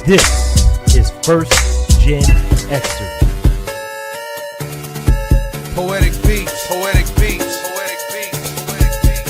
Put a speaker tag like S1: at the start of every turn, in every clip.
S1: This is First Gen Xers.
S2: Poetic beats, poetic beats, poetic beats, poetic beats.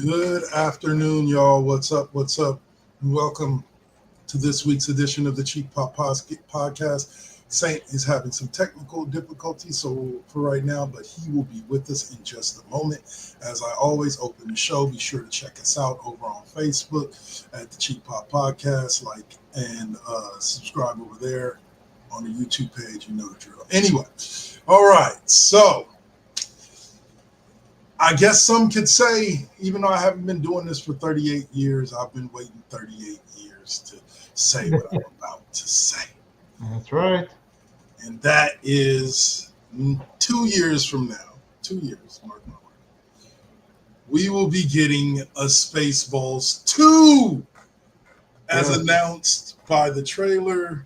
S3: Good afternoon, y'all. What's up? What's up? Welcome to this week's edition of the Cheap Pop Podcast. Saint is having some technical difficulties, so for right now, but he will be with us in just a moment. As I always open the show, be sure to check us out over on Facebook at the Cheap Pop Podcast, and subscribe over there on the YouTube page. You know the drill. Anyway, all right, so I guess some could say, even though I haven't been doing this for 38 years, I've been waiting 38 years to say what I'm about to say.
S4: That's right.
S3: And that is 2 years from now. 2 years, mark my word. We will be getting a Spaceballs 2 as announced by the trailer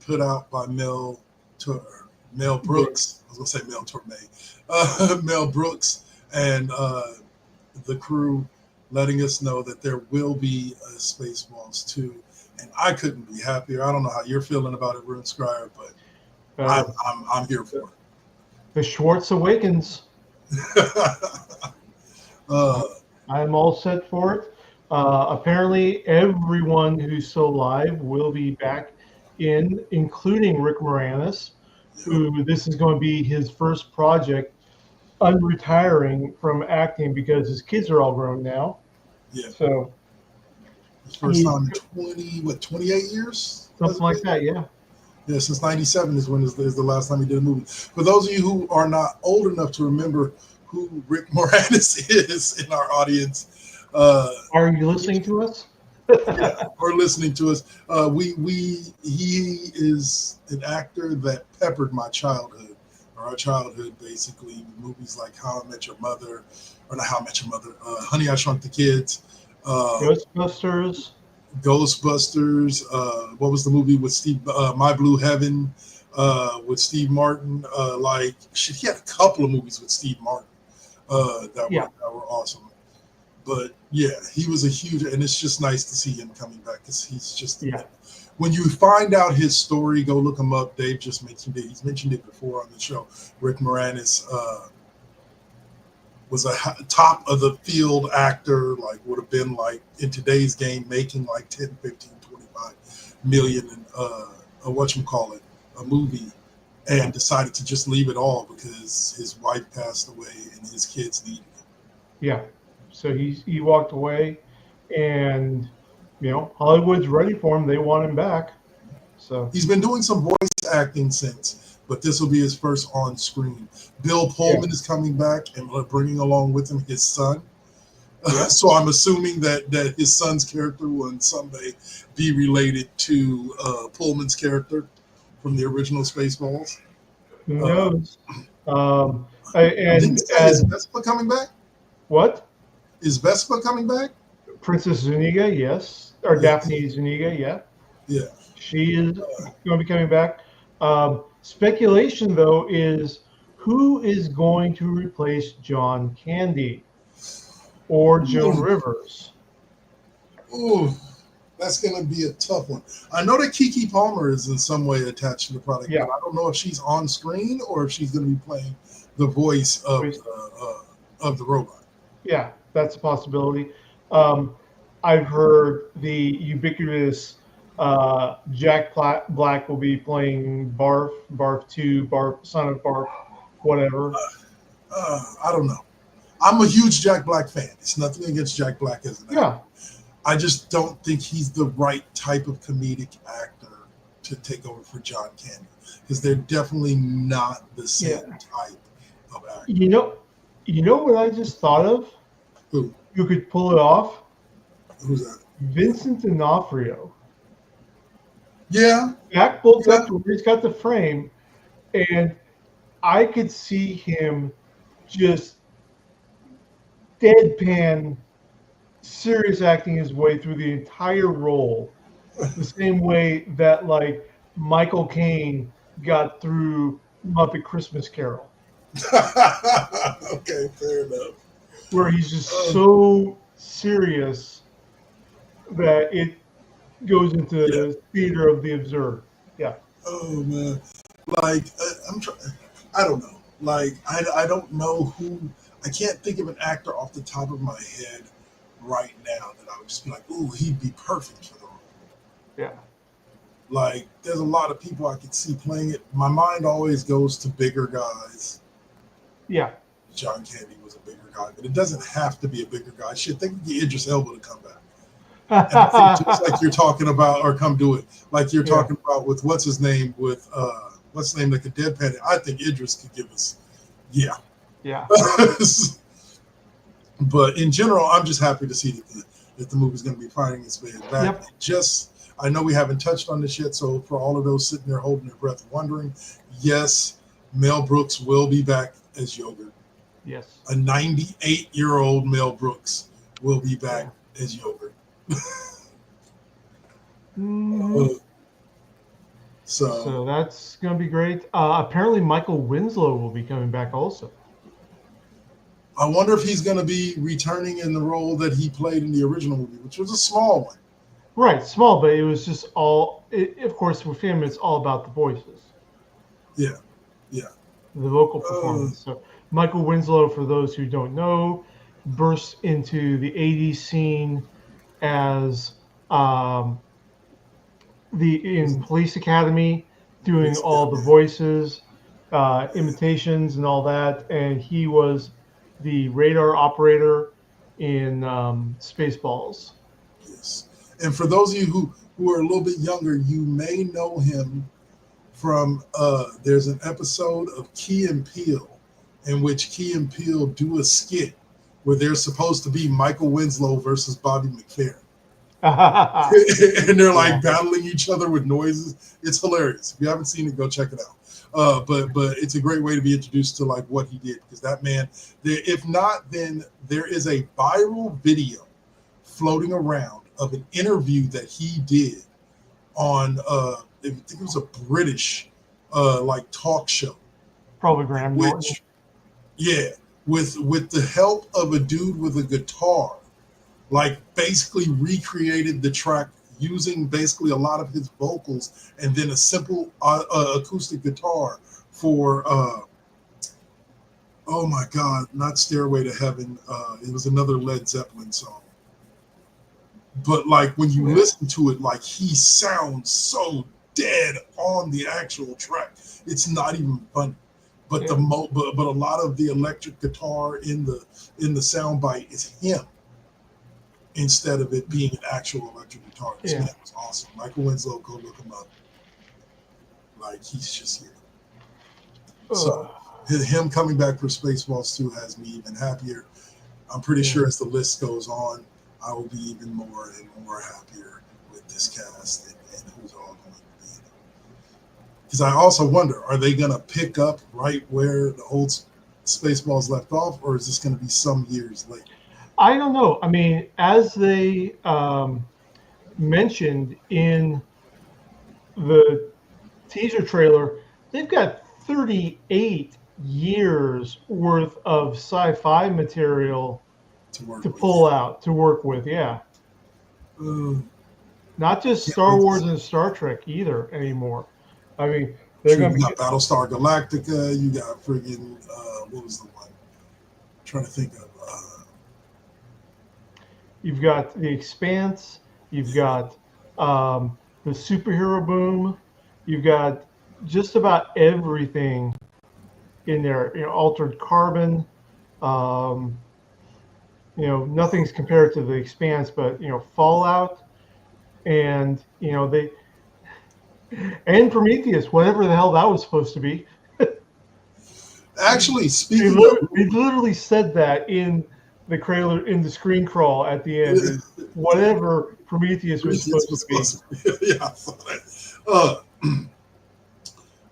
S3: put out by Mel Brooks. I was going to say Mel Torme. Mel Brooks. And the crew letting us know that there will be a Spaceballs 2. And I couldn't be happier. I don't know how you're feeling about it, Rune Scryer, but I'm here for it.
S4: The Schwartz awakens. I'm all set for it. Apparently, everyone who's still alive will be back in, including Rick Moranis, who this is going to be his first project unretiring from acting because his kids are all grown now.
S3: Yeah.
S4: So
S3: his first time in 28 years?
S4: Something like that, yeah.
S3: Yeah, since 97 is the last time he did a movie. For those of you who are not old enough to remember who Rick Moranis is in our audience.
S4: Are you listening to us?
S3: Yeah, or listening to us. He is an actor that peppered my childhood. Our childhood, basically, movies like How I Met Your Mother, or not How I Met Your Mother, Honey, I Shrunk the Kids,
S4: Ghostbusters.
S3: What was the movie with Steve? My Blue Heaven, with Steve Martin. He had a couple of movies with Steve Martin that were awesome. But yeah, he was a huge, and it's just nice to see him coming back because he's just. When you find out his story, go look him up. Dave just mentioned it. He's mentioned it before on the show. Rick Moranis was a top of the field actor, would have been in today's game, making 10, 15, 25 million in a movie, and decided to just leave it all because his wife passed away and his kids needed him.
S4: Yeah. So he walked away, and Hollywood's ready for him. They want him back. So
S3: he's been doing some voice acting since, but this will be his first on screen. Bill Pullman is coming back and bringing along with him his son. So I'm assuming that his son's character will in some way be related to Pullman's character from the original Spaceballs.
S4: Who knows?
S3: Is Vespa coming back?
S4: What?
S3: Is Vespa coming back?
S4: Princess Zuniga, yes. Or Daphne Zuniga, yeah.
S3: Yeah.
S4: She is going to be coming back. Speculation, though, is who is going to replace John Candy? or Joan Rivers.
S3: Ooh, that's going to be a tough one. I know that Keke Palmer is in some way attached to the product,
S4: Yeah.
S3: but I don't know if she's on screen or if she's going to be playing the voice of the robot.
S4: Yeah, that's a possibility. I've heard the ubiquitous Jack Black will be playing Barf, Barf 2, Barf, Son of Barf, whatever.
S3: I don't know. I'm a huge Jack Black fan. It's nothing against Jack Black as an actor.
S4: Yeah.
S3: I just don't think he's the right type of comedic actor to take over for John Candy because they're definitely not the same type of actor.
S4: You know what I just thought of?
S3: Who?
S4: Who could pull it off?
S3: Who's that?
S4: Vincent D'Onofrio.
S3: Yeah.
S4: Back bolts up to where he's got the frame, and I could see him just deadpan, serious acting his way through the entire role, the same way that like Michael Caine got through Muppet Christmas Carol.
S3: Okay, fair enough.
S4: Where he's just so serious that it goes into the theater of the absurd. Yeah.
S3: Oh man, like I don't know. Like I don't know who. I can't think of an actor off the top of my head right now that I would just be like, ooh, he'd be perfect for the role.
S4: Yeah.
S3: Like there's a lot of people I could see playing it. My mind always goes to bigger guys.
S4: Yeah.
S3: John Candy was a bigger guy, but it doesn't have to be a bigger guy. Shit, they can get Idris Elba to come back. And I think just like you're talking about, or come do it, like you're talking about with what's his name that could deadpan it. I think Idris could give us, yeah. But in general, I'm just happy to see that the movie's going to be finding its way back. I know we haven't touched on this yet, so for all of those sitting there holding their breath, wondering, yes, Mel Brooks will be back as Yogurt.
S4: Yes.
S3: A 98-year-old Mel Brooks will be back as Yogurt. So
S4: that's going to be great. Apparently, Michael Winslow will be coming back also.
S3: I wonder if he's going to be returning in the role that he played in the original movie, which was a small one.
S4: Right, small, but it was just of course, with him, it's all about the voices.
S3: Yeah.
S4: The vocal performance. So Michael Winslow, for those who don't know, burst into the 80s scene as in Police Academy, doing all the voices, imitations, and all that. And he was the radar operator in Spaceballs.
S3: Yes. And for those of you who are a little bit younger, you may know him from there's an episode of Key and Peele in which Key and Peele do a skit where they're supposed to be Michael Winslow versus Bobby McFerrin. And they're like battling each other with noises. It's hilarious. If you haven't seen it, go check it out. But it's a great way to be introduced to like what he did, because that man, if not, then there is a viral video floating around of an interview that he did on I think it was a British like talk show.
S4: Probably Graham Norton.
S3: Yeah, with the help of a dude with a guitar, like basically recreated the track using basically a lot of his vocals and then a simple acoustic guitar for oh my God, not Stairway to Heaven. It was another Led Zeppelin song. But like when you listen to it, like he sounds so dead on the actual track. It's not even funny. But but a lot of the electric guitar in the soundbite is him instead of it being an actual electric guitar. This man was awesome. Michael Winslow, go look him up. Like he's just here. So him coming back for Spaceballs 2 has me even happier. I'm pretty sure as the list goes on, I will be even more and more happier with this cast and who's all going to be in it. Because I also wonder, are they going to pick up right where the old Spaceballs left off, or is this going to be some years later?
S4: I don't know. I mean, as they mentioned in the teaser trailer, they've got 38 years worth of sci-fi material
S3: work
S4: to
S3: with.
S4: pull out, to work with. Yeah.
S3: Uh,
S4: Not just
S3: can't
S4: Star
S3: wait to
S4: Wars
S3: see.
S4: and Star Trek either anymore. I mean, they're
S3: True,
S4: going
S3: you
S4: to
S3: got
S4: be.
S3: Battlestar Galactica. You got friggin' what was the one? trying to think of.
S4: You've got The Expanse. You've
S3: Yeah.
S4: got the superhero boom. You've got just about everything in there. Altered Carbon. Um, nothing's compared to The Expanse, but Fallout, and they and Prometheus, whatever the hell that was supposed to be.
S3: Actually,
S4: They,
S3: speaking
S4: lit-
S3: of,
S4: they literally said that in the trailer, in the screen crawl at the end, is whatever Prometheus was
S3: Prometheus
S4: supposed
S3: was
S4: to be.
S3: supposed to be. Yeah, I saw that.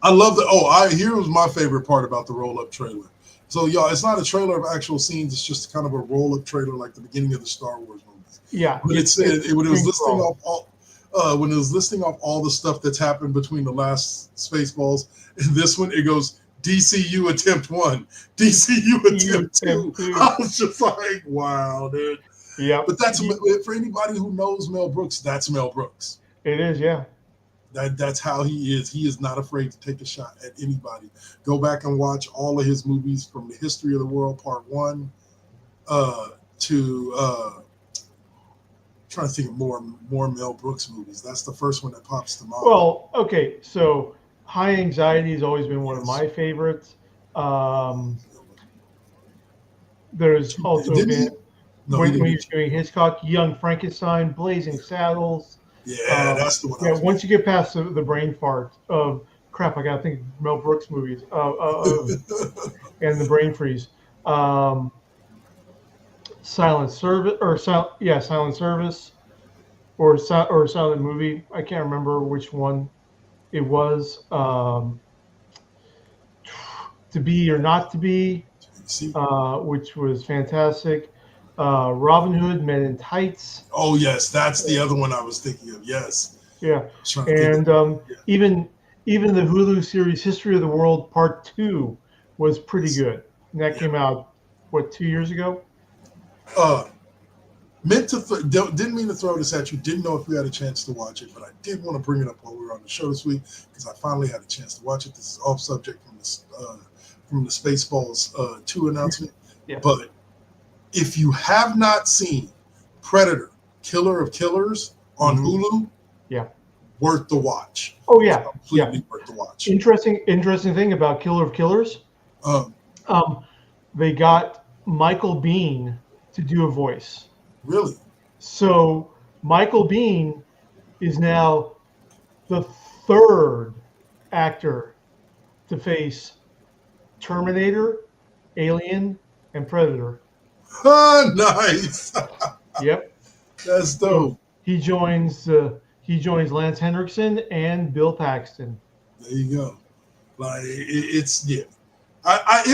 S3: I love the. Here was my favorite part about the roll-up trailer. So, y'all, it's not a trailer of actual scenes. It's just kind of a roll-up trailer, like the beginning of the Star Wars movies.
S4: Yeah,
S3: But it said when it was
S4: screen
S3: listing
S4: crawl.
S3: off all, when it was listing off all the stuff that's happened between the last Spaceballs and this one, it goes DCU attempt 1, DCU attempt 2. I was just like, wow, dude.
S4: Yep.
S3: But that's for anybody who knows Mel Brooks. That's Mel Brooks.
S4: It is, yeah.
S3: That's how he is. He is not afraid to take a shot at anybody. Go back and watch all of his movies from the History of the World Part 1 to trying to think of more Mel Brooks movies. That's the first one that pops to mind.
S4: Well, okay, so High Anxiety has always been one of my favorites. There's also been when you're doing Hitchcock, Young Frankenstein, Blazing Saddles.
S3: Yeah, that's the one.
S4: Yeah, once you get past the brain fart of crap, I gotta think of Mel Brooks movies and the brain freeze. Silent Service Silent Service or Silent Movie. I can't remember which one it was. To Be or Not to Be, which was fantastic. Robin Hood, Men in Tights.
S3: Oh yes, that's the other one I was thinking of. Yes.
S4: Yeah, and even the Hulu series History of the World Part 2 was pretty good. And that came out 2 years ago.
S3: Didn't mean to throw this at you. Didn't know if we had a chance to watch it, but I did want to bring it up while we were on the show this week because I finally had a chance to watch it. This is off subject from the Spaceballs 2 announcement.
S4: Yeah.
S3: But if you have not seen Predator, Killer of Killers on Hulu, worth the watch.
S4: Oh yeah,
S3: completely worth the watch.
S4: Interesting thing about Killer of Killers. They got Michael Biehn to do a voice.
S3: Really?
S4: So Michael Biehn is now the third actor to face Terminator, Alien, and Predator.
S3: Nice.
S4: Yep.
S3: That's dope.
S4: So he joins Lance Henriksen and Bill Paxton.
S3: There you go. Like it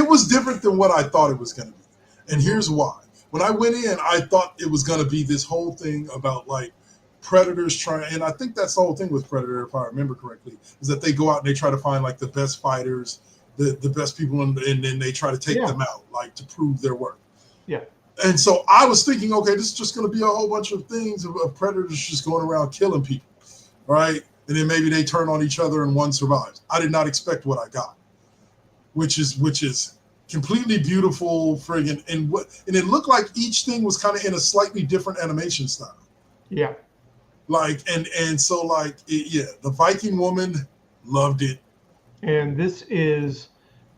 S3: was different than what I thought it was going to be, and here's why. When I went in, I thought it was going to be this whole thing about like predators trying, and I think that's the whole thing with Predator, if I remember correctly, is that they go out and they try to find like the best fighters, the best people, and then they try to take them out, like to prove their worth.
S4: Yeah.
S3: And so I was thinking, okay, this is just going to be a whole bunch of things of predators just going around killing people, right? And then maybe they turn on each other and one survives. I did not expect what I got, which is completely beautiful, friggin', and it looked like each thing was kind of in a slightly different animation style.
S4: Yeah.
S3: Like and so like the Viking woman loved it.
S4: And this is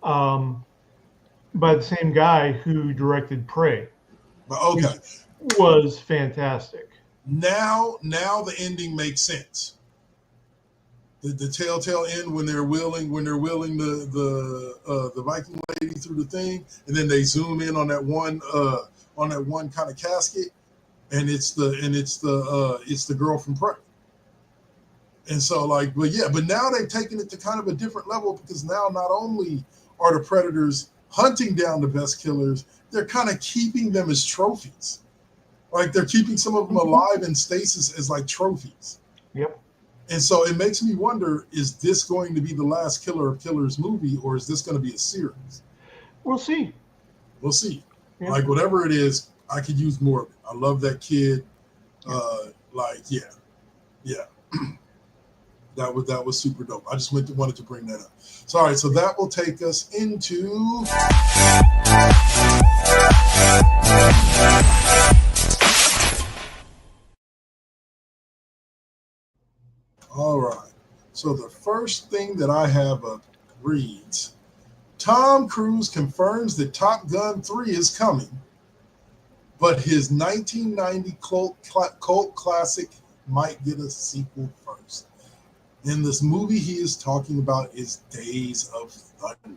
S4: by the same guy who directed Prey.
S3: Okay.
S4: Was fantastic.
S3: Now the ending makes sense. The telltale end when they're wheeling the Viking lady through the thing, and then they zoom in on that one kind of casket, and it's the girl from Prey. And so like, but now they've taken it to kind of a different level because now not only are the predators hunting down the best killers, they're kind of keeping them as trophies. Like they're keeping some of them alive in stasis as like trophies.
S4: Yep.
S3: And so it makes me wonder, is this going to be the last Killer of Killers movie, or is this going to be a series?
S4: We'll see.
S3: We'll see.
S4: Yeah.
S3: Like whatever it is, I could use more of it. I love that kid. Yeah. That was super dope. I just wanted to bring that up. So all right, so that will take us into all right. So the first thing that I have up reads, Tom Cruise confirms that Top Gun 3 is coming, but his 1990 cult classic might get a sequel first. And this movie he is talking about is Days of Thunder.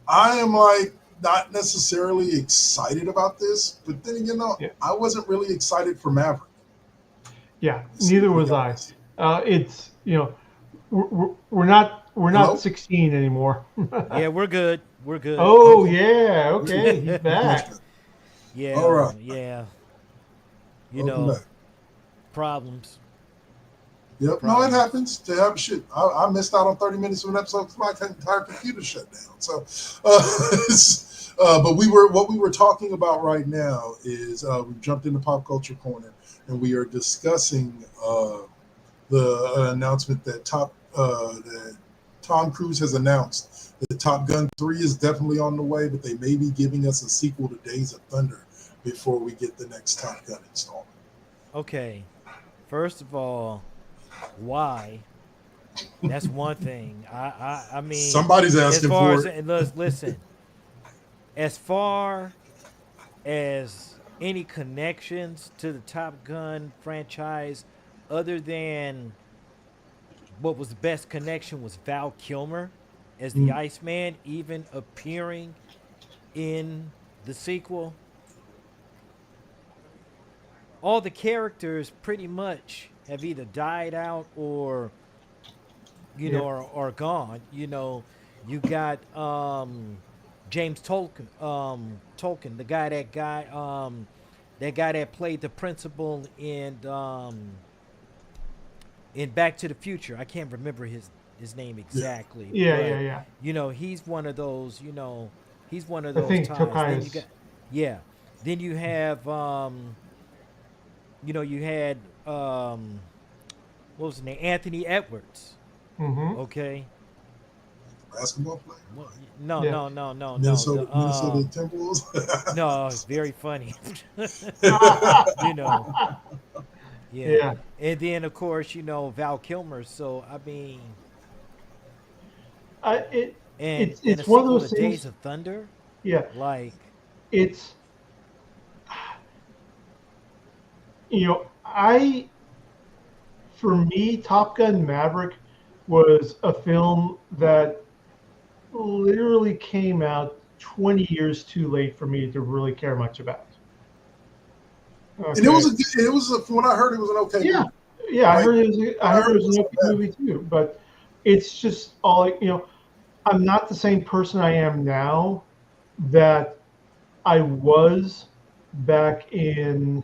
S3: I am like not necessarily excited about this, but then I wasn't really excited for Maverick.
S4: Yeah, neither was I. It's we're not 16 anymore.
S1: Yeah, we're good. We're good.
S4: Oh yeah, okay, he's back.
S1: Yeah.
S3: All right.
S1: Yeah.
S3: Welcome back.
S1: Problems.
S3: Yep.
S1: Problems.
S3: No, it happens. To have shit. I missed out on 30 minutes of an episode because my entire computer shut down. So, but what we were talking about right now is we jumped into Pop Culture Corner and we are discussing the announcement that Tom Cruise has announced that Top Gun 3 is definitely on the way, but they may be giving us a sequel to Days of Thunder before we get the next Top Gun installment.
S1: Okay. First of all, why? That's one thing. I mean,
S3: somebody's asking for it.
S1: Listen, as far as any connections to the Top Gun franchise, other than what was the best connection was Val Kilmer as the Iceman, even appearing in the sequel. All the characters pretty much have either died out or are gone. You got James Tolkien, the guy that played the principal in Back to the Future. I can't remember his name exactly.
S4: Yeah.
S1: He's one of those. He's one of
S4: I
S1: those
S4: think
S1: ties.
S4: Tokai
S1: Then you have you had what was his name? Anthony Edwards.
S4: Mm-hmm.
S1: Okay.
S3: Basketball player.
S1: No.
S3: Minnesota Timberwolves.
S1: No, it's very funny. Yeah. And then of course, Val Kilmer. So I mean,
S4: it's one of those things.
S1: Days of Thunder.
S4: Yeah.
S1: Like
S4: it's for me, Top Gun Maverick was a film that literally came out 20 years too late for me to really care much about. Okay.
S3: And it was from what I heard, it was an okay movie.
S4: Yeah, I heard it was an okay movie too, but it's just all I'm not the same person I am now that I was back in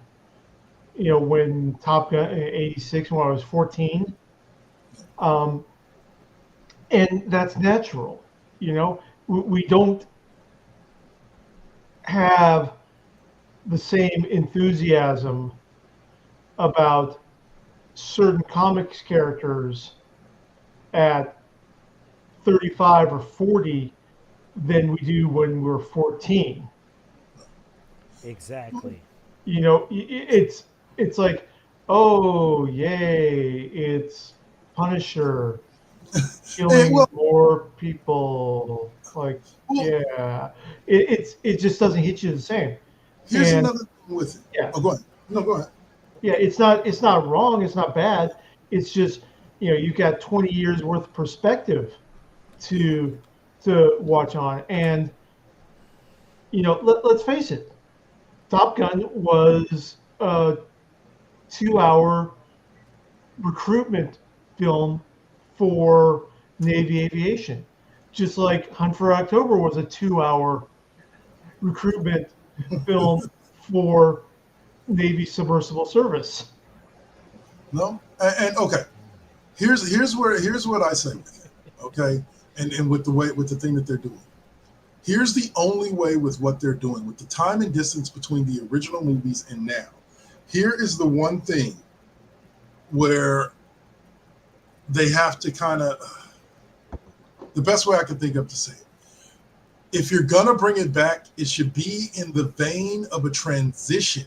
S4: when Top Gun in '86 when I was 14. And that's natural. We don't have the same enthusiasm about certain comics characters at 35 or 40 than we do when we're 14.
S1: Exactly.
S4: It's like, oh yay, it's Punisher killing more people. Like, it just doesn't hit you the same.
S3: Here's another thing with it.
S4: Yeah.
S3: Oh, go ahead. No, go ahead.
S4: Yeah, it's not wrong. It's not bad. It's just you've got 20 years worth of perspective to watch on, and let's face it, Top Gun was a 2-hour recruitment film for Navy aviation, just like Hunt for October was a 2-hour recruitment film for Navy submersible service.
S3: No, and okay, here's what I say with it. Okay, and with the thing that they're doing, Here's the only way with what they're doing, with the time and distance between the original movies and now. Here is the one thing where they have to kind of, the best way I can think of to say it. If you're going to bring it back, it should be in the vein of a transition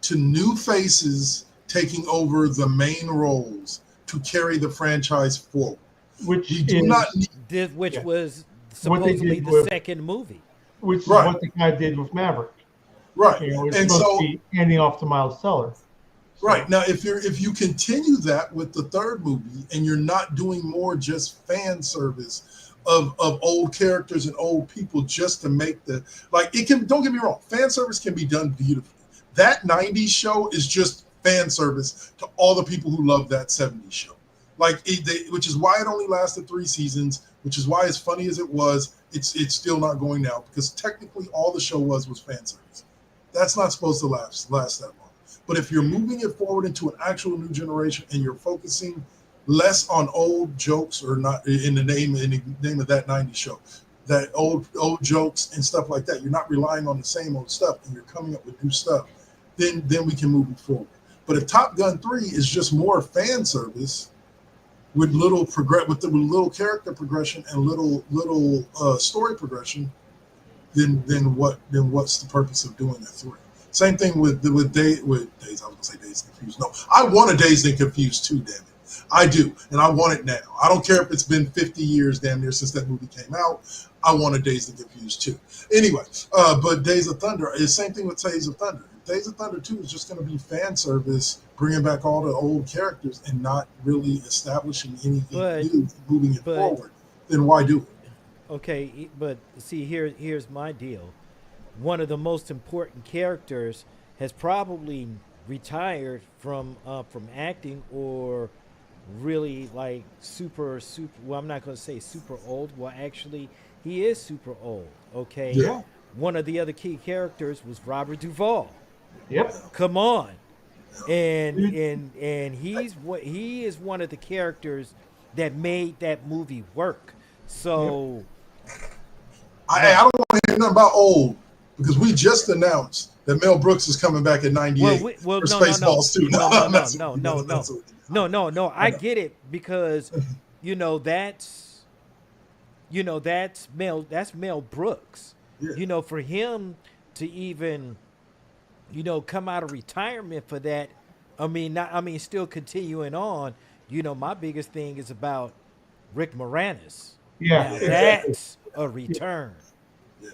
S3: to new faces taking over the main roles to carry the franchise forward.
S4: which
S3: We do
S4: is
S3: not need,
S1: Which
S4: yeah,
S1: was
S4: what they
S1: supposedly
S4: did
S1: the
S4: with
S1: second movie.
S4: which is
S3: right,
S4: what the guy did with Maverick.
S3: right.
S4: You know, it's
S3: And
S4: supposed to
S3: so
S4: be handing off to Miles Teller.
S3: right
S4: So
S3: now, if you continue that with the third movie and you're not doing more just fan service of old characters and old people just to make the like it can don't get me wrong, fan service can be done beautifully. That 90s show is just fan service to all the people who love that 70s show. Which is why it only lasted 3 seasons, which is why as funny as it was, it's still not going now because technically all the show was fan service. That's not supposed to last that long. But if you're moving it forward into an actual new generation and you're focusing less on old jokes or not in the name of that 90s show, that old jokes and stuff like that, you're not relying on the same old stuff and you're coming up with new stuff, then we can move it forward. But if Top Gun 3 is just more fan service with with little character progression and little story progression, then what's the purpose of doing a 3? Same thing with Days. I was gonna say Dazed and Confused. No, I want a Dazed and Confused too. Damn it, I do, and I want it now. I don't care if it's been 50 years, damn near, since that movie came out. I want a Dazed and Confused too. Anyway, but Days of Thunder is the same thing with Days of Thunder. Days of Thunder 2 is just going to be fan service, bringing back all the old characters and not really establishing anything
S1: But
S3: new, moving it
S1: but
S3: forward. Then why do it?
S1: okay, but see here's my deal. One of the most important characters has probably retired from acting or really like super well, I'm not going to say super old. Well, actually he is super old, okay?
S3: Yeah,
S1: One of the other key characters was Robert Duvall.
S4: yep.
S1: Come on. And
S4: Dude,
S1: he is one of the characters that made that movie work.
S4: yep.
S1: So
S3: I
S1: no.
S3: don't want to hear nothing about old because we just announced that Mel Brooks is coming back in '98
S1: Well,
S3: for
S1: no, no, no,
S3: Spaceballs too.
S1: no,
S3: No,
S1: no,
S3: I'm
S1: no,
S3: messing
S1: no,
S3: with you.
S1: no,
S3: No,
S1: no,
S3: that's what you know.
S1: no, no, no.
S3: I
S1: I
S3: know.
S1: get it because you know that's that's Mel Brooks.
S3: Yeah,
S1: For him to even come out of retirement for that. Still continuing on. My biggest thing is about Rick Moranis.
S4: Yeah,
S1: Now
S4: exactly.
S1: that's a return.
S3: yeah.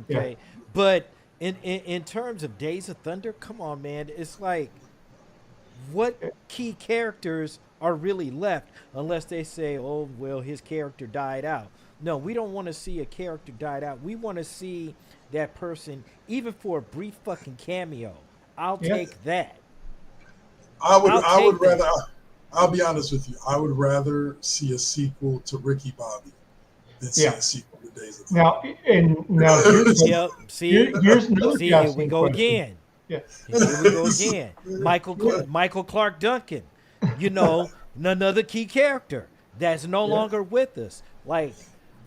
S4: Yeah.
S1: Okay, but in terms of Days of Thunder, come on, man, it's like what key characters are really left unless they say, oh well, his character died out. No, we don't want to see a character died out. We want to see that person even for a brief fucking cameo. I'll
S4: Yeah.
S1: take that. I'll
S3: I would
S1: take
S3: rather.
S1: that.
S3: I'll be honest with you. I would rather see a sequel to Ricky Bobby than see
S4: Yeah.
S3: a sequel to Days of Thunder.
S4: Now
S1: Yep. See,
S4: here's another
S1: see, here we
S4: casting
S1: go
S4: question.
S1: again.
S4: Yeah.
S1: Here we go again.
S3: Yeah,
S1: Michael Clark Duncan. Another key character that's no
S3: yeah.
S1: longer with us. Like,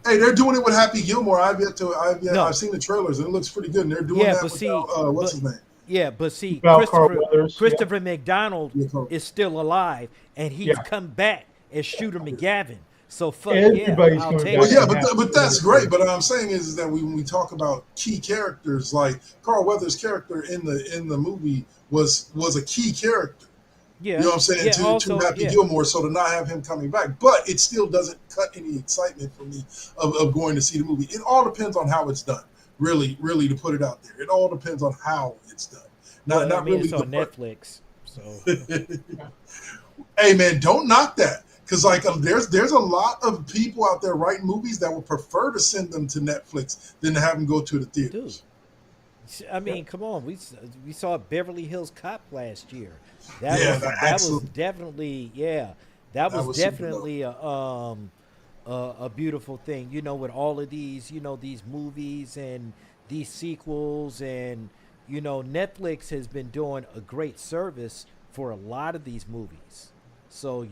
S3: Hey, they're doing it with Happy Gilmore. I've
S1: no,
S3: seen the trailers and it looks pretty good. And they're doing
S1: yeah,
S3: that
S1: but see,
S3: without what's
S1: but
S3: his name?
S1: but see,
S4: About Carl Weathers. Yeah.
S1: Christopher McDonald
S3: Yeah, Carl.
S1: is still alive, and he's
S4: Yeah.
S1: come back as Shooter McGavin. So fuck yeah,
S4: Everybody's
S1: I'll
S4: coming
S1: take
S3: Well,
S4: back.
S1: it.
S3: yeah,
S4: And have
S3: but that's great. But what I'm saying is that when we talk about key characters, like Carl Weathers' character in the movie was a key character. You
S1: Yeah,
S3: know what I'm saying?
S1: yeah.
S3: To
S1: Also,
S3: Happy
S1: yeah,
S3: Gilmore, so to not have him coming back, but it still doesn't cut any excitement for me of going to see the movie. It all depends on how it's done. Really, really, to put it out there, it all depends on how it's done.
S1: well,
S3: Not really
S1: it's
S3: the
S1: on Netflix, so
S3: Hey man, don't knock that because there's a lot of people out there writing movies that would prefer to send them to Netflix than to have them go to the
S1: dude.
S3: theaters.
S1: Come on. We saw Beverly Hills Cop last year.
S3: Yeah,
S1: That was
S3: excellent.
S1: definitely yeah. That
S3: That
S1: was
S3: was super dope.
S1: definitely a beautiful thing. With all of these these movies and these sequels and Netflix has been doing a great service for a lot of these movies. So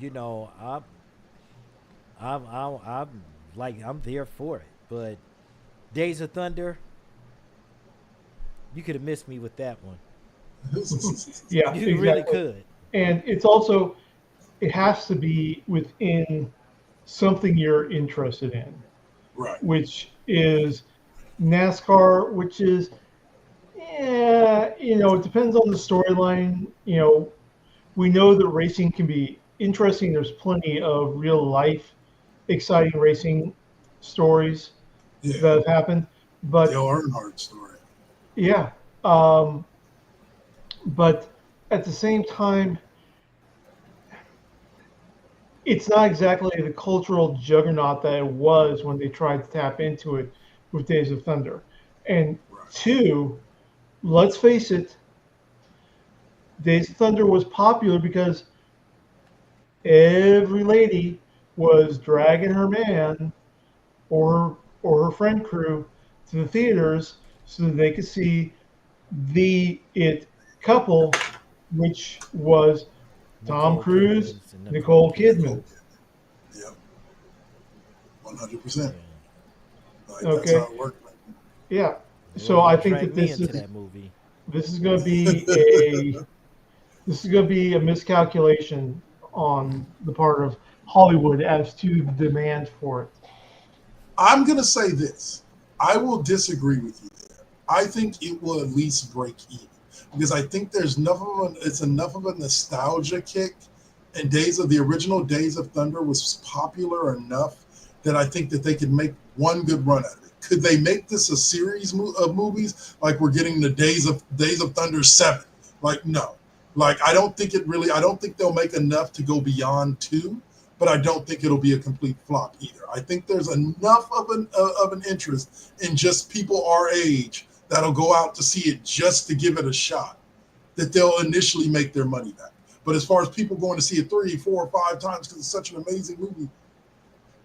S1: I'm like I'm there for it, but Days of Thunder, you could have missed me with that one.
S4: Yeah,
S1: You really
S4: exactly.
S1: could.
S4: And it's also, it has to be within something you're interested in,
S3: Right.
S4: which is NASCAR, which is, yeah, it depends on the storyline. We know that racing can be interesting. There's plenty of real life, exciting racing stories
S3: Yeah.
S4: that have happened. But
S3: Dale Earnhardt story.
S4: yeah, um, but at the same time, it's not exactly the cultural juggernaut that it was when they tried to tap into it with Days of Thunder. And
S3: Right.
S4: two, let's face it, Days of Thunder was popular because every lady was dragging her man or her friend crew to the theaters so that they could see the it couple, which was Tom
S1: Nicole
S4: Cruise,
S1: Kidman's and Nicole
S4: Nicole
S1: Kidman.
S4: Kidman.
S3: Nicole Kidman. Yep. 100%.
S1: Yeah.
S3: Like that's how
S4: Okay,
S3: it worked.
S4: yeah. So
S1: Lord,
S4: I
S1: don't
S4: think
S1: drag
S4: that
S1: me
S4: this
S1: into
S4: is
S1: that movie.
S4: this is going to be a miscalculation on the part of Hollywood as to the demand for it.
S3: I'm gonna say this. I will disagree with you there. I think it will at least break even because I think there's enough of it's enough of a nostalgia kick, and Days of the original Days of Thunder was popular enough that I think that they could make one good run at it. Could they make this a series of movies like we're getting the Days of Thunder 7? Like no. Like I don't think it really. I don't think they'll make enough to go beyond two, but I don't think it'll be a complete flop either. I think there's enough of an interest in just people our age that'll go out to see it just to give it a shot that they'll initially make their money back. But as far as people going to see it 3, 4, 5 times because it's such an amazing movie,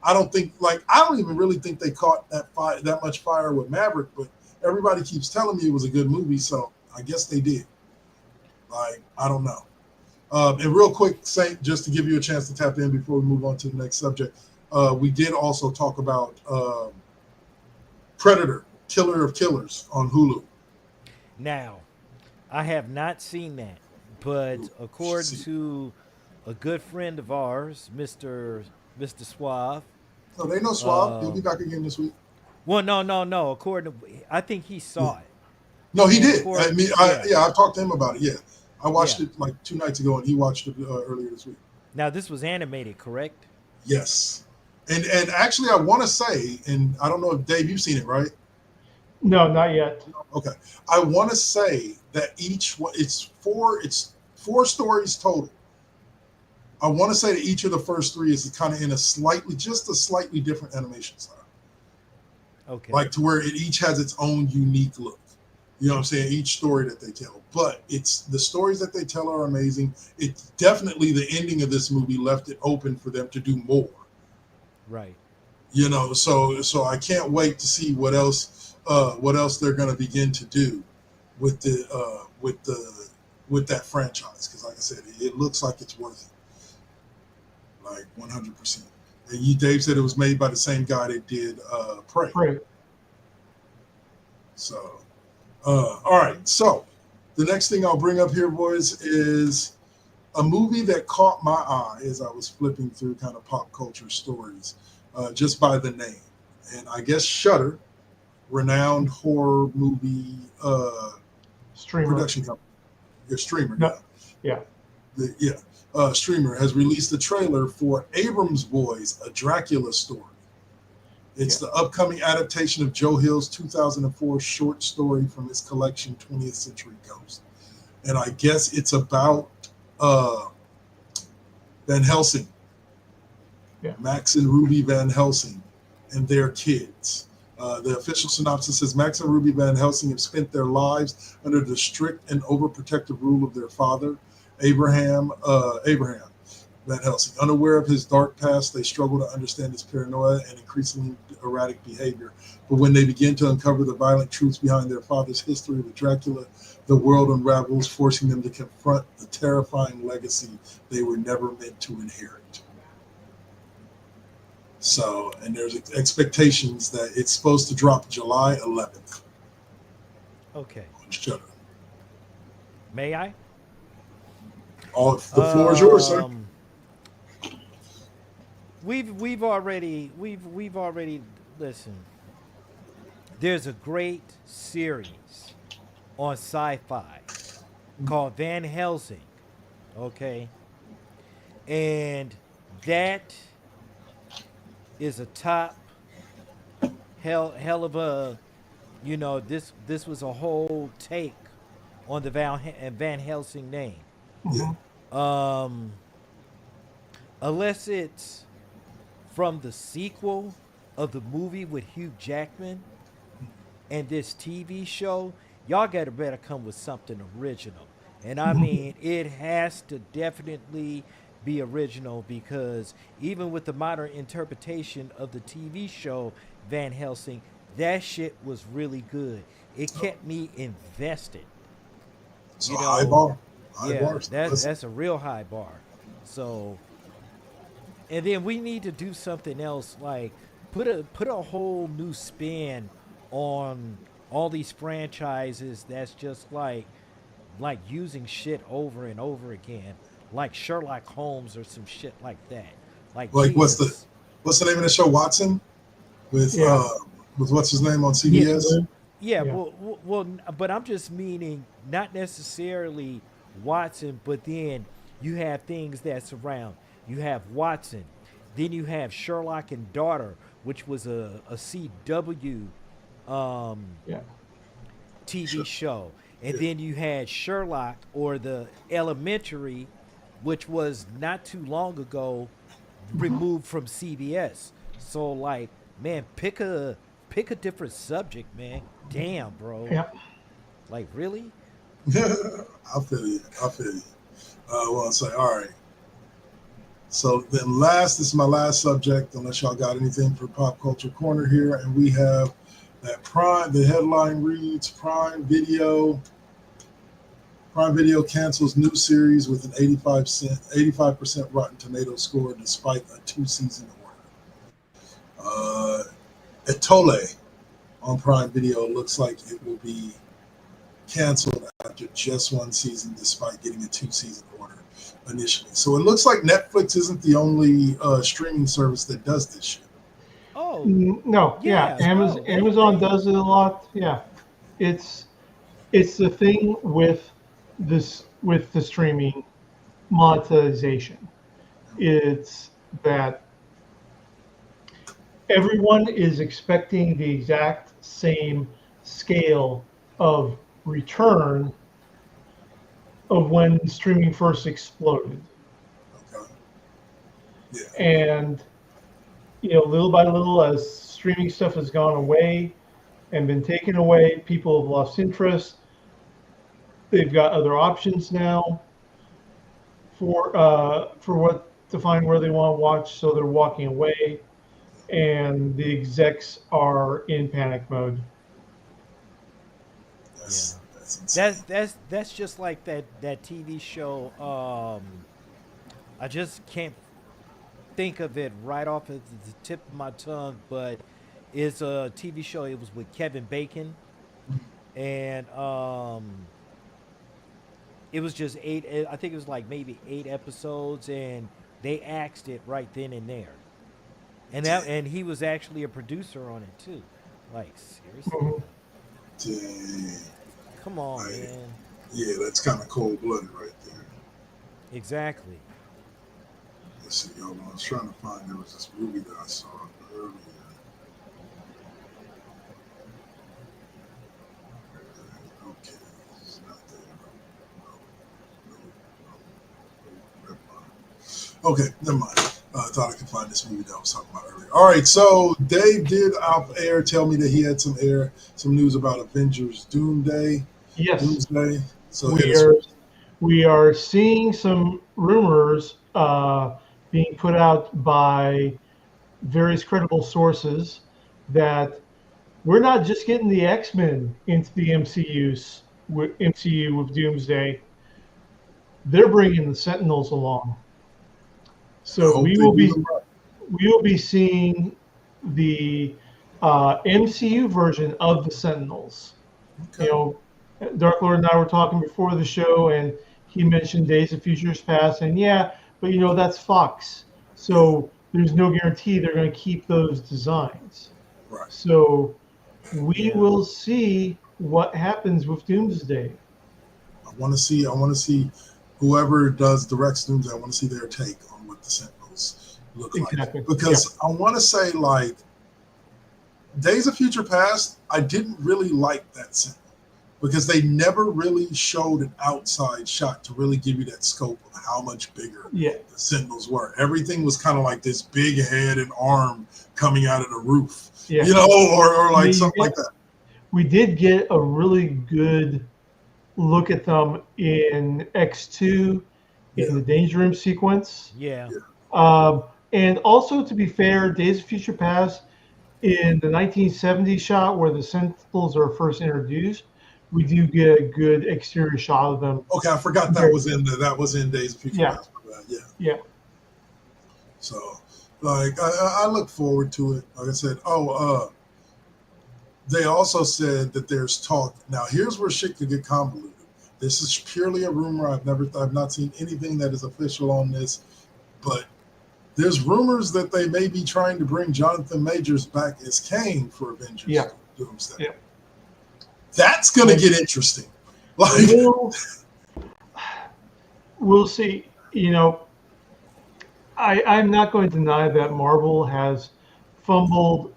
S3: I don't think I don't even really think they caught that much fire with Maverick. But everybody keeps telling me it was a good movie, so I guess they did. Like I don't know. And real quick, Saint, just to give you a chance to tap in before we move on to the next subject, we did also talk about Predator, Killer of Killers on Hulu.
S1: Now, I have not seen that, but
S3: Ooh, you should
S1: according
S3: see it.
S1: to a good friend of ours, Mister Suave.
S3: No, they know Suave. He'll be
S1: Um,
S3: back again this week.
S1: well, no. According to, I think he
S3: Yeah.
S1: saw it,
S3: No, he
S1: and
S3: did. I
S1: according,
S3: mean,
S1: yeah,
S3: yeah, I talked to him about it. Yeah, I watched
S1: yeah.
S3: it like 2 nights ago, and he watched it earlier this week.
S1: Now this was animated, correct?
S3: Yes, and actually, I want to say, and I don't know if Dave, you've seen it, right?
S4: No, not yet.
S3: Okay, I want to say that each one, it's four stories total. I want to say that each of the first three is kind of in just a slightly different animation style,
S1: Okay,
S3: like to where it each has its own unique look. You know what I'm saying? Each story that they tell, but it's the stories that they tell are amazing. It's definitely the ending of this movie left it open for them to do more.
S1: right.
S3: So I can't wait to see what else they're going to begin to do with that franchise because like I said, it looks like it's worth it, like 100%. And Dave said it was made by the same guy that did Prey.
S4: Right.
S3: So all right, so the next thing I'll bring up here, boys, is a movie that caught my eye as I was flipping through kind of pop culture stories, just by the name. And I guess Shudder, renowned horror movie
S4: Streamer.
S3: production company, your streamer,
S4: No. Yeah.
S3: Streamer has released a trailer for Abrams Boys, a Dracula story. It's the upcoming adaptation of Joe Hill's 2004 short story from his collection 20th Century Ghost. And I guess it's about Van Helsing,
S4: Yeah.
S3: Max and Ruby Van Helsing, and their kids. The official synopsis says Max and Ruby Van Helsing have spent their lives under the strict and overprotective rule of their father, Abraham Van Helsing. Unaware of his dark past, they struggle to understand his paranoia and increasingly erratic behavior. But when they begin to uncover the violent truths behind their father's history with Dracula, the world unravels, forcing them to confront the terrifying legacy they were never meant to inherit. So, and there's expectations that it's supposed to drop July 11th
S1: Okay.
S3: on Shudder.
S1: May I?
S3: All the floor is yours, sir.
S1: Um, we've already listen. There's a great series on Sci-Fi called Van Helsing. Okay, and that is a top hell of a, this was a whole take on the Van Helsing name.
S3: Yeah,
S4: Mhm.
S1: Um, unless it's from the sequel of the movie with Hugh Jackman and this TV show, y'all gotta better come with something original. And I mean, it has to definitely be original because even with the modern interpretation of the TV show Van Helsing, that shit was really good. It kept me invested.
S3: so
S1: You
S3: high
S1: know,
S3: bar, high
S1: yeah,
S3: bars.
S1: that's
S3: Listen,
S1: that's a real high bar. So, and then we need to do something else like put a whole new spin on all these franchises that's just like using shit over and over again, like Sherlock Holmes or some shit like that. Like
S3: like
S1: Jesus.
S3: what's the name of the show? Watson
S4: Yeah.
S3: with what's his name on
S1: Yeah,
S3: CBS?
S4: Lou?
S1: yeah,
S4: Yeah.
S1: but I'm just meaning not necessarily Watson, but then you have things that surround. You have Watson, then you have Sherlock and Daughter, which was a CW um,
S4: Yeah.
S1: TV
S3: Sure.
S1: show, and
S3: Yeah.
S1: then you had Sherlock or the Elementary, which was not too long ago
S4: Mhm.
S1: removed from CBS. So like, man, pick a different subject, man. Damn, bro.
S4: Yeah.
S1: Like, really?
S3: I feel you. I feel you. Well, I'll say, all right. So then this is my last subject, unless y'all got anything for Pop Culture Corner here. And we have that the headline reads Prime Video cancels new series with an 85% Rotten Tomato score despite a two-season order. Etole on Prime Video looks like it will be canceled after just one season despite getting a two-season order initially. So it looks like Netflix isn't the only streaming service that does this shit.
S1: Oh,
S4: No. Yeah.
S1: yeah,
S4: Amazon
S1: no. They
S4: Amazon
S1: they
S4: does it a lot. Yeah. It's it's the thing with the streaming monetization. It's that everyone is expecting the exact same scale of return of when streaming first exploded.
S3: Okay. Yeah.
S4: And little by little, as streaming stuff has gone away and been taken away, people have lost interest. They've got other options now for what to find where they want to watch, so they're walking away, and the execs are in panic mode.
S1: yeah.
S3: That's
S1: That's
S3: insane.
S1: that's that's just like that TV show. I just can't think of it right off of the tip of my tongue, but it's a TV show. It was with Kevin Bacon, and it was just eight. I think it was like maybe 8 episodes, and they axed it right then and there. And he was actually a producer on it too. Like, seriously?
S4: Mhm.
S3: Dang.
S1: Come on,
S3: Like,
S1: man.
S3: yeah, that's kind of cold blooded right there.
S1: Exactly.
S3: Let's see, y'all. I was trying to find there was this movie that I saw earlier. Okay, it's not there. No, no, never mind. Okay, never mind. I thought I could find this movie that I was talking about earlier. All right, so Dave did off air tell me that he had some news about Avengers
S4: Yes,
S3: Doomsday. So hit
S4: we
S3: us.
S4: are we are seeing some rumors being put out by various credible sources that we're not just getting the X-Men into the MCU with Doomsday. They're bringing the Sentinels along.
S3: I
S4: So
S3: hope
S4: we
S3: they
S4: will
S3: do
S4: be
S3: them right.
S4: we will be seeing the MCU version of the Sentinels. You
S3: Okay.
S4: know, Dark Lord and I were talking before the show, and he mentioned Days of Futures Past, and yeah, but that's Fox,
S3: Yeah.
S4: so there's no guarantee they're going to keep those designs.
S3: Right.
S4: So we
S1: Yeah.
S4: will see what happens with Doomsday.
S3: I want to see. I want to see whoever does direct Doomsday. I want to see their take on what the Sentinels look like
S4: Exactly. Yeah.
S3: because I want to say like Days of Future Past. I didn't really like that Sentinel because they never really showed an outside shot to really give you that scope of how much bigger
S4: Yeah.
S3: the Sentinels were. Everything was kind of like this big head and arm coming out of the roof,
S4: Yeah.
S3: or
S4: I
S3: like
S4: mean,
S3: something like that.
S4: we did get a really good look at them in X2 in
S3: Yeah,
S4: the Danger Room sequence.
S1: Yeah.
S3: yeah.
S4: And also, to be fair, Days of Future Past in the 1970s shot where the Sentinels are first introduced, we do get a good exterior shot of them.
S3: Okay, I forgot that
S4: Compared,
S3: was in that was in Days of Future
S4: yeah,
S3: Past. Yeah.
S4: yeah,
S3: So, like, I look forward to it. Like I said, they also said that there's talk. Now, here's where shit could get convoluted. This is purely a rumor. I've not seen anything that is official on this, but there's rumors that they may be trying to bring Jonathan Majors back as Kane for
S4: yeah,
S3: Avengers Doomsday.
S4: yeah.
S3: That's gonna get interesting. Like,
S4: We'll we'll see. I'm not going to deny that Marvel has fumbled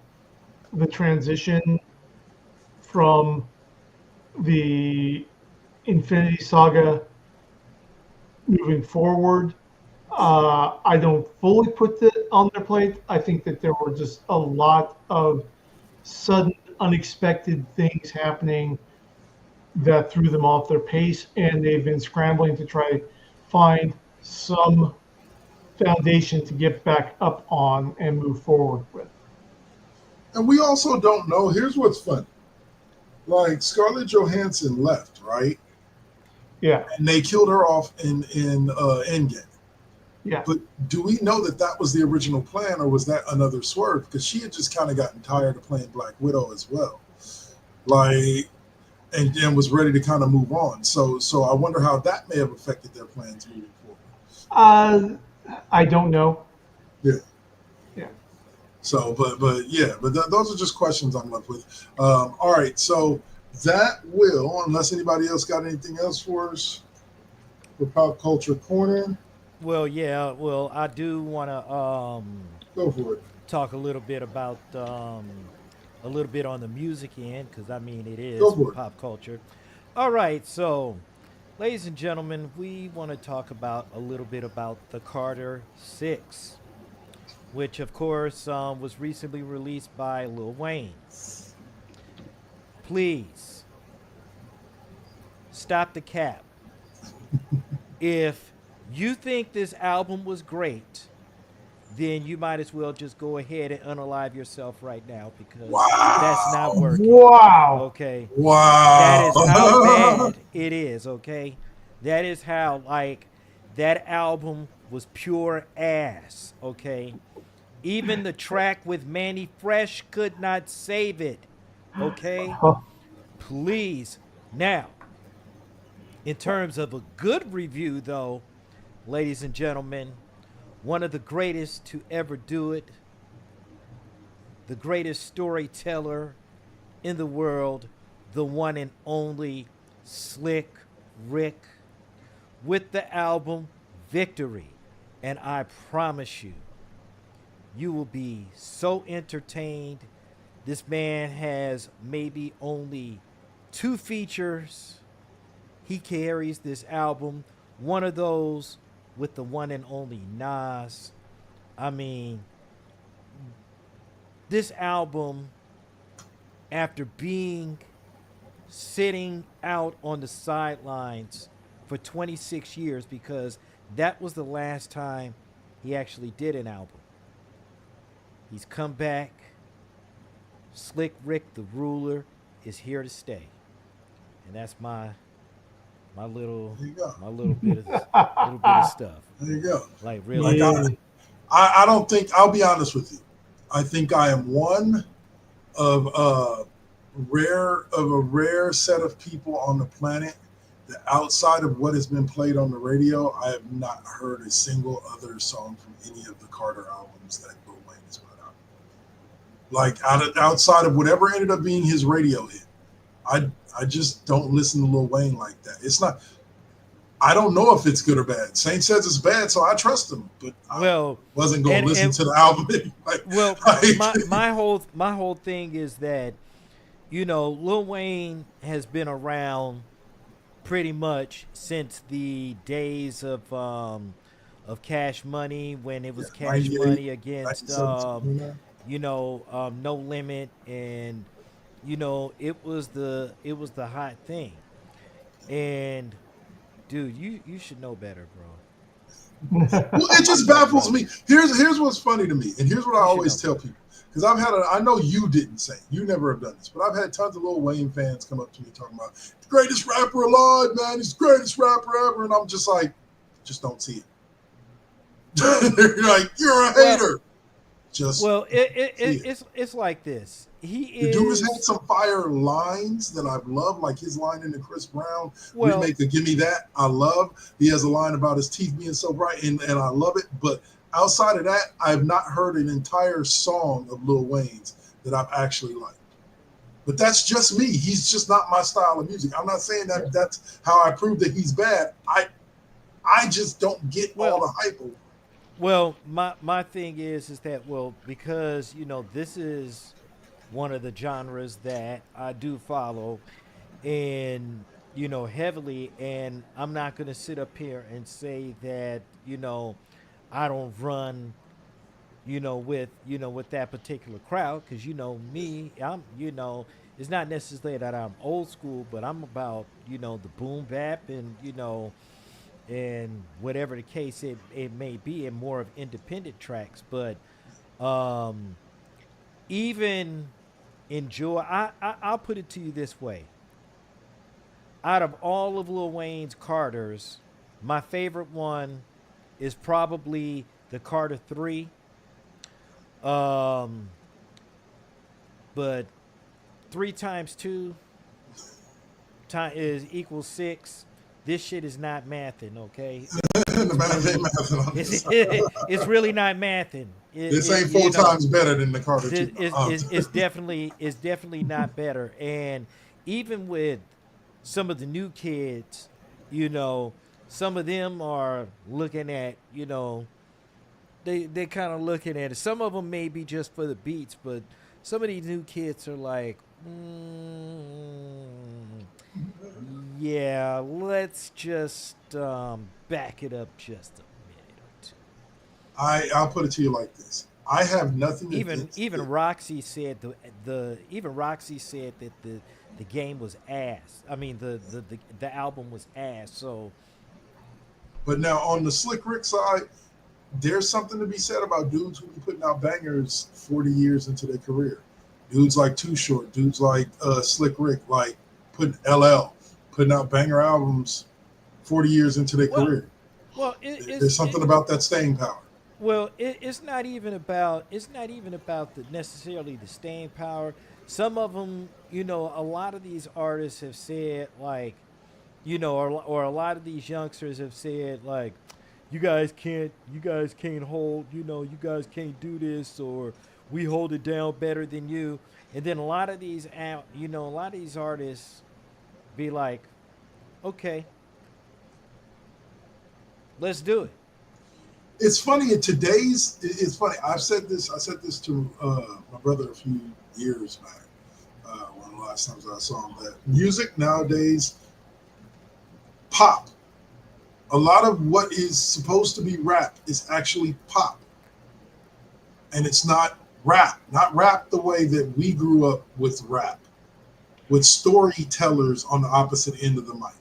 S4: the transition from the Infinity Saga moving forward. I don't fully put it on their plate. I think that there were just a lot of sudden, unexpected things happening that threw them off their pace, and they've been scrambling to try to find some foundation to get back up on and move forward with.
S3: and we also don't know. Here's what's funny. Like Scarlett Johansson left, right?
S4: Yeah,
S3: And they killed her off in Endgame.
S4: yeah.
S3: But do we know that that was the original plan, or was that another swerve? Because she had just kind of gotten tired of playing Black Widow as well, like, and was ready to kind of move on. So I wonder how that may have affected their plans moving forward.
S4: Uh, I don't know.
S3: Yeah.
S4: Yeah.
S3: So, but yeah, but those are just questions I'm left with. All right, so that will, unless anybody else got anything else for us for pop culture corner,
S1: Well, yeah. Well, I do want to
S3: go for it.
S1: talk a little bit about a little bit on the music end because I mean it
S3: Go
S1: is
S3: for it.
S1: pop culture. All right, so ladies and gentlemen, we want to talk about a little bit about the Carter Six, which of course was recently released by Lil Wayne. Please stop the cap. If you think this album was great, then you might as well just go ahead and unalive yourself right now because that's not
S3: Wow.
S1: working.
S4: Wow.
S1: Okay. That is how
S3: Wow.
S1: bad it is, okay? That is how, like, that album was pure ass, okay? Even the track with Manny Fresh could not save it, okay? Please. Now, in terms of a good review, though, ladies and gentlemen, one of the greatest to ever do it, the greatest storyteller in the world, the one and only Slick Rick, with the album Victory. And I promise you, you will be so entertained. This man has maybe only two features. He carries this album, one of those with the one and only Nas. I mean, this album, after being sitting out on the sidelines for 26 years, because that was the last time he actually did an album, he's come back. Slick Rick the Ruler is here to stay. And that's my little
S3: There you go.
S1: my little bit of stuff.
S3: There you go.
S1: Like
S3: Like
S1: really.
S4: Yeah.
S3: I don't think, I'll be honest with you. I think I am one of a rare set of people on the planet that outside of what has been played on the radio, I have not heard a single other song from any of the Carter albums that Lil Wayne has put out. Like outside of whatever ended up being his radio hit, I just don't listen to Lil Wayne like that. It's not. I don't know if it's good or bad. Saint says it's bad, so I trust him, but I
S1: Well,
S3: wasn't going to listen
S1: and
S3: to the album.
S1: well, my
S3: Like,
S1: my whole thing is that Lil Wayne has been around pretty much since the days of Cash Money, when it
S3: yeah,
S1: was Cash
S3: 98,
S1: Money against
S3: 97, something like that.
S1: No Limit, and it was the hot thing. And dude, you should know better, bro.
S3: Well, it
S1: You
S3: just
S1: should know
S3: baffles
S1: better.
S3: me. Here's what's funny to me, and here's what I
S1: You should know
S3: always tell
S1: better.
S3: people. Because I know you didn't say, you never have done this, but I've had tons of Lil Wayne fans come up to me talking about the greatest rapper alive, man. He's the greatest rapper ever, and I'm just like, just don't see it. They're like, you're a
S1: Well,
S3: hater. Just
S1: well,
S3: see it.
S1: it's like this. He
S3: The dude has had
S1: is
S3: some fire lines that I've loved, like his line in the Chris Brown
S1: well,
S3: remake of "Give Me That." I love. He has a line about his teeth being so bright, and I love it. But outside of that, I've not heard an entire song of Lil Wayne's that I've actually liked. But that's just me. He's just not my style of music. I'm not saying that that's how I prove that he's bad. I just don't get all
S1: well,
S3: the hype over.
S1: my thing is that, well, because this is one of the genres that I do follow, and heavily, and I'm not going to sit up here and say that I don't run with that particular crowd, because me, I'm it's not necessarily that I'm old school, but I'm about the boom bap, and whatever the case it may be, and more of independent tracks. But um even enjoy, I'll put it to you this way: out of all of Lil Wayne's Carters, my favorite one is probably the Carter 3. um but 3 times 2 time is equals 6. This shit is not mathing, okay?
S3: The
S1: It's
S3: math ain't
S1: really
S3: mathing on
S1: it's
S3: this.
S1: it's really not mathing.
S3: This ain't 4 times better than the Carter
S1: This
S3: 2.
S1: it's definitely not better. And even with some of the new kids, you know, some of them are looking at, they kind of looking at it. Some of them may be just for the beats, but some of these new kids are like, yeah, let's just back it up just a minute or two.
S3: I'll put it to you like this. I have nothing
S1: Even
S3: against
S1: even
S3: it.
S1: Roxy said that the game was ass. I mean, the album was ass. So
S3: But now on the Slick Rick side, there's something to be said about dudes who be putting out bangers 40 years into their career. Dudes like Too Short, dudes like Slick Rick, like putting LL, putting out banger albums 40 years into their
S1: well,
S3: career.
S1: well, it,
S3: There's
S1: it's
S3: something about that staying power.
S1: it's not even about the necessarily the staying power. Some of them, a lot of these artists have said, like, or a lot of these youngsters have said, like, you guys can't hold, you guys can't do this, or we hold it down better than you. And then a lot of these out, a lot of these artists be like, okay, let's do it.
S3: It's funny in today's. It's funny. I said this to my brother a few years back. One of the last times I saw him, that music nowadays, pop. A lot of what is supposed to be rap is actually pop, and it's not rap. Not rap the way that we grew up with rap, with storytellers on the opposite end of the mic.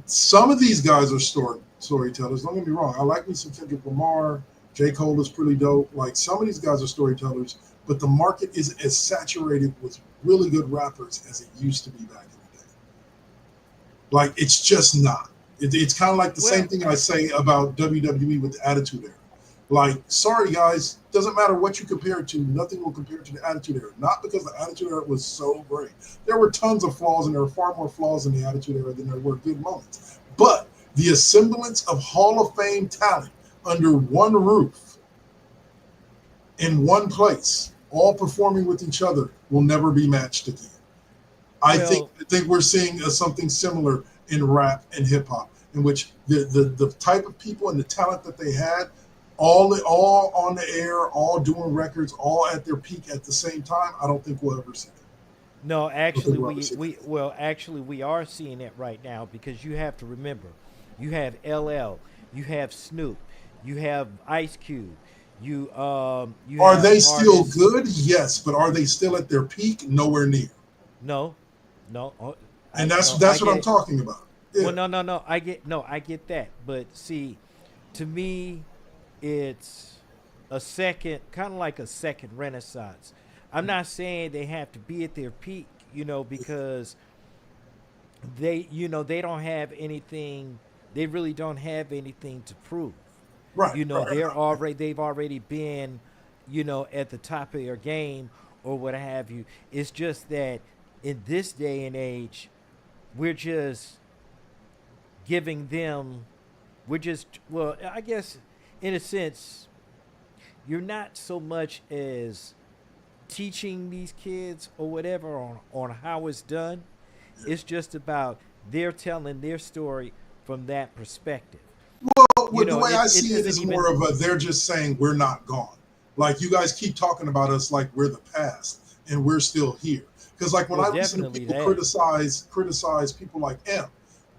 S3: Some of these guys are storytellers. Don't get me wrong. I like me some Kendrick Lamar. J. Cole is pretty dope. Like, some of these guys are storytellers, but the market isn't as saturated with really good rappers as it used to be back in the day. Like, it's just not. It's kind of like the same
S1: Well,
S3: thing I say about WWE with the Attitude Era. Like, sorry guys, doesn't matter what you compare it to, nothing will compare to the Attitude Era. Not because the Attitude Era was so great. There were tons of flaws, and there were far more flaws in the Attitude Era than there were good moments. But the assemblance of Hall of Fame talent under one roof, in one place, all performing with each other, will never be matched again.
S1: Well,
S3: I think we're seeing something similar in rap and hip hop, in which the type of people and the talent that they had, all on the air, all doing records, all at their peak at the same time. I don't think we'll ever see that.
S1: no,
S3: I don't think
S1: actually,
S3: we'll ever see that.
S1: we are seeing it right now because you have to remember, you have LL, you have Snoop, you have Ice Cube, you
S3: Are
S1: have
S3: they still
S1: artists.
S3: good? Yes, but are they still at their peak? Nowhere near.
S1: No, no,
S3: And
S1: I no, I
S3: that's what
S1: get
S3: I'm
S1: it.
S3: talking about.
S1: Well,
S3: Yeah,
S1: no, I get that. But see, to me, it's a second, kind of like a second renaissance. I'm not saying they have to be at their peak, because they don't have anything. They really don't have anything to prove.
S3: right, right, right.
S1: They've already been, at the top of their game or what have you. It's just that in this day and age, we're just giving them we're just well I guess in a sense you're not so much as teaching these kids or whatever on how it's done. It's just about they're telling their story from that perspective.
S3: Well, the way I
S1: It
S3: see it
S1: isn't
S3: is more
S1: even.
S3: of a they're just saying we're not gone. Like you guys keep talking about us like we're the past and we're still here. Because like when
S1: Well,
S3: I listen to
S1: definitely
S3: people
S1: that.
S3: criticize people like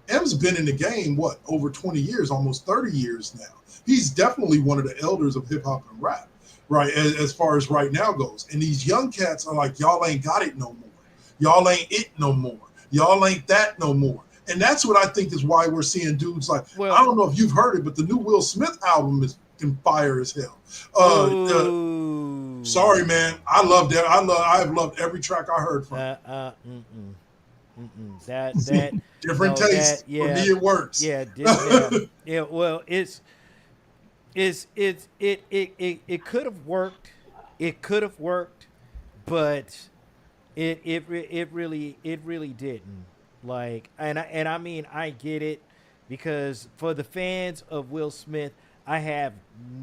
S3: M's been in the game what over 20 years, almost 30 years now. He's definitely one of the elders of hip hop and rap, right? As far as right now goes. And these young cats are like, y'all ain't got it no more. Y'all ain't it no more. Y'all ain't that no more. And that's what I think is why we're seeing dudes like I
S1: Well,
S3: don't know if you've heard it, but the new Will Smith album is can fire as hell. Sorry,
S1: boo.
S3: man. I love that. I've loved every track I heard from
S1: Mm-mm, that
S3: different
S1: no
S3: taste.
S1: that
S3: For me,
S1: yeah
S3: it works.
S1: yeah yeah yeah. Well, it could have worked. It could have worked, but it really didn't. Like, and I mean, I get it because for the fans of Will Smith, I have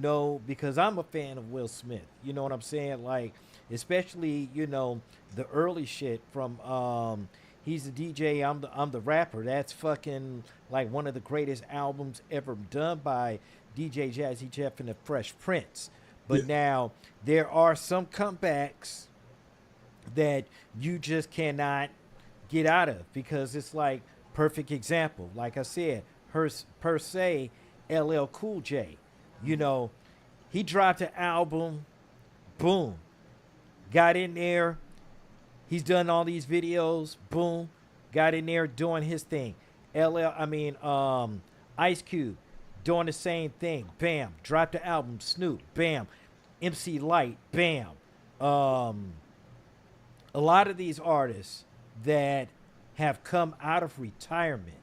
S1: no, because I'm a fan of Will Smith. You know what I'm saying? Like, especially the early shit from he's the DJ, I'm the rapper. That's fucking like one of the greatest albums ever done by DJ Jazzy Jeff and the Fresh Prince.
S3: Yeah.
S1: But now there are some comebacks that you just cannot get out of because it's like perfect example. Like I said, her per se, LL Cool J. You know, he dropped an album, boom, got in there. He's done all these videos, boom, got in there doing his thing. Ice Cube doing the same thing, bam, dropped the album. Snoop, bam, MC Light, bam. Um, a lot of these artists that have come out of retirement,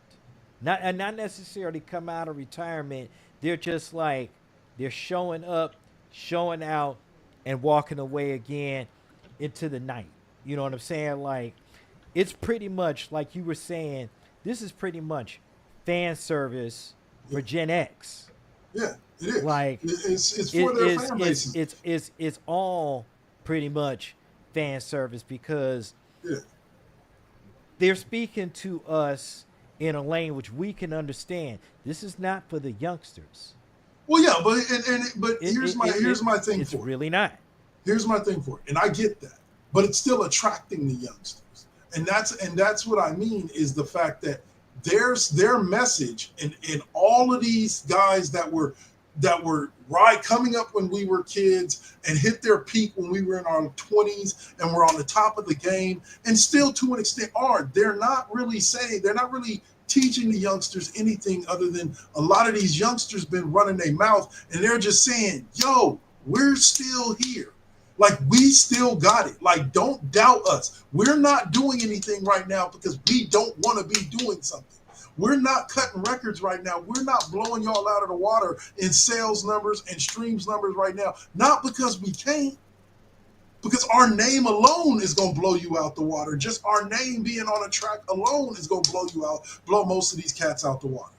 S1: not necessarily come out of retirement, they're just like they're showing up, showing out, and walking away again into the night. You know what I'm saying? Like it's pretty much like you were saying. This is pretty much fan service
S3: Yeah.
S1: for Gen X.
S3: Yeah, it is.
S1: Like
S3: It's for
S1: it
S3: their
S1: is
S3: fan bases.
S1: it's all pretty much fan service because
S3: Yeah.
S1: they're speaking to us in a language we can understand. This is not for the youngsters.
S3: Well, yeah, but here's my thing
S1: It's
S3: for it.
S1: really not.
S3: Here's my thing for it, and I get that, but it's still attracting the youngsters, and that's what I mean is the fact that there's their message, and all of these guys that were right coming up when we were kids and hit their peak when we were in our 20s and we're on the top of the game and still to an extent are they're not really teaching the youngsters anything other than a lot of these youngsters been running their mouth and they're just saying, yo, we're still here. Like we still got it. Like don't doubt us. We're not doing anything right now because we don't want to be doing something. We're not cutting records right now. We're not blowing y'all out of the water in sales numbers and streams numbers right now. Not because we can't, because our name alone is going to blow you out the water. Just our name being on a track alone is going to blow most of these cats out the water.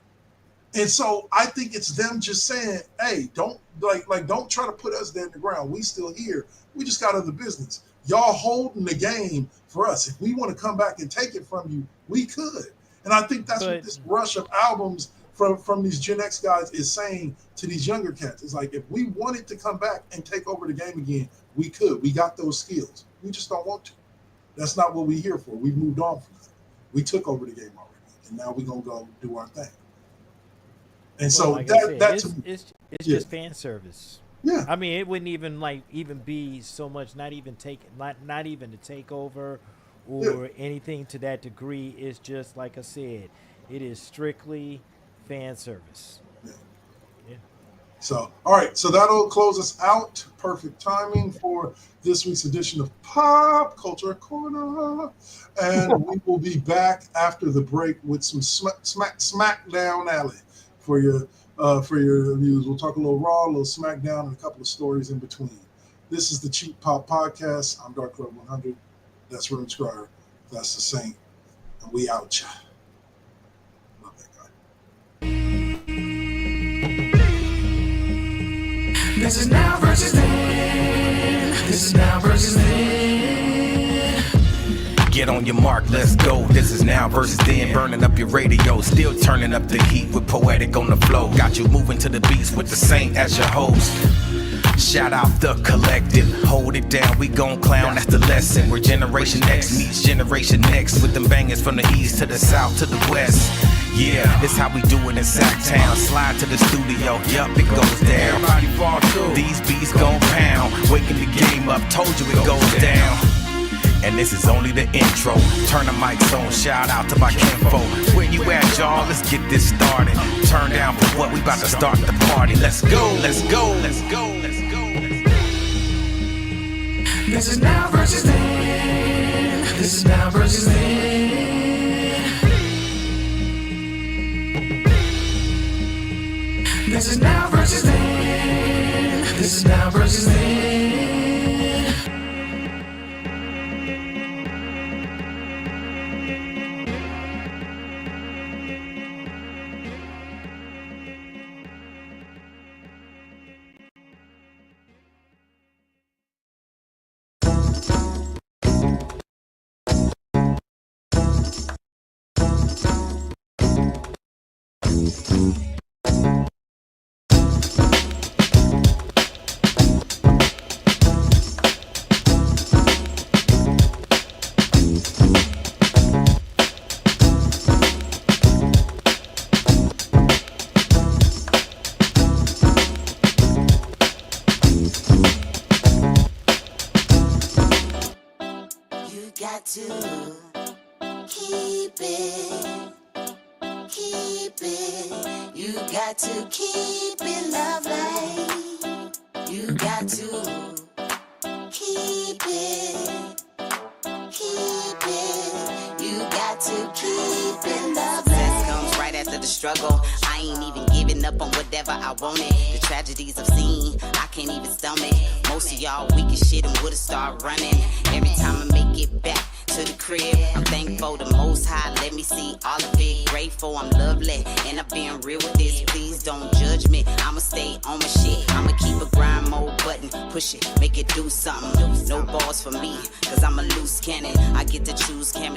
S3: And so I think it's them just saying, hey, don't don't try to put us dead in the ground. We still here. We just got other business. Y'all holding the game for us. If we want to come back and take it from you, we could. And I think that's what this rush of albums from these Gen X guys is saying to these younger cats. It's like, if we wanted to come back and take over the game again, we could. We got those skills. We just don't want to. That's not what we're here for. We've moved on from that. We took over the game already. And now we're going to go do our thing. And so
S1: like it's just fan service.
S3: Yeah.
S1: I mean, it wouldn't even be so much not even to take over or anything to that degree. It's just like I said, it is strictly fan service. Yeah.
S3: So, all right. So that'll close us out. Perfect timing for this week's edition of Pop Culture Corner. And we will be back after the break with some Smackdown Alley for your reviews. We'll talk a little Raw, a little SmackDown, and a couple of stories in between. This is the Cheap Pop Podcast. I'm Dark Club 100. That's Rim Scrier. That's the Saint. And we out, ya. Love that guy.
S5: This is now versus then. This is now versus then. Get on your mark, let's go. This is now versus then. Burning up your radio, still turning up the heat with Poetic on the flow. Got you moving to the beats with the Saint as your host. Shout out the collective, hold it down, we gon' clown, that's the lesson. We're Generation X meets Generation Next, with them bangers from the east to the south to the west. Yeah, this how we do it in Sacktown. Slide to the studio, yup, it goes down. Everybody fall through. These beats gon' pound, waking the game up, told you it goes down. And this is only the intro. Turn the mics on, shout out to my kinfo. Where you at, y'all? Let's get this started. Turn down for what? We about to start the party. Let's go, let's go, let's go, let's go. This is now versus then. This is now versus then. This is now versus then. This is now versus then.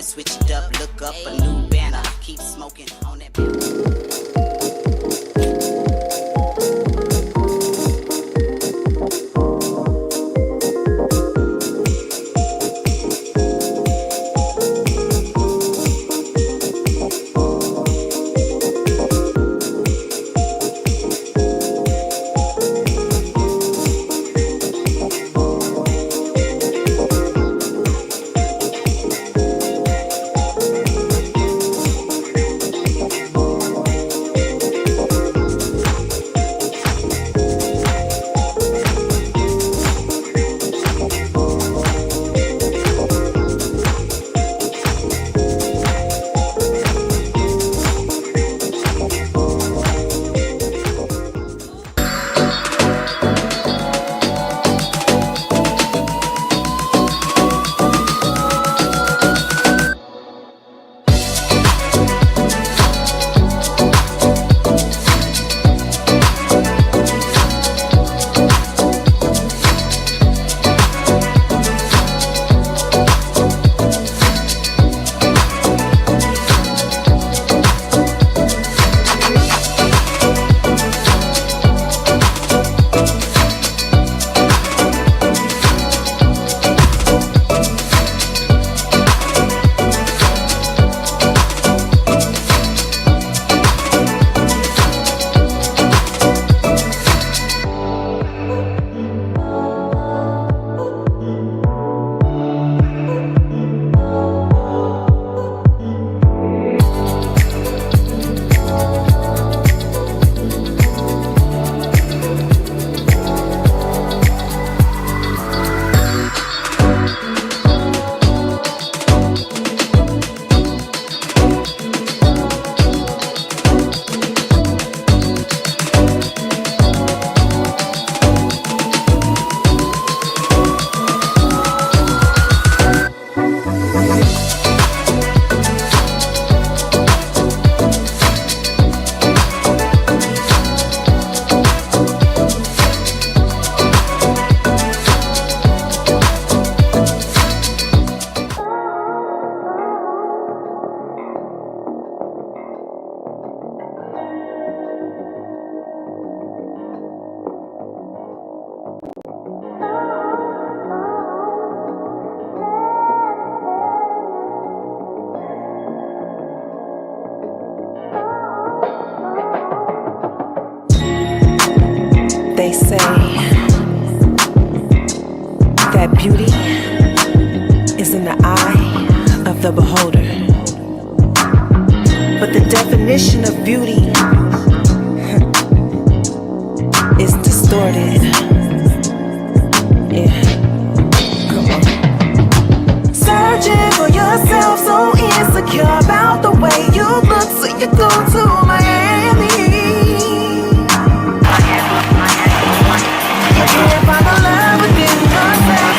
S5: Switch it up, look up a new banner. Keep smoking on that.
S6: say that beauty is in the eye of the beholder. But the definition of beauty is distorted. Yeah. Come on. Searching for yourself, so insecure about the way you look, so you go to Miami. You can't find the love within yourself.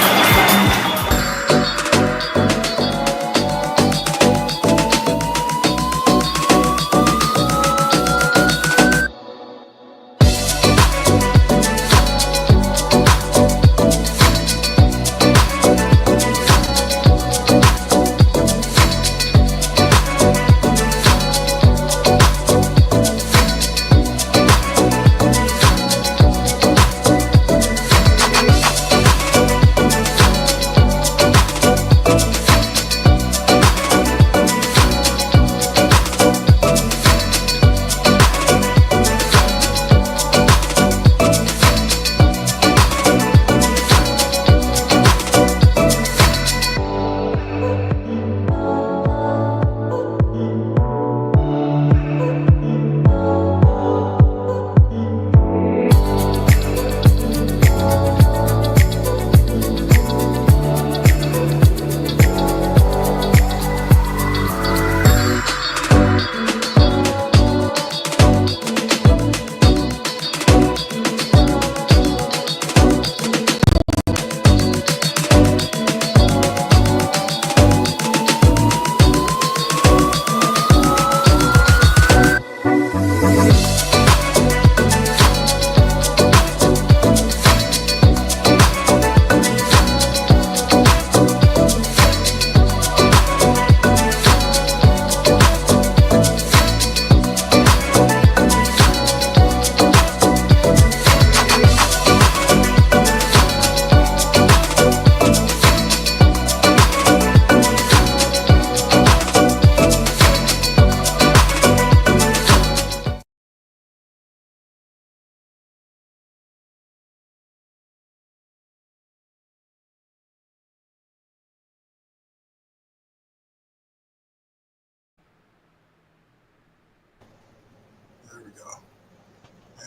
S3: There we go.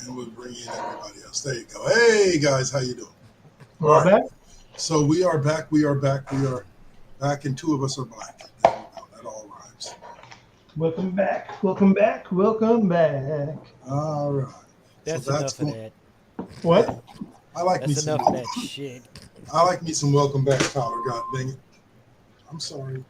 S3: And we'll bring in everybody else. There you go. Hey guys, how you doing?
S4: All right.
S3: So we are back. We are back. We are back, and two of us are black. There we go. That all rhymes.
S4: Welcome back. Welcome back. Welcome back.
S3: All right.
S1: That's
S3: So
S1: enough of that.
S4: What?
S3: I like me
S1: That's
S3: some.
S1: enough of that shit.
S3: I like me some welcome back powder. God dang it! I'm sorry.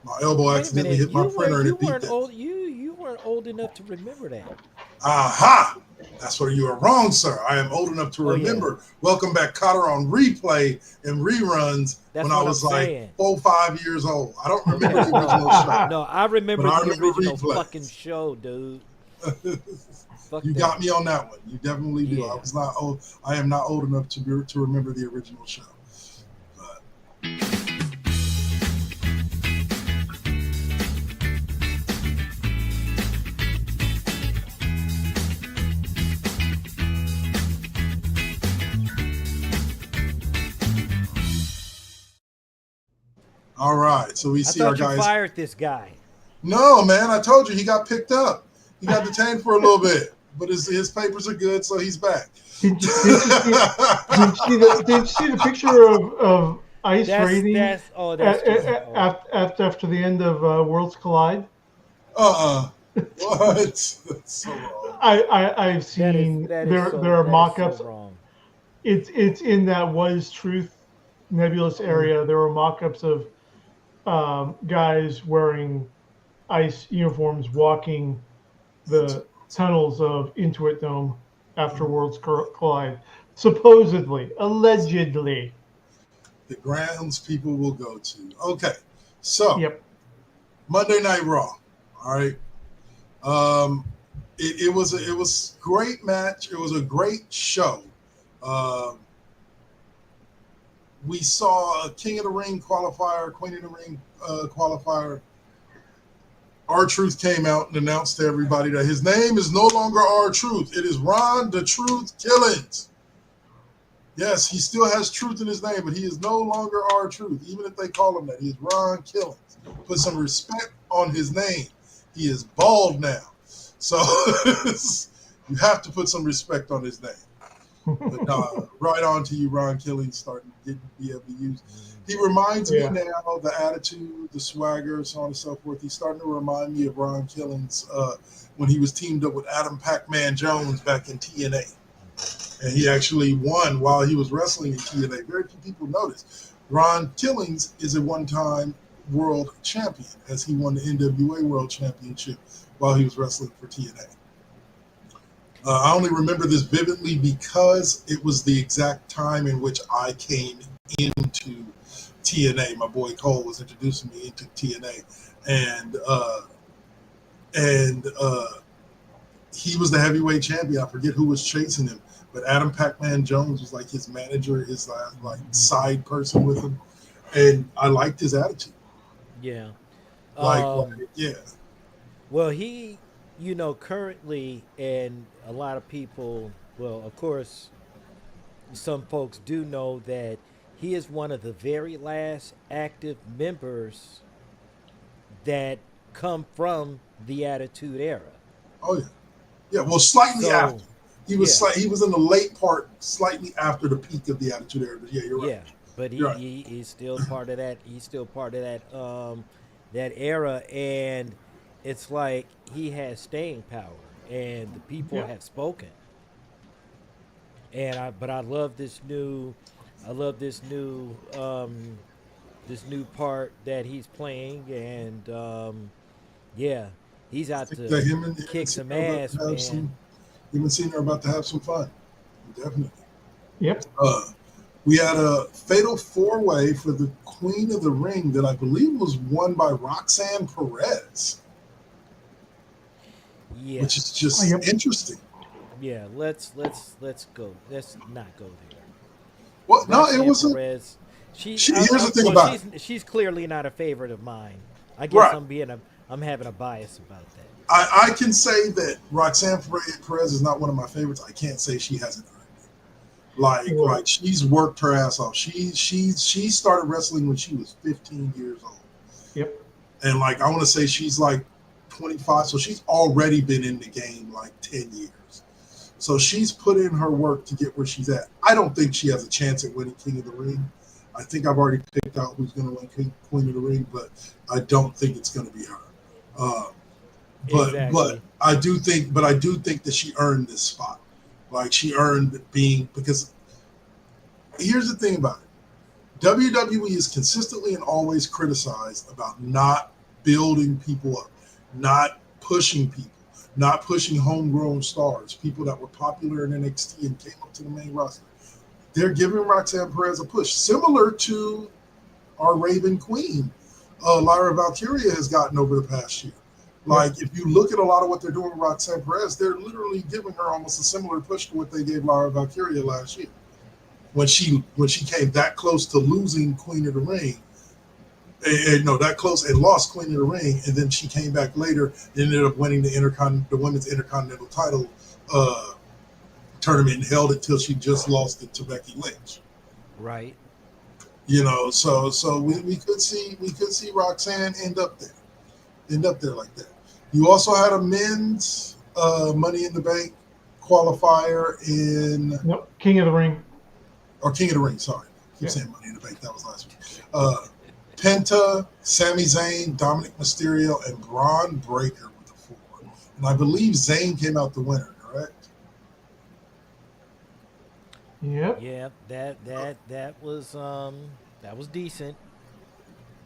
S3: My elbow
S1: Wait a
S3: accidentally
S1: minute.
S3: hit my printer and
S1: You
S3: it beat
S1: weren't
S3: that.
S1: old. You weren't old enough to remember that.
S3: Aha! That's where you are wrong, sir. I am old enough to
S1: Oh, yeah.
S3: remember Welcome Back Cotter on replay and reruns
S1: That's
S3: when I
S1: what
S3: was
S1: I'm
S3: like
S1: saying.
S3: 4, 5 years old. I don't
S1: Okay,
S3: remember the original show.
S1: no, I remember
S3: But I
S1: the
S3: remember
S1: original
S3: replays.
S1: fucking show, dude. Fuck
S3: You
S1: that.
S3: got me on that one. You definitely do.
S1: Yeah.
S3: I was not old. I am not old enough to remember the original show. But all right, so we
S1: I
S3: see our
S1: thought you
S3: guys.
S1: fired this guy.
S3: No, man, I told you he got picked up. He got detained for a little bit, but his papers are good, so he's back.
S4: Did you see the picture of Ice raiding
S1: That's just
S4: after the end of Worlds Collide?
S3: What? That's so wrong.
S4: I've seen
S1: that is
S4: there are
S1: so
S4: mock-ups.
S1: wrong.
S4: It's in that Was Truth nebulous area. There were mock-ups of guys wearing ice uniforms walking the tunnels of Intuit Dome after Worlds Collide. Supposedly, allegedly.
S3: The grounds people will go to. Okay, so
S4: Yep.
S3: Monday Night Raw. All right. It was great match. It was a great show. We saw a King of the Ring qualifier, Queen of the Ring qualifier. R-Truth came out and announced to everybody that his name is no longer R-Truth. It is Ron the Truth Killings. Yes, he still has truth in his name, but he is no longer R-Truth. Even if they call him that, he is Ron Killings. Put some respect on his name. He is bald now. So you have to put some respect on his name. But right on to you, Ron Killings, starting to be able to use. He reminds me now, the attitude, the swagger, so on and so forth. He's starting to remind me of Ron Killings when he was teamed up with Adam Pac-Man Jones back in TNA. And he actually won while he was wrestling in TNA. Very few people notice. Ron Killings is a one-time world champion, as he won the NWA World Championship while he was wrestling for TNA. I only remember this vividly because it was the exact time in which I came into TNA. My boy Cole was introducing me into TNA, and he was the heavyweight champion. I forget who was chasing him, but Adam Pac-Man Jones was like his manager, his like side person with him, and I liked his attitude.
S1: Yeah.
S3: Yeah.
S1: Well, he, currently, and a lot of people, well, of course, some folks do know that he is one of the very last active members that come from the Attitude Era.
S3: Oh yeah. Yeah. Well, slightly after. He was
S1: yeah.
S3: he was in the late part, slightly after the peak of the Attitude Era. But yeah, you're right.
S1: Yeah, but he's still part of that. He's still part of that era, and it's like he has staying power, and the people have spoken. And I love this new, this new part that he's playing, and yeah, he's
S3: I
S1: out
S3: think
S1: to
S3: that him and
S1: kick some
S3: Cena are about
S1: ass,
S3: to have
S1: man.
S3: him and Cena are about to have some fun. Definitely.
S4: Yep.
S3: We had a fatal four-way for the Queen of the Ring that I believe was won by Roxanne Perez,
S1: Yeah,
S3: which is just interesting.
S1: yeah. Let's go. Let's not go there.
S3: Well, no, it
S1: Roxanne
S3: wasn't.
S1: Perez.
S3: Here's the thing about it.
S1: She's clearly not a favorite of mine. I guess
S3: Right.
S1: I'm having a bias about that.
S3: I can say that Roxanne Perez is not one of my favorites. I can't say she hasn't earned it. Like she's worked her ass off. She started wrestling when she was 15 years old.
S4: Yep.
S3: And like I want to say she's like 25, so she's already been in the game like 10 years. So she's put in her work to get where she's at. I don't think she has a chance at winning King of the Ring. I think I've already picked out who's going to win Queen of the Ring, but I don't think it's going to be her. But I do think that she earned this spot. Like she earned being, because here's the thing about it. WWE is consistently and always criticized about not building people up, not pushing people, not pushing homegrown stars, people that were popular in NXT and came up to the main roster. They're giving Roxanne Perez a push, similar to our Raven Queen, Lyra Valkyria has gotten over the past year. Like, if you look at a lot of what they're doing with Roxanne Perez, they're literally giving her almost a similar push to what they gave Lyra Valkyria last year. When she came that close to losing Queen of the Ring, that close and lost Queen of the Ring, and then she came back later and ended up winning the Women's Intercontinental title tournament and held it till she just lost it to Becky Lynch.
S1: Right.
S3: So we could see Roxanne end up there like that. You also had a men's Money in the Bank qualifier in
S4: King of the Ring.
S3: Or King of the Ring, sorry. I keep saying Money in the Bank. That was last week. Penta, Sami Zayn, Dominic Mysterio, and Braun Breaker with the 4. And I believe Zayn came out the winner, correct?
S4: Yep.
S1: Yeah, that was decent.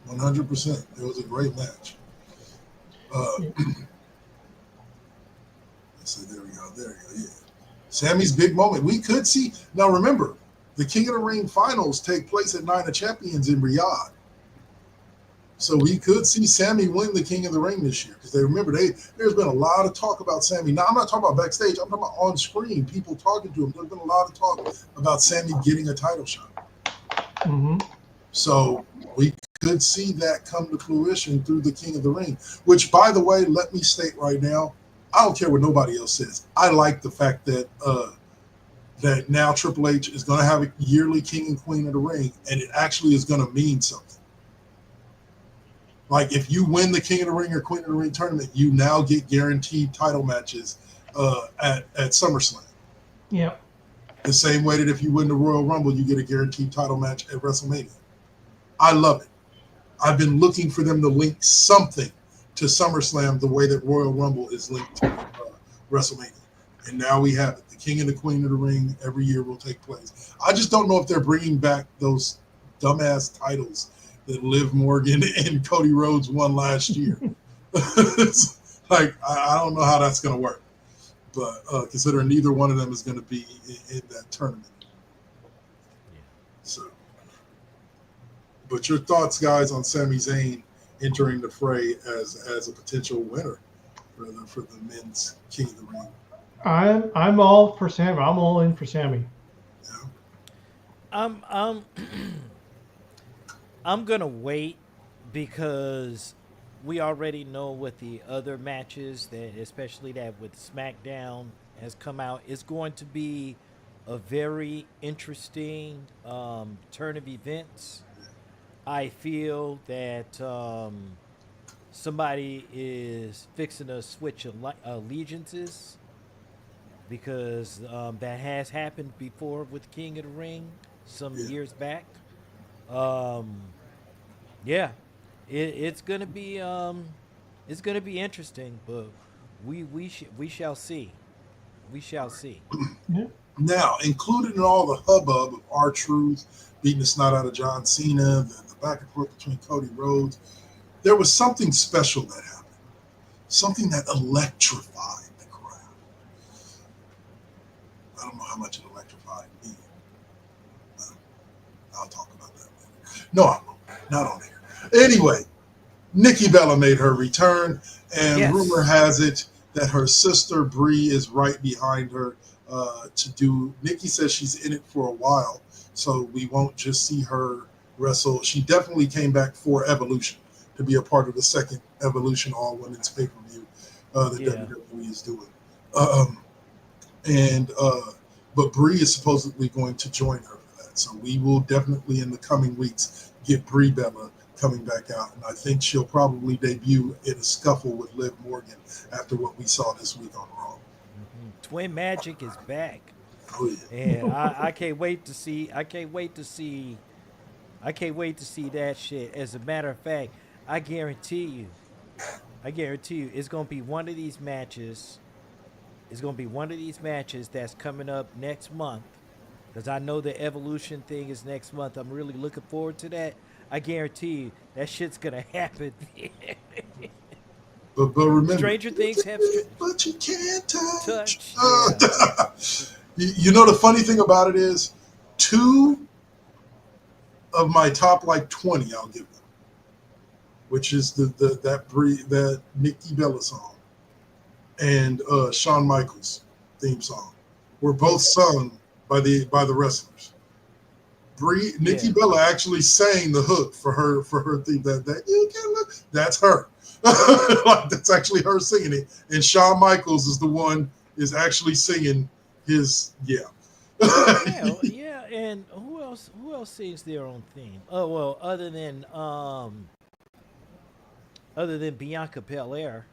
S3: 100%. It was a great match. So there we go. Yeah. Sammy's big moment. We could see. Now remember, the King of the Ring finals take place at Night of Champions in Riyadh. So we could see Sammy win the King of the Ring this year, because there's been a lot of talk about Sammy. Now I'm not talking about backstage. I'm talking about on screen, people talking to him. There's been a lot of talk about Sammy getting a title shot.
S4: Mm-hmm.
S3: So we could see that come to fruition through the King of the Ring. Which, by the way, let me state right now, I don't care what nobody else says. I like the fact that that now Triple H is going to have a yearly King and Queen of the Ring, and it actually is going to mean something. Like if you win the King of the Ring or Queen of the Ring tournament, you now get guaranteed title matches at SummerSlam.
S4: Yeah.
S3: The same way that if you win the Royal Rumble, you get a guaranteed title match at WrestleMania. I love it. I've been looking for them to link something to SummerSlam the way that Royal Rumble is linked to WrestleMania. And now we have it. The King and the Queen of the Ring every year will take place. I just don't know if they're bringing back those dumbass titles that Liv Morgan and Cody Rhodes won last year. Like, I don't know how that's going to work. But considering neither one of them is going to be in that tournament.
S1: Yeah.
S3: So, but your thoughts, guys, on Sami Zayn entering the fray as a potential winner for the men's King of the Ring?
S4: I'm all for Sammy. I'm all in for Sammy.
S3: Yeah.
S1: I'm gonna wait because we already know what the other matches that, especially that with SmackDown, has come out. It's going to be a very interesting turn of events. I feel that somebody is fixing to switch allegiances because that has happened before with King of the Ring some
S3: Yeah.
S1: years back. Um, yeah, it's gonna be interesting, but we shall see. We shall see.
S4: Yeah.
S3: Now, included in all the hubbub of R-Truth beating the snot out of John Cena, the back and forth between Cody Rhodes, there was something special that happened. Something that electrified the crowd. I don't know how much it electrified me. I'll talk about that later. No, I won't. Not on here. Anyway, Nikki Bella made her return, and
S1: Yes.
S3: rumor has it that her sister Brie is right behind her to do. Nikki says she's in it for a while, so we won't just see her wrestle. She definitely came back for Evolution to be a part of the second Evolution All Women's pay per view that
S1: Yeah.
S3: WWE is doing. Um, and but Brie is supposedly going to join her for that, so we will definitely in the coming weeks get Brie Bella coming back out, and I think she'll probably debut in a scuffle with Liv Morgan after what we saw this week on Raw.
S1: Twin Magic is back,
S3: Oh yeah,
S1: and I can't wait to see. I can't wait to see. I can't wait to see that shit. As a matter of fact, I guarantee you. I guarantee you, it's gonna be one of these matches. It's gonna be one of these matches that's coming up next month. Because I know the evolution thing is next month. I'm really looking forward to that. I guarantee you that shit's gonna happen.
S3: but remember,
S1: Stranger things have
S3: but you can't touch.
S1: touch. Yeah.
S3: You know the funny thing about it is, two of my top like 20, I'll give them, which is that Nikki Bella song and Shawn Michaels theme song, were both sung by the wrestlers. Nikki
S1: Yeah.
S3: Bella actually sang the hook for her theme. That you can look. That's her. Like that's actually her singing it, and Shawn Michaels is the one is actually singing his
S1: Yeah, yeah, and who else? Who else sings their own theme? Oh well, other than Bianca Belair.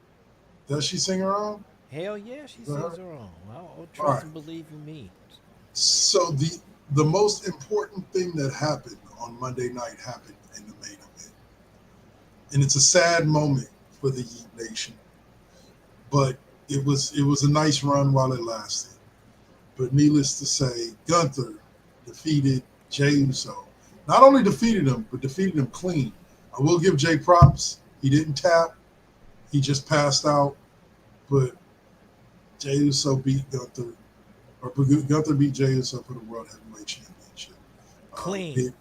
S3: Does she sing her own?
S1: Hell yeah, she
S3: Uh-huh.
S1: sings her own. I'll
S3: All
S1: trust
S3: right.
S1: and believe in me.
S3: So the most important thing that happened on Monday night happened in the main event, and it's a sad moment for the Yeet Nation, but it was a nice run while it lasted. But needless to say, Gunther defeated Jey Uso. Not only defeated him, but defeated him clean. I will give Jey props. He didn't tap. He just passed out. But Jey Uso beat Gunther, or Gunther beat Jey Uso for the World Heavyweight Championship.
S1: Clean.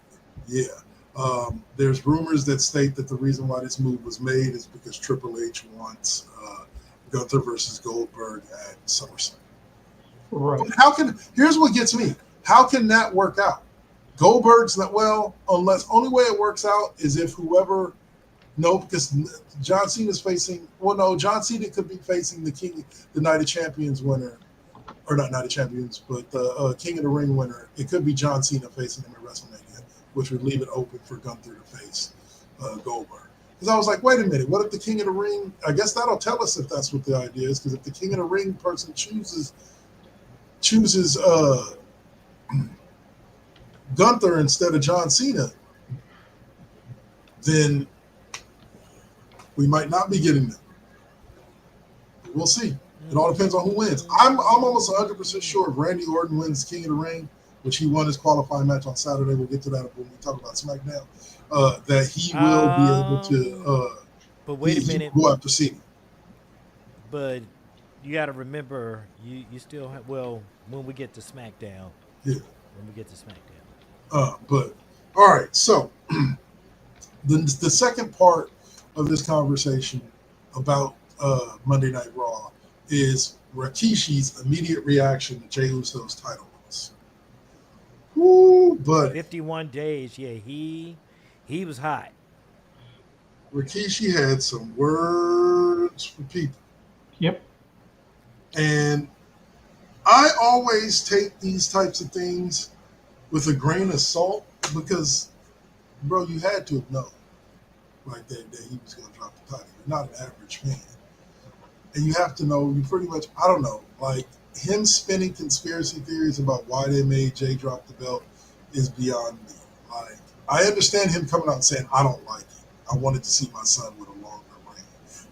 S3: Yeah. There's rumors that state that the reason why this move was made is because Triple H wants Gunther versus Goldberg at SummerSlam.
S4: Right.
S3: But here's what gets me. How can that work out? Goldberg's not well, unless only way it works out is if whoever no, because John Cena's facing. Well, no, John Cena could be facing the Night of Champions winner, or not Night of Champions, but the King of the Ring winner. It could be John Cena facing him at WrestleMania, which would leave it open for Gunther to face Goldberg. Because I was like, wait a minute, what if the King of the Ring? I guess that'll tell us if that's what the idea is. Because if the King of the Ring person chooses Gunther instead of John Cena, then we might not be getting them. We'll see. It all depends on who wins. I'm almost 100% sure if Randy Orton wins King of the Ring, which he won his qualifying match on Saturday. We'll get to that when we talk about SmackDown. That he will be able to.
S1: But wait a minute.
S3: Go after Cena.
S1: But you got to remember, you still have, well, when we get to SmackDown.
S3: Yeah.
S1: When we get to SmackDown.
S3: But all right, so the second part of this conversation about Monday Night Raw is Rikishi's immediate reaction to Jey Uso's title loss. Woo, but
S1: 51 days, yeah, he was hot.
S3: Rikishi had some words for people.
S4: Yep.
S3: And I always take these types of things with a grain of salt because, bro, you had to have known like that he was going to drop the title. You're not an average fan. And you have to know, you pretty much, I don't know, like him spinning conspiracy theories about why they made Jay drop the belt is beyond me. Like, I understand him coming out and saying, I don't like it. I wanted to see my son with a longer reign.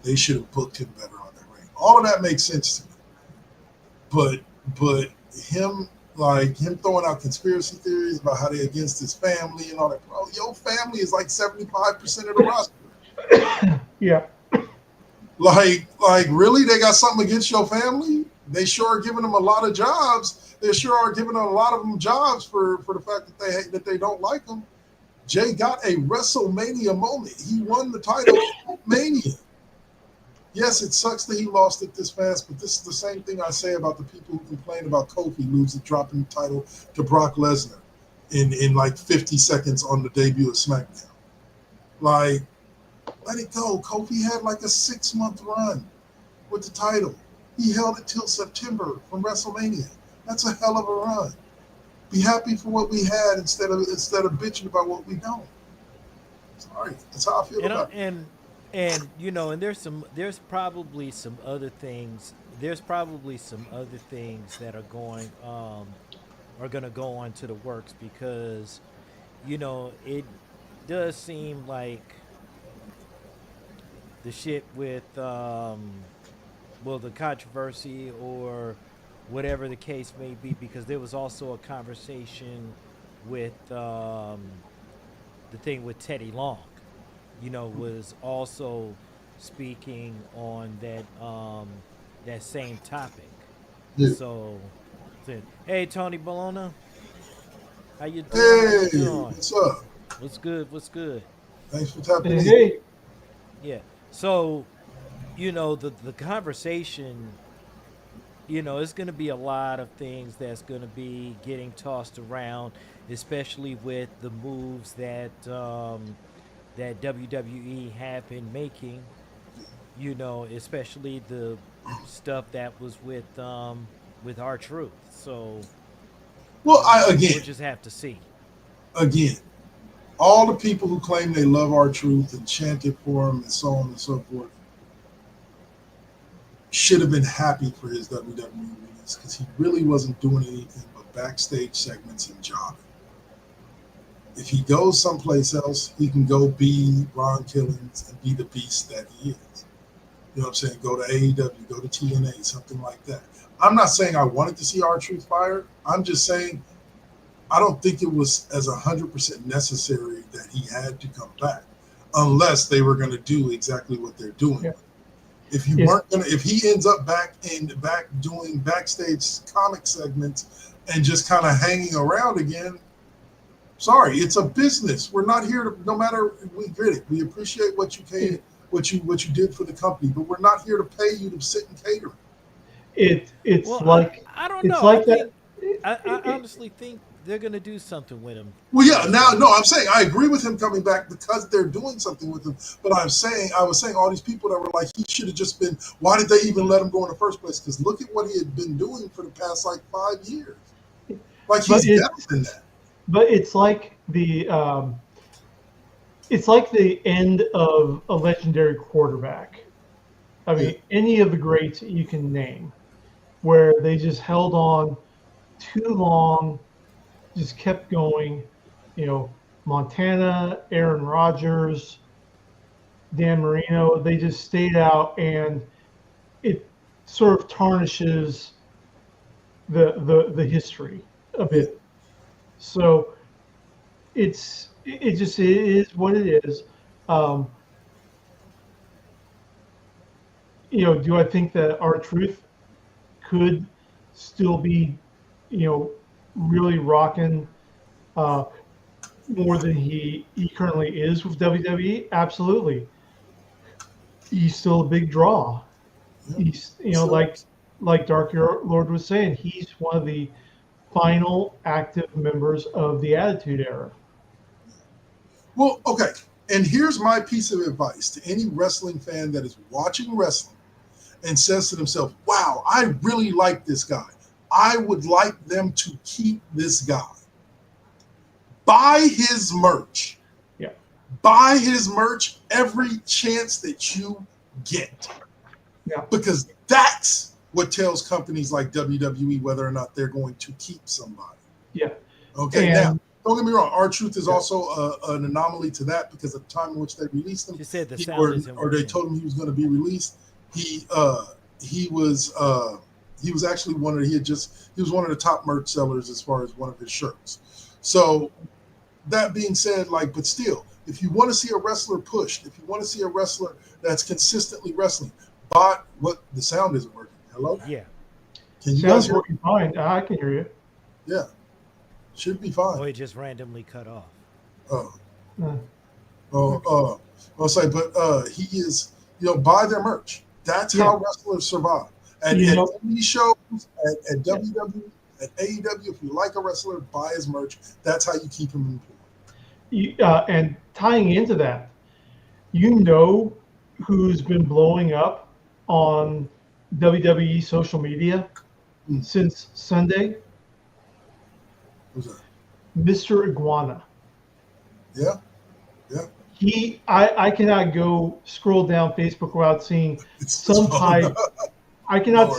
S3: They should have booked him better on that reign. All of that makes sense to me. But him throwing out conspiracy theories about how they're against his family and all that. Bro, your family is like 75% of the roster.
S4: Yeah.
S3: Like really? They got something against your family? They sure are giving them a lot of jobs. They sure are giving a lot of them jobs for the fact that they don't like them. Jay got a WrestleMania moment. He won the title at Mania. Yes, it sucks that he lost it this fast, but this is the same thing I say about the people who complain about Kofi dropping the title to Brock Lesnar in like 50 seconds on the debut of SmackDown. Like, let it go. Kofi had like a 6-month run with the title. He held it till September from WrestleMania. That's a hell of a run. Be happy for what we had instead of bitching about what we don't. Sorry, that's how I feel about it.
S1: And you know, and there's probably some other things. There's probably some other things that are going to go on to the works because, you know, it does seem like the shit with the controversy or whatever the case may be, because there was also a conversation with the thing with Teddy Long, you know, was also speaking on that same topic.
S3: Yeah.
S1: So, hey, Tony Bologna, how you doing?
S3: Hey, what's up?
S1: What's good? What's good?
S3: Thanks for tapping in.
S4: Hey.
S1: Yeah. So, you know, the conversation, you know, it's going to be a lot of things that's going to be getting tossed around, especially with the moves that that WWE have been making. You know, especially the stuff that was with R-Truth. So,
S3: Well,
S1: we'll just have to see.
S3: Again, all the people who claim they love R-Truth and chanted for him and so on and so forth should have been happy for his WWE release because he really wasn't doing anything but backstage segments and jobbing. If he goes someplace else, he can go be Ron Killings and be the beast that he is. You know what I'm saying? Go to AEW, go to TNA, something like that. I'm not saying I wanted to see R-Truth fired. I'm just saying I don't think it was as 100% necessary that he had to come back unless they were going to do exactly what they're doing. Yeah. If you weren't gonna, if he ends up back doing backstage comic segments and just kind of hanging around again, sorry, it's a business. We're not here to. No matter, we get it. We appreciate what you came, what you did for the company, but we're not here to pay you to sit and cater.
S4: It's
S1: well,
S4: like
S1: I don't
S4: it's
S1: know.
S4: like that.
S1: I honestly think they're gonna do something with him.
S3: Well, yeah. Now, no, I'm saying I agree with him coming back because they're doing something with him. But I was saying all these people that were like, he should have just been. Why did they even let him go in the first place? Because look at what he had been doing for the past like 5 years. Like
S4: But
S3: he's better than that.
S4: But it's like the end of a legendary quarterback. I mean, any of the greats that you can name, where they just held on too long, just kept going. You know, Montana, Aaron Rodgers, Dan Marino, they just stayed out, and it sort of tarnishes the history a bit. So it just is what it is. Um, do I think that our truth could still be, really rocking more than he currently is with WWE? Absolutely. He's still a big draw. He's, like Dark Lord was saying, he's one of the final active members of the Attitude Era.
S3: Well, okay. And here's my piece of advice to any wrestling fan that is watching wrestling and says to themselves, wow, I really like this guy. I would like them to keep this guy. Buy his merch.
S4: Yeah.
S3: Buy his merch every chance that you get.
S4: Yeah.
S3: Because that's what tells companies like WWE whether or not they're going to keep somebody.
S4: Yeah.
S3: Okay. Now, don't get me wrong. R-Truth is also an anomaly to that because of the time in which they released him.
S1: You said the sound isn't
S3: or they
S1: working.
S3: told him he was going to be released. He was actually he was one of the top merch sellers as far as one of his shirts. So that being said, but still, if you want to see a wrestler pushed, if you want to see a wrestler that's consistently wrestling, but what the sound isn't working. Hello?
S1: Yeah.
S3: Can you
S4: Sounds
S3: guys hear?
S4: working fine. I can hear you.
S3: Yeah. Should be fine.
S1: Oh, it just randomly cut off.
S3: I'll say, but he is, buy their merch. That's how wrestlers survive. At TV shows, at WWE, at AEW, if you like a wrestler, buy his merch. That's how you keep him employed.
S4: And tying into that, who's been blowing up on WWE social media since Sunday?
S3: Who's that?
S4: Mr. Iguana.
S3: Yeah.
S4: I cannot go scroll down Facebook without seeing some type. I cannot,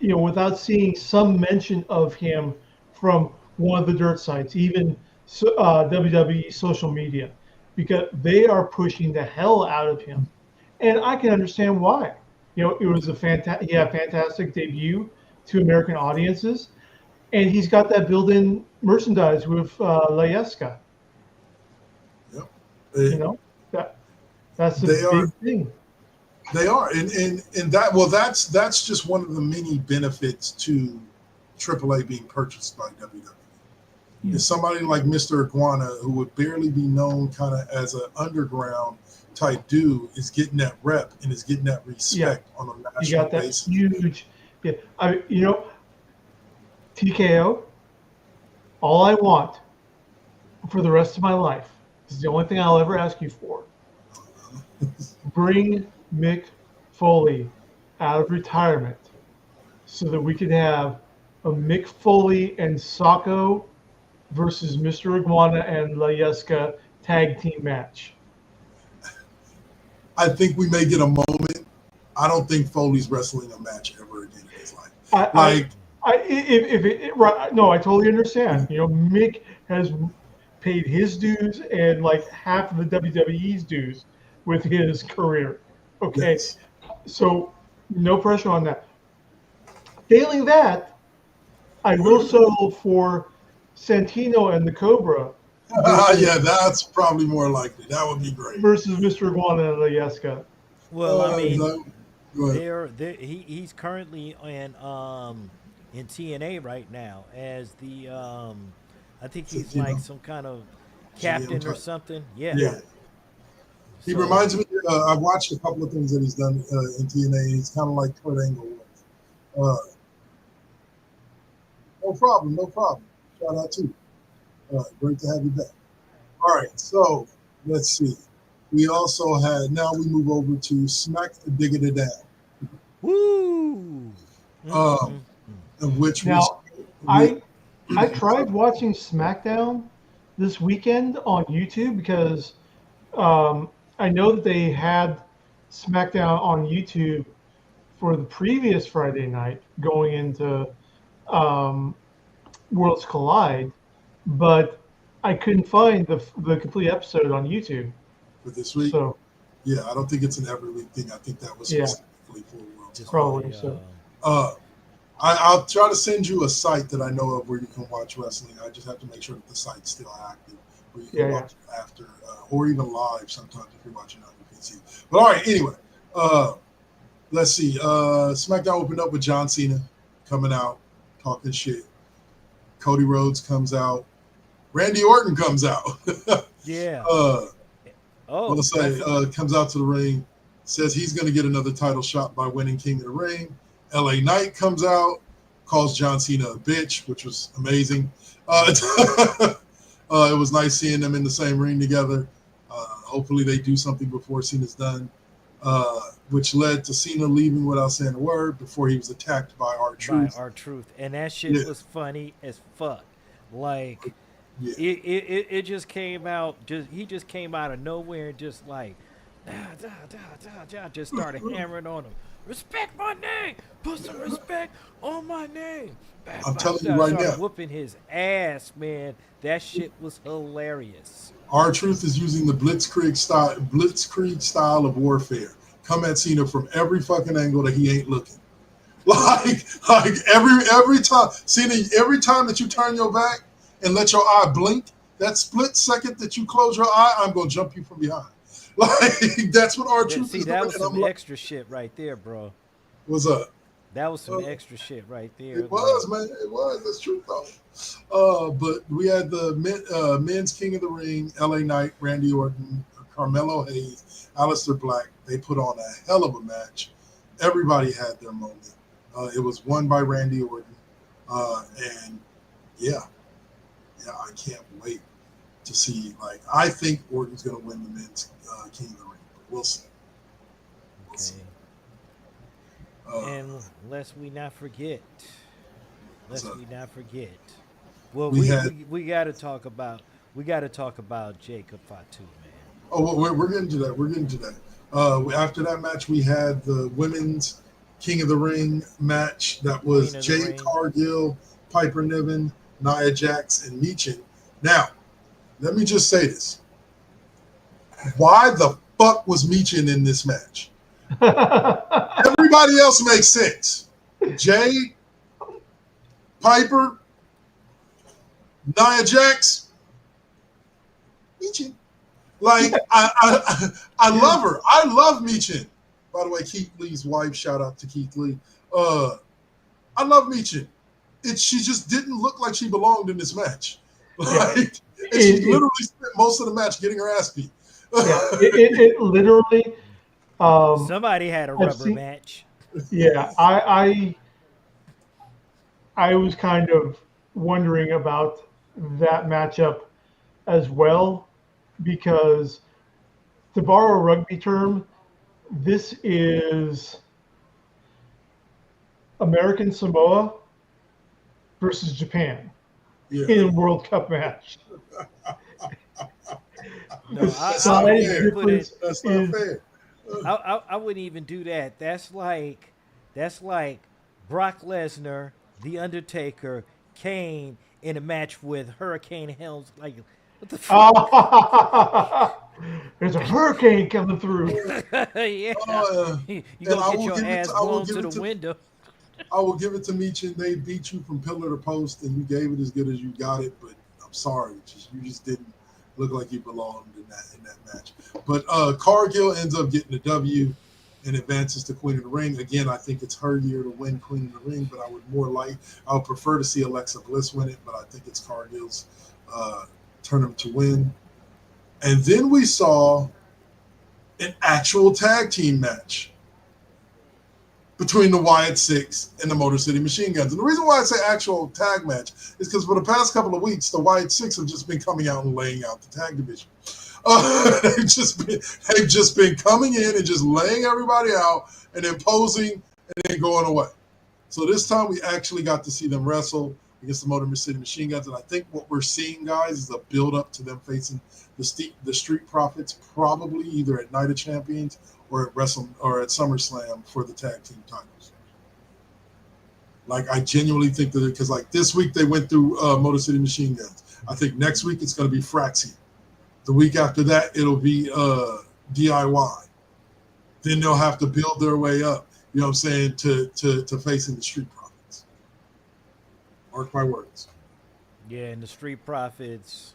S4: without seeing some mention of him from one of the dirt sites, even WWE social media, because they are pushing the hell out of him, and I can understand why. It was he had a fantastic debut to American audiences, and he's got that built-in merchandise with Layeska.
S3: Yep.
S4: That's a big thing.
S3: They are, and that's just one of the many benefits to AAA being purchased by WWE. Is somebody like Mr. Iguana, who would barely be known kind of as an underground type dude, is getting that rep and is getting that respect on a national basis. You got that basis.
S4: Huge, TKO. All I want for the rest of my life is the only thing I'll ever ask you for. Bring Mick Foley out of retirement so that we could have a Mick Foley and Sacco versus Mr. Iguana and Layeska tag team match.
S3: I think we may get a moment. I don't think Foley's wrestling a match ever again in his life.
S4: I totally understand. Mick has paid his dues and half of the WWE's dues with his career. Okay, yes. So no pressure on that. Failing that, I will settle for Santino and the Cobra.
S3: Yeah, that's probably more likely. That would be great.
S4: Versus Mr. Iguana and Layeska.
S1: Well, he's currently in TNA right now as the I think he's some kind of captain or something. Yeah.
S3: He reminds me. I've watched a couple of things that he's done in TNA. He's kind of like Kurt Angle. No problem. No problem. Shout out to you. Great to have you back. All right. So let's see. We also had. Now we move over to Smack the Diggity Down,
S1: Woo!
S3: um,
S1: Mm-mm-mm.
S3: of which
S4: Now,
S3: we
S4: I I tried watching SmackDown this weekend on YouTube because I know that they had SmackDown on YouTube for the previous Friday night going into um, Worlds Collide, but I couldn't find the complete episode on YouTube.
S3: for this week.
S4: So
S3: Yeah, I don't think it's an every week thing. I think that was
S4: yeah,
S3: specifically for Worlds
S1: Just
S3: Cup.
S1: for
S4: probably
S1: the
S4: so.
S3: Uh, I'll try to send you a site that I know of where you can watch wrestling. I just have to make sure that the site's still active, where you can
S4: Yeah, yeah.
S3: watch it after or even live sometimes if you're watching on your PC. But all right, anyway, uh, let's see. SmackDown opened up with John Cena coming out talking shit. Cody Rhodes comes out. Randy Orton comes out.
S1: yeah.
S3: uh,
S1: Oh,
S3: Let's say
S1: that's
S3: comes out to the ring, says he's going to get another title shot by winning King of the Ring. LA Knight comes out, calls John Cena a bitch, which was amazing. It was nice seeing them in the same ring together. Hopefully they do something before Cena's done, which led to Cena leaving without saying a word before he was attacked by
S1: by
S3: R-Truth.
S1: our truth, and that shit
S3: Yeah,
S1: was funny as fuck. Like
S3: yeah.
S1: it just came out. Just he just came out of nowhere and just like, just started hammering on him. Respect my name. Put some respect on my name. Bam,
S3: I'm
S1: bam,
S3: telling you right
S1: started
S3: now,
S1: whooping his ass, man. That shit was hilarious.
S3: R-Truth is using the blitzkrieg style of warfare. Come at Cena from every fucking angle that he ain't looking. Like every time, Cena, every time that you turn your back and let your eye blink, that split second that you close your eye, I'm gonna jump you from behind. Like that's what
S1: That,
S3: R-Truth
S1: see,
S3: is
S1: that
S3: doing,
S1: was
S3: and
S1: some
S3: I'm like,
S1: extra shit right there, bro.
S3: what's up?
S1: That was some
S3: Uh,
S1: extra shit right there.
S3: It was,
S1: Like,
S3: man. It was. That's true, though. But we had the men's King of the Ring, LA Knight, Randy Orton, Carmelo Hayes, Aleister Black. They put on a hell of a match. Everybody had their moment. It was won by Randy Orton. And yeah, yeah, I can't wait to see. Like, I think Orton's going to win the men's King of the Ring. But we'll see. We'll see.
S1: okay.
S3: Uh,
S1: And lest we not forget, lest
S3: so
S1: we not forget. Well,
S3: we
S1: we
S3: had.
S1: we, we got to talk about Jacob Fatu, man.
S3: Oh, well, we're getting to that. We're getting to that. After that match, we had the women's King of the Ring match that was
S1: Queen of the
S3: Jade
S1: Ring.
S3: Cargill, Piper Niven, Nia Jax, and Michin. Now, let me just say this. Why the fuck was Michin in this match? Everybody else makes sense. Jade, Piper, Nia Jax, Michin. Like I love her. I love Michin. By the way, Keith Lee's wife. Shout out to Keith Lee. I love Michin. She just didn't look like she belonged in this match.
S4: Yeah.
S3: Like, and she literally spent most of the match getting her ass beat.
S4: Yeah, it literally.
S1: Somebody had a
S4: I've
S1: rubber
S4: seen.
S1: match.
S4: Yeah, I was kind of wondering about that matchup as well because, to borrow a rugby term, this is American Samoa versus Japan
S3: Yeah,
S4: in a World Cup match.
S1: No,
S4: The
S3: that's
S1: I
S3: not
S1: wouldn't
S4: size
S1: even
S3: fair.
S1: put it.
S4: difference
S3: That's not
S4: is
S3: fair.
S1: I wouldn't even do that. That's like Brock Lesnar, The Undertaker, Kane in a match with Hurricane Helms. Like, what the fuck?
S4: there's a hurricane coming through.
S1: Yeah,
S3: Uh,
S1: you
S3: and
S1: gonna get your ass
S3: I will
S1: blown
S3: give
S1: to the
S3: it to
S1: window.
S3: I will give it to Michin. They beat you from pillar to post, and you gave it as good as you got it. But I'm sorry, you just didn't look like you belonged in that match. But Cargill ends up getting the W and advances to Queen of the Ring. Again, I think it's her year to win Queen of the Ring, but I would prefer to see Alexa Bliss win it, but I think it's Cargill's turn to win. And then we saw an actual tag team match. between the Wyatt Six and the Motor City Machine Guns. And the reason why I say actual tag match is because for the past couple of weeks, the Wyatt Six have just been coming out and laying out the tag division. They've just been coming in and just laying everybody out and imposing and then going away. So this time we actually got to see them wrestle against the Motor City Machine Guns, and I think what we're seeing, guys, is a build up to them facing the Street Profits, probably either at Night of Champions or at SummerSlam for the tag team titles. Like, I genuinely think that, because like this week they went through Motor City Machine Guns. I think next week it's going to be Fraxia. The week after that it'll be DIY. Then they'll have to build their way up, you know what I'm saying, to facing the Street Profits. Mark my words.
S1: Yeah, and the Street Profits,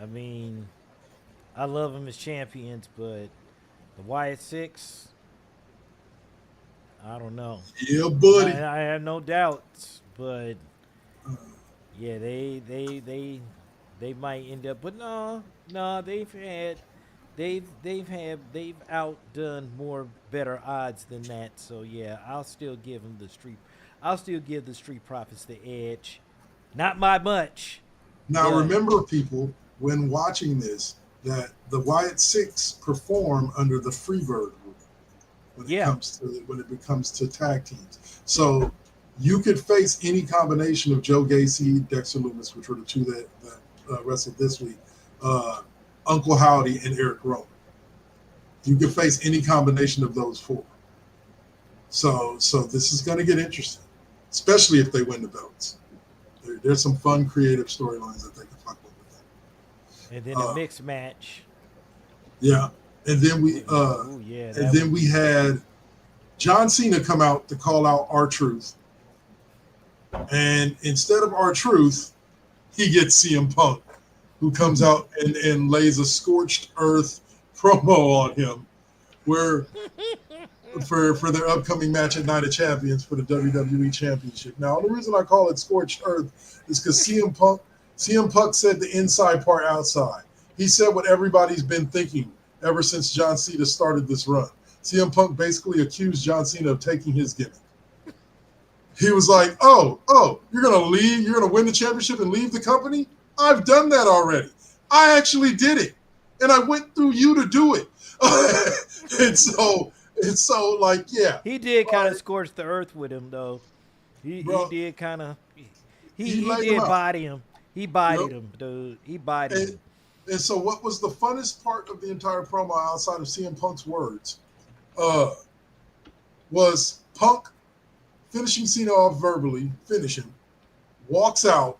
S1: I mean, I love them as champions, but the Wyatt Six, I don't know.
S3: Yeah, buddy.
S1: I have no doubts, but yeah, they might end up, but no, they've outdone more better odds than that. So yeah, I'll still give the Street Profits the edge. Not by much.
S3: Now,
S1: but
S3: remember, people, when watching this, that the Wyatt Six perform under the Freebird rule when it comes to tag teams. So you could face any combination of Joe Gacy, Dexter Loomis, which were the two that wrestled this week, Uncle Howdy, and Eric Rowan. You could face any combination of those four. So this is going to get interesting, especially if they win the belts. There's some fun, creative storylines that they can fuck with them.
S1: And then a mixed match.
S3: Yeah, and then we had John Cena come out to call out R-Truth, and instead of R-Truth, he gets CM Punk, who comes out and lays a scorched earth promo on him, where for their upcoming match at Night of Champions for the WWE Championship. Now, the reason I call it scorched earth is because CM Punk said the inside part outside. He said what everybody's been thinking ever since John Cena started this run. CM Punk basically accused John Cena of taking his gimmick. He was like, oh, you're going to leave? You're going to win the championship and leave the company? I've done that already. I actually did it. And I went through you to do it. and so, like, yeah.
S1: He did kind of scorch the earth with him, though. He did kind of. He did body him. He bodied him, dude. He bodied him.
S3: And so what was the funnest part of the entire promo outside of CM Punk's words was Punk finishing Cena off verbally, walks out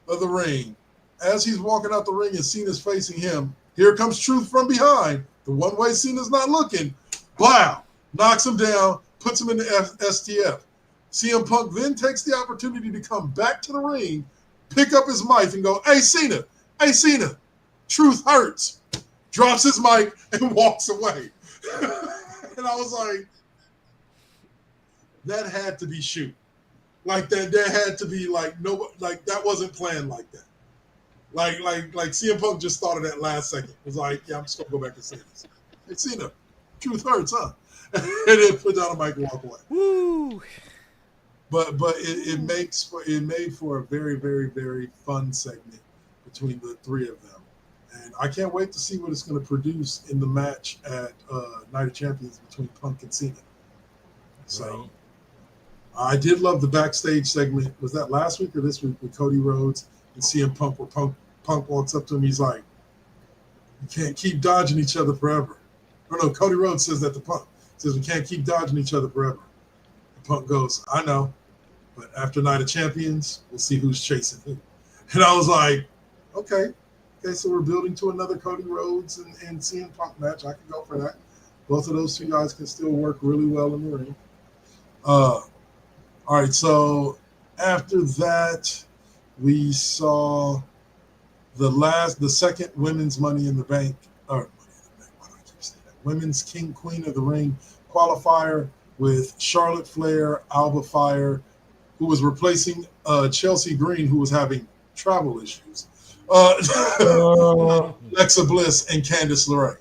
S3: of the ring. As he's walking out the ring and Cena's facing him, here comes Truth from behind. The one way Cena's not looking. Wow. Knocks him down, puts him in the STF. CM Punk then takes the opportunity to come back to the ring, pick up his mic and go, hey, Cena, Truth hurts. Drops his mic and walks away. And I was like, that had to be shoot. Like that had to be like, no, like that wasn't planned like that. Like CM Punk just thought of that last second. It was like, yeah, I'm just gonna go back and say this. Hey, Cena, Truth hurts, huh? And then put down a mic and walk away.
S1: Woo!
S3: But it made for a very, very, very fun segment between the three of them. And I can't wait to see what it's going to produce in the match at Night of Champions between Punk and Cena. So I did love the backstage segment. Was that last week or this week with Cody Rhodes and CM Punk, where Punk walks up to him. He's like, you can't keep dodging each other forever. Or no, Cody Rhodes says that to Punk. He says, we can't keep dodging each other forever. And Punk goes, I know. But after Night of Champions, we'll see who's chasing who. And I was like, okay, so we're building to another Cody Rhodes and CM Punk match. I can go for that. Both of those two guys can still work really well in the ring. All right, so after that, we saw the second women's Money in the Bank, or Money in the Bank, why do I keep saying that? Women's Queen of the Ring qualifier with Charlotte Flair, Alba Fire, who was replacing Chelsea Green, who was having travel issues, Alexa Bliss, and Candice LeRae.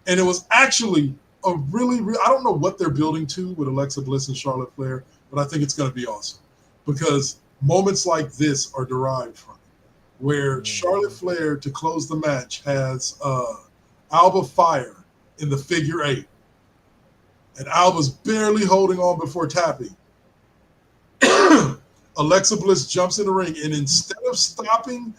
S3: And it was actually a I don't know what they're building to with Alexa Bliss and Charlotte Flair, but I think it's going to be awesome because moments like this are derived from it, where Charlotte
S1: Mm-hmm.
S3: Flair to close the match has Alba Fire in the figure eight, and Alba's barely holding on before tapping. Alexa Bliss jumps in the ring, and instead of stopping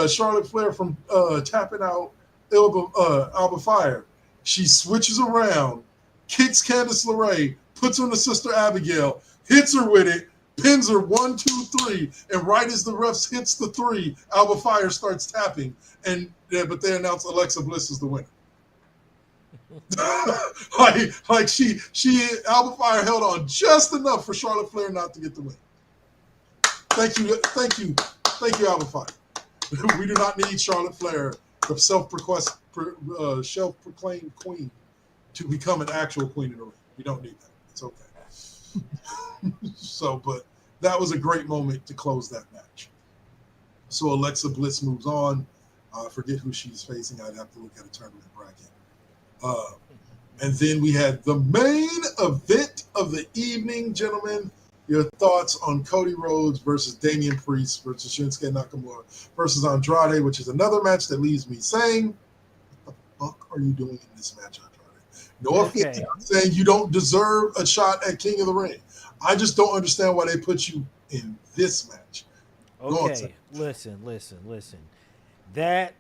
S3: Charlotte Flair from tapping out Alba Fire, she switches around, kicks Candice LeRae, puts her in the Sister Abigail, hits her with it, pins her 1, 2, 3, and right as the refs hits the 3, Alba Fire starts tapping, and but they announce Alexa Bliss is the winner. like she Alba Fire held on just enough for Charlotte Flair not to get the win. Thank you, Alba Fire. We do not need Charlotte Flair, the self-proclaimed queen, to become an actual queen in the ring. We don't need that. It's okay. But that was a great moment to close that match. So Alexa Bliss moves on. I forget who she's facing. I'd have to look at a tournament bracket. And then we had the main event of the evening, gentlemen. Your thoughts on Cody Rhodes versus Damian Priest versus Shinsuke Nakamura versus Andrade, which is another match that leaves me saying, what the fuck are you doing in this match, Andrade? No offense,
S1: Okay.
S3: I'm saying you don't deserve a shot at King of the Ring. I just don't understand why they put you in this match. Go on, Sam.
S1: Okay. Listen. That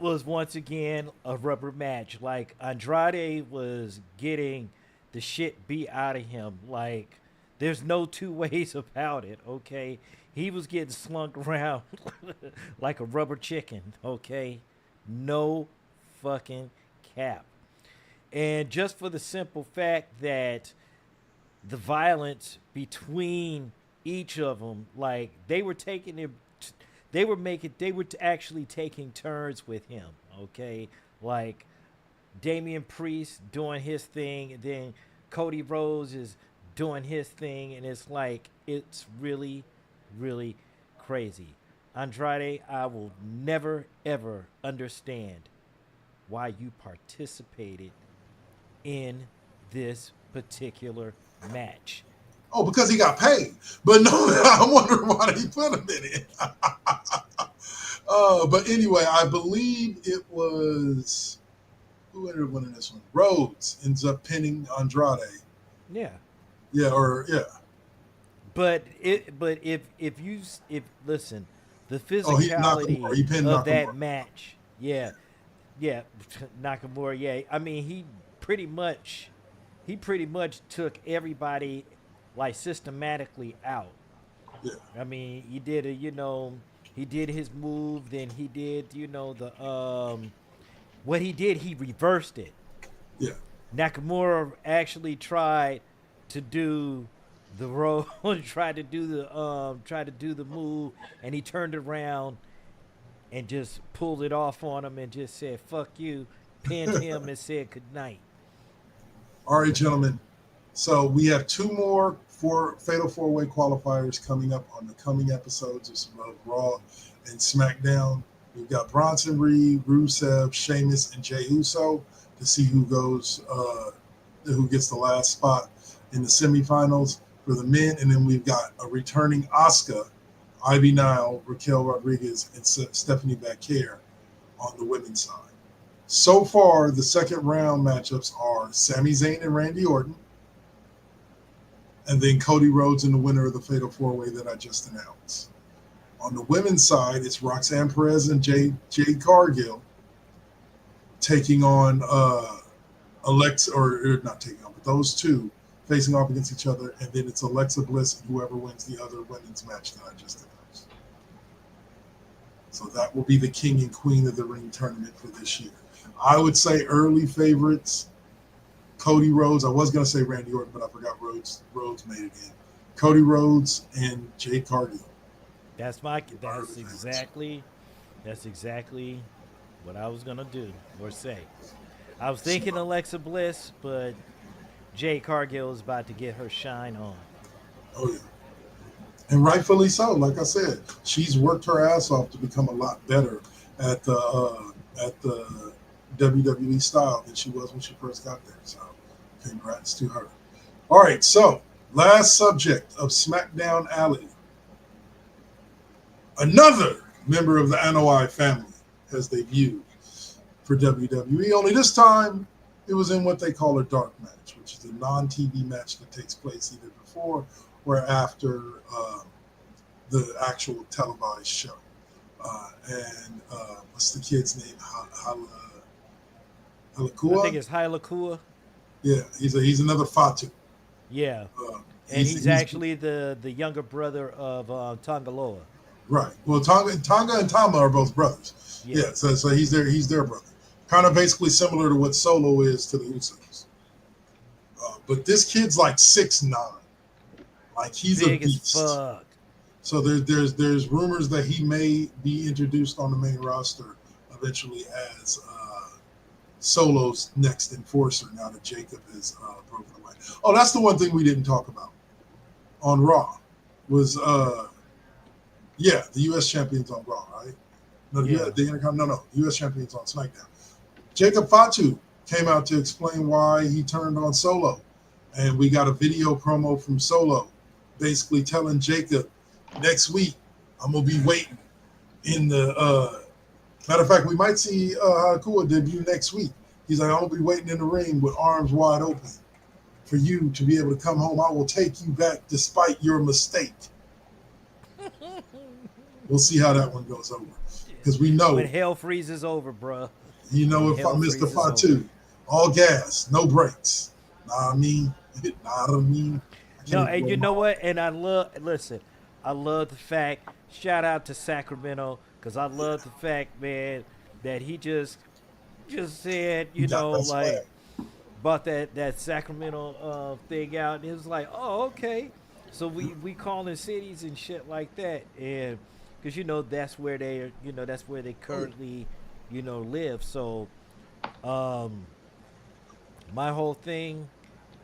S1: was once again a rubber match. Like Andrade was getting the shit beat out of him. Like there's no two ways about it. Okay, he was getting slunk around like a rubber chicken. Okay, no fucking cap. And just for the simple fact that the violence between each of them, like they were taking it, they were actually taking turns with him. Okay, like Damian Priest doing his thing, and then Cody Rhodes is doing his thing, and it's like it's really, really crazy. Andrade, I will never ever understand why you participated in this particular match.
S3: Oh, because he got paid. But no, I wonder why they put him in it. But anyway, I believe it was who ended up winning this one. Rhodes ends up pinning Andrade.
S1: Yeah.
S3: Yeah.
S1: But if listen, the
S3: Oh, he Nakamura.
S1: physicality
S3: He pinned
S1: of that
S3: Nakamura.
S1: match, yeah, Nakamura, yeah. I mean, he pretty much took everybody like systematically out.
S3: Yeah,
S1: I mean, he did his move, then he did, the what he did, he reversed it.
S3: yeah.
S1: Nakamura actually tried to do the roll, tried to do the move, and he turned around and just pulled it off on him and just said "fuck you," pinned him and said good night.
S3: All right, gentlemen. So we have two more Fatal 4-Way qualifiers coming up on the coming episodes of Raw and SmackDown. We've got Bronson Reed, Rusev, Sheamus, and Jey Uso to see who gets the last spot in the semifinals for the men. And then we've got a returning Asuka, Ivy Nile, Raquel Rodriguez, and Stephanie Bacquer on the women's side. So far, the second round matchups are Sami Zayn and Randy Orton, and then Cody Rhodes and the winner of the Fatal 4-Way that I just announced. On the women's side, it's Roxanne Perez and Jade Cargill taking on Alexa, or not taking on, but those two facing off against each other, and then it's Alexa Bliss and whoever wins the other women's match that I just announced. So that will be the King and Queen of the Ring tournament for this year. I would say early favorites, Cody Rhodes. I was going to say Randy Orton, but I forgot Rhodes made it in. Cody Rhodes and Jade Cargill.
S1: That's exactly what I was gonna do or say. I was thinking Alexa Bliss, but Jay Cargill is about to get her shine on.
S3: Oh yeah, and rightfully so. Like I said, she's worked her ass off to become a lot better at the WWE style than she was when she first got there. So, congrats to her. All right, so last subject of SmackDown Alley. Another member of the Anoa'i family has debuted for WWE. Only this time, it was in what they call a dark match, which is a non-TV match that takes place either before or after the actual televised show. And what's the kid's name?
S1: I think
S3: Halakua?
S1: it's Hailakua.
S3: Yeah, he's another Fatu.
S1: Yeah,
S3: Uh,
S1: and
S3: he's,
S1: he's
S3: he's
S1: actually the younger brother of Tongaloa.
S3: right. Well, Tonga and Tama are both brothers.
S1: Yeah.
S3: Yeah, so he's their brother. Kind of basically similar to what Solo is to the Usos. But this kid's like 6'9". Like he's
S1: Big
S3: a
S1: as
S3: beast.
S1: fuck.
S3: So there's rumors that he may be introduced on the main roster eventually as Solo's next enforcer now that Jacob is broken away. Oh, that's the one thing we didn't talk about on Raw was the U.S. champions on Raw, right? No,
S1: Yeah.
S3: the Intercontinental, the U.S. champions on SmackDown. Jacob Fatu came out to explain why he turned on Solo, and we got a video promo from Solo, basically telling Jacob, next week I'm gonna be waiting in the. Matter of fact, we might see Hakua debut next week. He's like, I'm gonna be waiting in the ring with arms wide open for you to be able to come home. I will take you back despite your mistake. We'll see how that one goes over. Because we know,
S1: When hell freezes over, bruh.
S3: if
S1: hell
S3: Mr.
S1: freezes
S3: Fatu, all gas, no brakes. Nah, I mean.
S1: No, and you know what? And I love the fact. Shout out to Sacramento because I love the fact, man, that he just said,
S3: He got that
S1: like
S3: swag.
S1: brought that Sacramento thing out, and it was like, oh, okay. So we calling cities and shit like that, and because that's where that's where they currently live. So my whole thing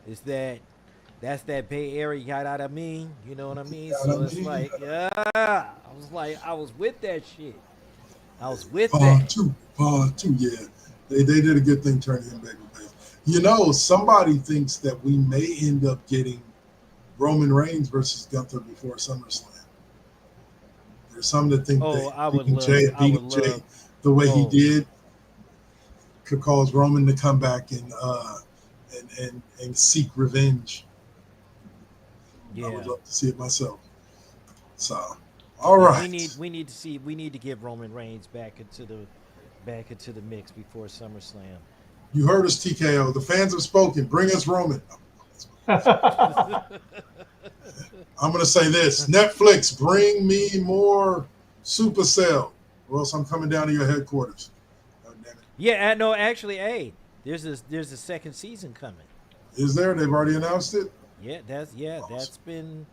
S1: is that's that Bay Area, yada I mean, you know what I mean? So it's like, yeah, I was with that shit. I was with that.
S3: Part two, yeah. They did a good thing turning him baby face. Somebody thinks that we may end up getting Roman Reigns versus Gunther before SummerSlam. There's some that think
S1: Oh, I
S3: that
S1: would
S3: beating Jay
S1: love.
S3: the way he
S1: Oh,
S3: did could cause Roman to come back and seek revenge. I would
S1: yeah.
S3: love to see it myself. So, all
S1: Yeah,
S3: right.
S1: we need to get Roman Reigns back into the mix before SummerSlam.
S3: You heard us, TKO. The fans have spoken. Bring us Roman. I'm going to say this. Netflix, bring me more Supercell, or else I'm coming down to your headquarters. God damn it.
S1: Yeah, no, actually, hey, there's a second season coming.
S3: Is there? They've already announced it?
S1: Yeah,
S3: Awesome.
S1: that's been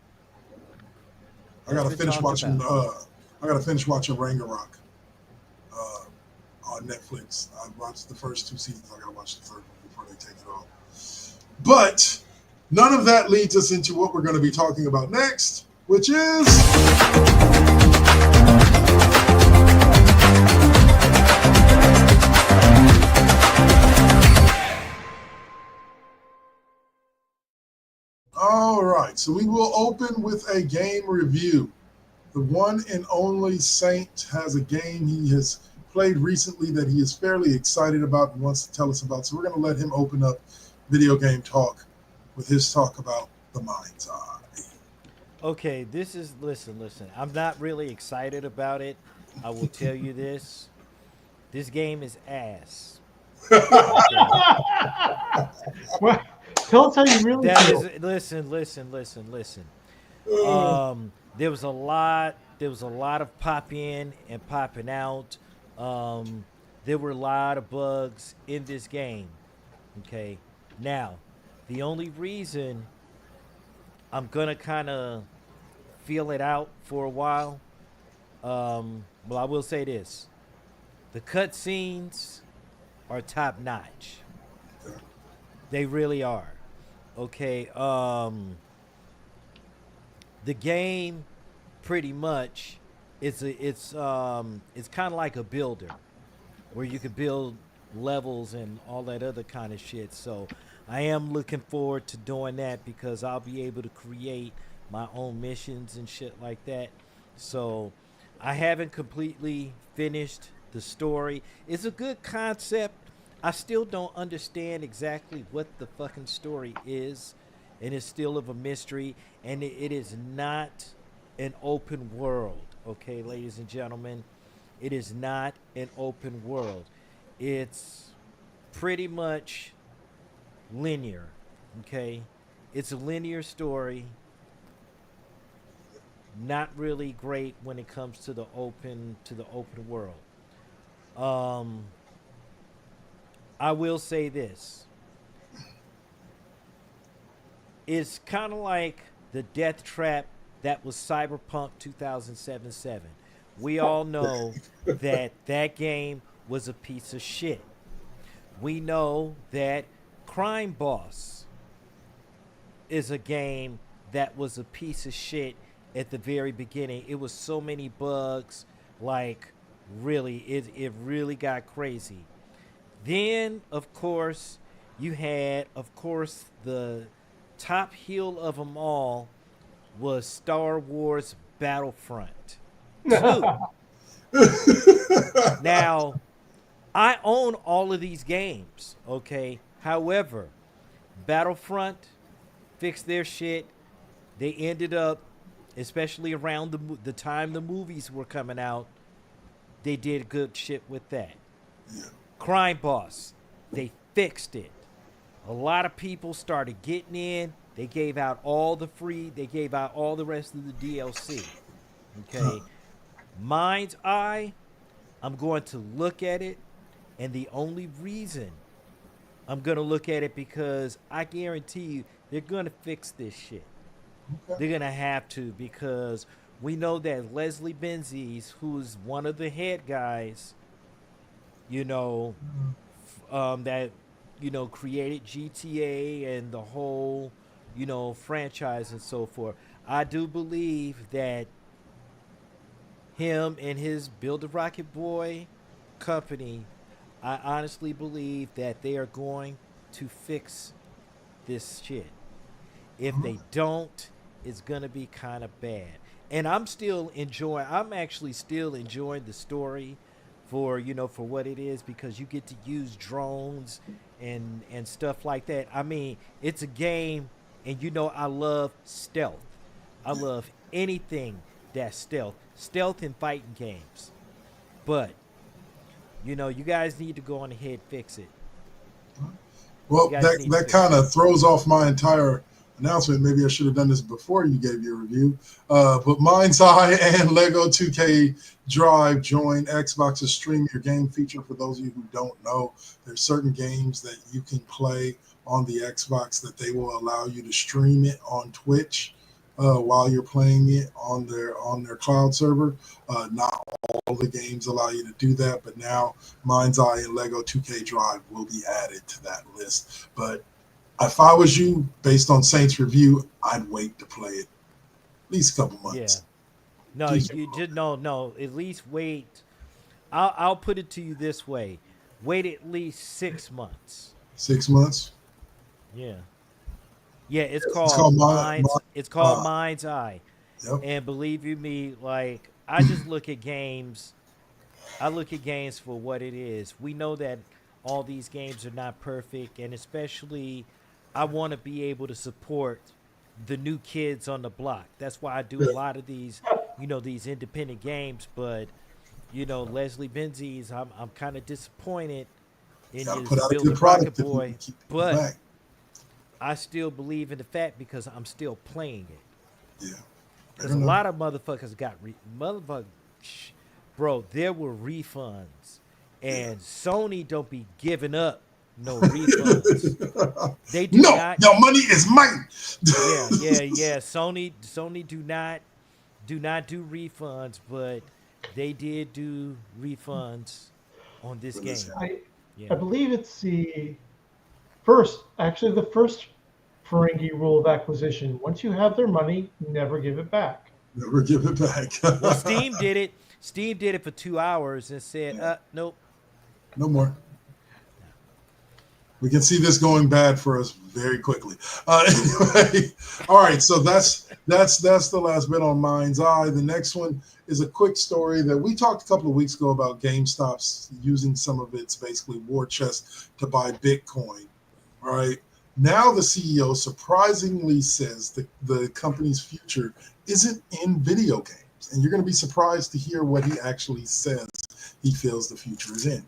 S3: I gotta
S1: been
S3: finish
S1: talked
S3: watching.
S1: about.
S3: I gotta finish watching Ragnarok on Netflix. I watched the first 2 seasons. I gotta watch the third one before they take it off. But none of that leads us into what we're going to be talking about next, which is all right. So we will open with a game review. The one and only Saint has a game he has played recently that he is fairly excited about and wants to tell us about. So we're going to let him open up video game talk with his talk about The Mind's Eye.
S1: Okay, this is listen. I'm not really excited about it. I will tell you this. This game is ass. Okay.
S4: Well, tell us how you really
S1: That
S4: feel.
S1: is listen.
S3: Uh,
S1: There was a lot of pop in and popping out. There were a lot of bugs in this game. Okay. Now, the only reason I'm gonna kind of feel it out for a while. Well, I will say this: the cutscenes are top notch. They really are. Okay. The game, pretty much, it's kind of like a builder, where you can build levels and all that other kind of shit. So I am looking forward to doing that because I'll be able to create my own missions and shit like that. So I haven't completely finished the story. It's a good concept. I still don't understand exactly what the fucking story is, and it's still of a mystery, and it is not an open world, okay, ladies and gentlemen. It is not an open world. It's pretty much linear, okay? It's a linear story, not really great when it comes to the open world. Um I will say this. It's kind of like the death trap that was Cyberpunk 2077. We all know that that game was a piece of shit. We know that Crime Boss is a game that was a piece of shit at the very beginning. It was so many bugs, like really, it really got crazy. Then, of course, you had, of course, the top heel of them all was Star Wars Battlefront 2. Now, I own all of these games, okay? However, Battlefront fixed their shit. They ended up, especially around the time the movies were coming out, they did good shit with that. Crime Boss, they fixed it. A lot of people started getting in. They gave out all the free, they gave out all the rest of the DLC. Okay. Mind's Eye, I'm going to look at it, and the only reason I'm going to look at it because I guarantee you they're going to fix this shit. They're going to have to because we know that Leslie Benzies, who's one of the head guys, you know, that created GTA and the whole franchise and so forth. I do believe that him and his Build a Rocket Boy company, I honestly believe that they are going to fix this shit. If they don't, it's gonna be kind of bad. And I'm actually still enjoying the story for for what it is because you get to use drones and stuff like that. I mean, it's a game, and I love stealth. I love anything that's stealth in fighting games. But you guys need to go on ahead fix it.
S3: Well,
S1: You guys
S3: that
S1: need to
S3: that
S1: fix
S3: kind
S1: it.
S3: of throws off my entire announcement. Maybe I should have done this before you gave your review. But Mind's Eye and Lego 2K Drive join Xbox's Stream Your Game feature. For those of you who don't know, there's certain games that you can play on the Xbox that they will allow you to stream it on Twitch while you're playing it on their cloud server. Not all the games allow you to do that, but now Mind's Eye and Lego 2K Drive will be added to that list. But if I was you, based on Saints review, I'd wait to play it at least a couple
S1: Yeah.
S3: months.
S1: No,
S3: At least
S1: you just no. At least wait. I'll put it to you this way: wait at least 6 months.
S3: 6 months.
S1: Yeah, yeah. It's
S3: It's called
S1: called
S3: my
S1: Mind's. It's called
S3: uh,
S1: Mind's Eye,
S3: yep.
S1: and believe you me, like I just look at games. I look at games for what it is. We know that all these games are not perfect, and especially, I want to be able to support the new kids on the block. That's why I do a lot of these independent games. But Leslie Benzies, I'm kind of disappointed in
S3: Gotta
S1: his
S3: put out a
S1: Build a
S3: good
S1: Rocket
S3: product if you can
S1: Boy,
S3: keep people
S1: but
S3: back.
S1: I still believe in the fact because I'm still playing it.
S3: Yeah. Fair
S1: Because a
S3: enough.
S1: lot of motherfuckers got motherfuckers, bro. There were refunds,
S3: Yeah.
S1: and Sony don't be giving up no refunds. They do
S3: No,
S1: not.
S3: your money is mine.
S1: Yeah, yeah, yeah. Sony do not do refunds, but they did do refunds on this
S3: When this
S1: game.
S3: happened.
S4: I I
S1: Yeah,
S4: believe it's the first Ferengi rule of acquisition. Once you have their money, never give it back.
S3: Never give it back.
S1: well, Steam did it. Steam did it for 2 hours and said,
S3: Yeah.
S1: nope.
S3: No more. We can see this going bad for us very quickly. Anyway, all right. So that's the last bit on Mind's Eye. The next one is a quick story that we talked a couple of weeks ago about GameStop's using some of its basically war chest to buy Bitcoin. All right. Now the CEO surprisingly says the company's future isn't in video games, and you're going to be surprised to hear what he actually says he feels the future is in.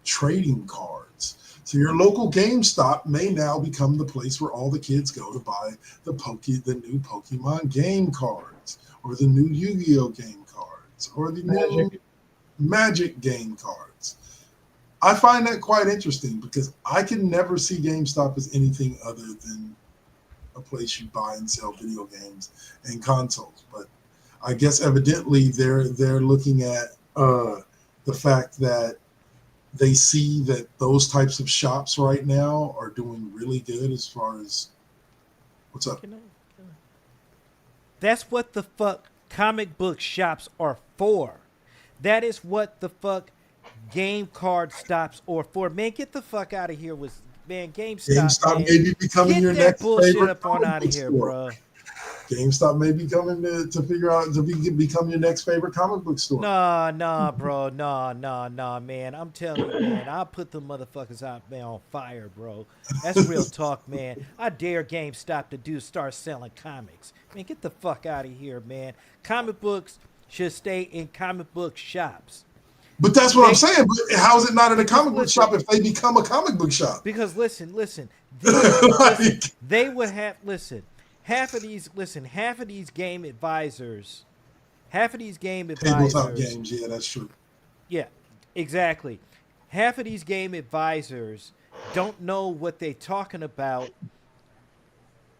S3: Trading cards. So your local GameStop may now become the place where all the kids go to buy the new Pokemon game cards, or the new Yu-Gi-Oh game cards, or the new Magic game cards. I find that quite interesting because I can never see GameStop as anything other than a place you buy and sell video games and consoles. But I guess evidently they're looking at the fact that they see that those types of shops right now are doing really good as far as what's up.
S1: That's what the fuck comic book shops are for. That is what the fuck game card stops are for. Man, get the fuck out of here with GameStop. Man.
S3: May be becoming
S1: get
S3: your
S1: that
S3: next
S1: bullshit
S3: favorite
S1: up on out of here,
S3: store.
S1: bro.
S3: GameStop may be coming to figure out to become your next favorite comic book store.
S1: Nah, bro. Nah, man. I'm telling you, man. I'll put the motherfuckers out there on fire, bro. That's real talk, man. I dare GameStop to start selling comics. Man, get the fuck out of here, man. Comic books should stay in comic book shops.
S3: But that's what I'm saying. But how is it not in a comic book shop if they become a comic book shop?
S1: Because listen, they would have half of these game advisors,
S3: tabletop games. Yeah, that's true.
S1: Yeah, exactly. Half of these game advisors don't know what they're talking about.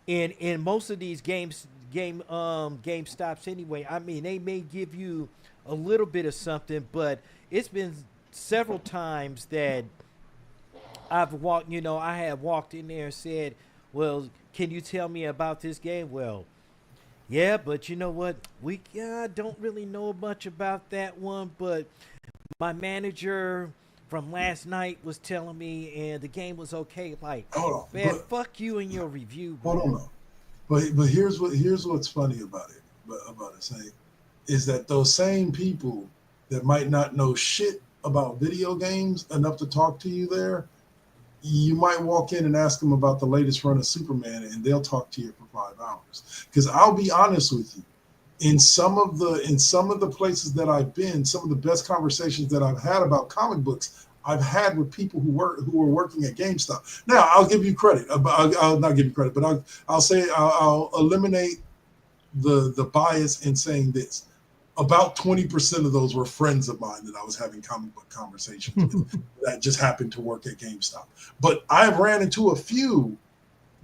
S1: In most of these game stops anyway. I mean, they may give you a little bit of something, but it's been several times that I have walked in there and said, well, can you tell me about this game? Well, yeah, but you know what? We don't really know much about that one, but my manager from last night was telling me, and the game was okay. Like, man, fuck you and your review, bro.
S3: Hold on, but here's what's funny about it. About it, saying, is that those same people that might not know shit about video games enough to talk to you there, you might walk in and ask them about the latest run of Superman, and they'll talk to you for 5 hours. Because I'll be honest with you, in some of the places that I've been, some of the best conversations that I've had about comic books, I've had with people who were working at GameStop. Now, I'll give you credit. I'll not give you credit, but I'll eliminate the bias in saying this. About 20% of those were friends of mine that I was having comic book conversations with that just happened to work at GameStop. But I've ran into a few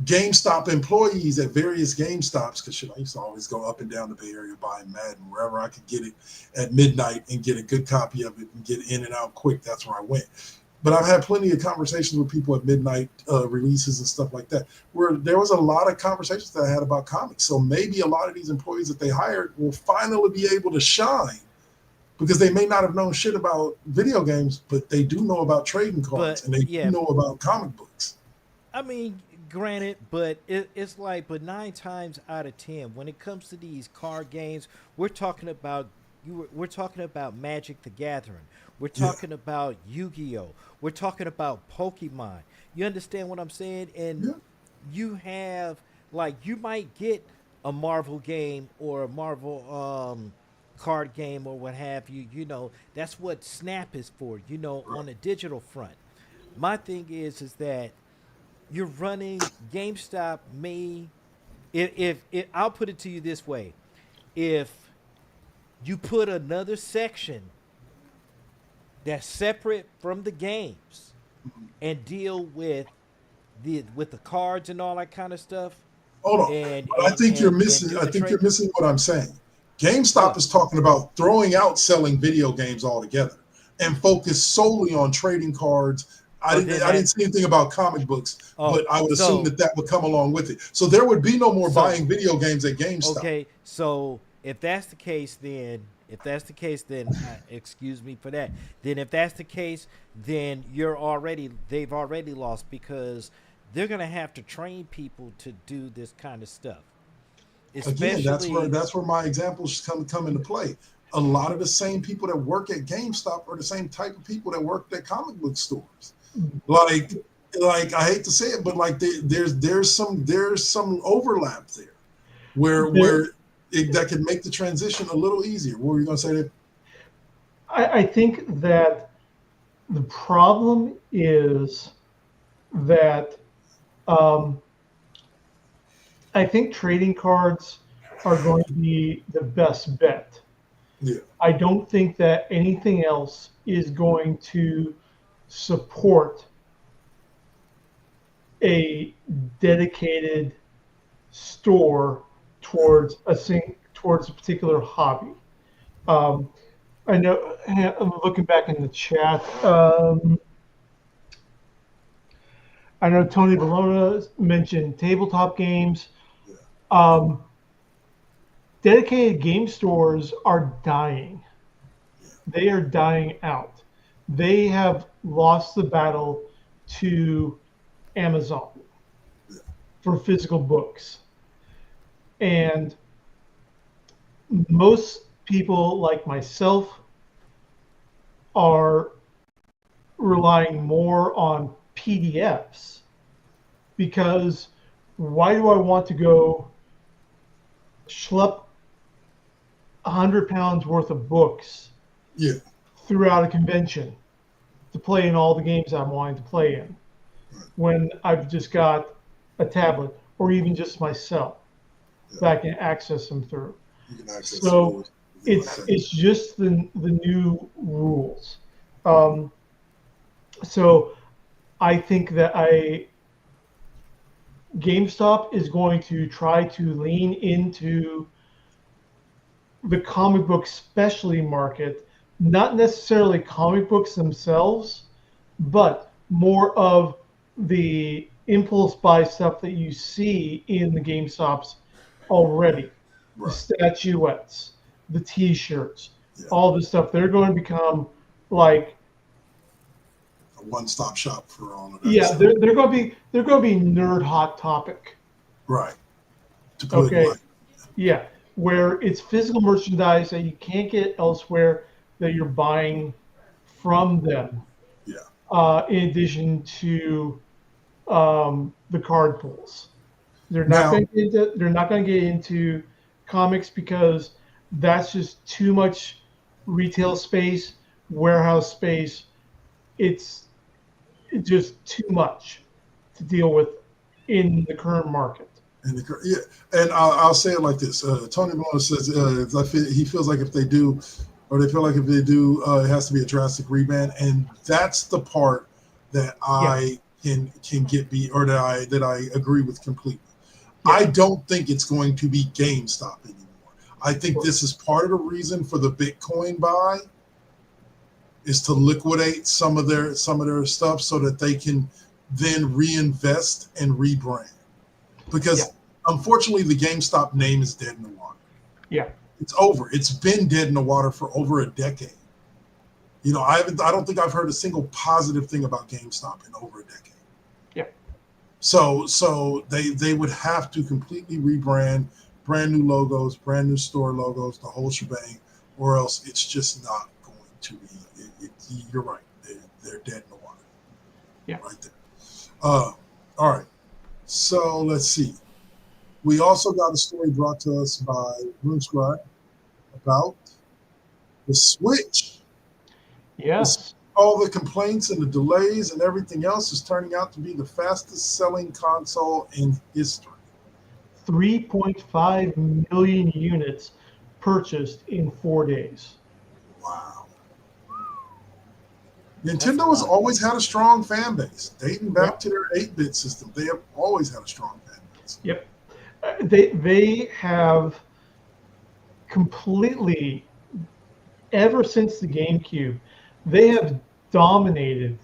S3: GameStop employees at various GameStops, because I used to always go up and down the Bay Area buying Madden wherever I could get it at midnight and get a good copy of it and get in and out quick. That's where I went. But I've had plenty of conversations with people at midnight releases and stuff like that, where there was a lot of conversations that I had about comics. So maybe a lot of these employees that they hired will finally be able to shine, because they may not have known shit about video games, but they do know about trading cards and they do know about comic books.
S1: I mean, granted, but it's like, but 9 times out of 10, when it comes to these card games, we're talking about Magic the Gathering. We're talking about Yu-Gi-Oh. We're talking about Pokemon. You understand what I'm saying? And you have, like, you might get a Marvel game or a Marvel card game or what have you. You know, that's what Snap is for, you know, on the digital front. My thing is that you're running GameStop may, if I'll put it to you this way, if you put another section that's separate from the games and deal with the cards and all that kind of stuff.
S3: Hold on, I think you're missing what I'm saying. GameStop is talking about throwing out selling video games altogether and focus solely on trading cards. I didn't see anything about comic books, but I would assume that would come along with it. So there would be no more buying video games at GameStop.
S1: Okay, so if that's the case, then If that's the case, then excuse me for that. Then if that's the case, then they've already lost because they're gonna have to train people to do this kind of stuff.
S3: Again,
S1: Especially,
S3: that's where my examples come into play. A lot of the same people that work at GameStop are the same type of people that work at comic book stores. Like I hate to say it, but like there's some overlap there where that can make the transition a little easier. What were you gonna say there?
S4: I think that the problem is that um, I think trading cards are going to be the best bet.
S3: Yeah,
S4: I don't think that anything else is going to support a dedicated store towards a particular hobby. Um, I know. I'm looking back in the chat. I know Tony Bologna mentioned tabletop games.
S3: yeah,
S4: Um, dedicated game stores are dying. They are dying out. They have lost the battle to Amazon
S3: yeah.
S4: for physical books. And most people like myself are relying more on PDFs because why do I want to go schlep 100 pounds worth of books
S3: Yeah,
S4: throughout a convention to play in all the games I'm wanting to play in when I've just got a tablet or even just my cell that I can access them through.
S3: you can access
S4: So
S3: stores.
S4: it's just the new rules. Um, so I think that GameStop is going to try to lean into the comic book specialty market, not necessarily comic books themselves, but more of the impulse buy stuff that you see in the GameStops already. The
S3: Right.
S4: statuettes, the T-shirts,
S3: Yeah.
S4: all this stuff. They're going to become like,
S3: A one-stop shop for all of that
S4: yeah,
S3: stuff.
S4: they're going to be nerd hot topic.
S3: Right. To put it
S4: Okay,
S3: like,
S4: yeah, where it's physical merchandise that you can't get elsewhere that you're buying from them.
S3: yeah.
S4: In addition to the card pulls.
S3: Now,
S4: They're not going to get into comics because that's just too much retail space, warehouse space. It's just too much to deal with in the current market.
S3: yeah, and I'll say it like this: Tony Malone says he feels like if they do, or they feel like if they do, it has to be a drastic rebrand, and that's the part that
S4: Yeah,
S3: I can get beat, or that I agree with completely.
S4: yeah,
S3: I don't think it's going to be GameStop anymore. I think this is part of the reason for the Bitcoin buy is to liquidate some of their stuff so that they can then reinvest and rebrand.
S4: yeah,
S3: Because unfortunately, the GameStop name is dead in the water.
S4: yeah,
S3: It's over. It's been dead in the water for over a decade. You know, I don't think I've heard a single positive thing about GameStop in over a decade.
S4: yeah,
S3: So they would have to completely rebrand, brand new logos, brand new store logos, the whole shebang, or else it's just not going to be. You're right. They're dead in the water.
S4: yeah.
S3: Right there. All right. So let's see. We also got a story brought to us by RuneScribe about the Switch.
S4: Yes.
S3: All the complaints and the delays and everything else is turning out to be the fastest selling console in history.
S4: 3.5 million units purchased in 4 days.
S3: Wow. Nintendo has always had a strong fan base, dating back to their 8-bit system. They have always had a strong fan base.
S4: Yep. They have completely, ever since the GameCube, they have dominated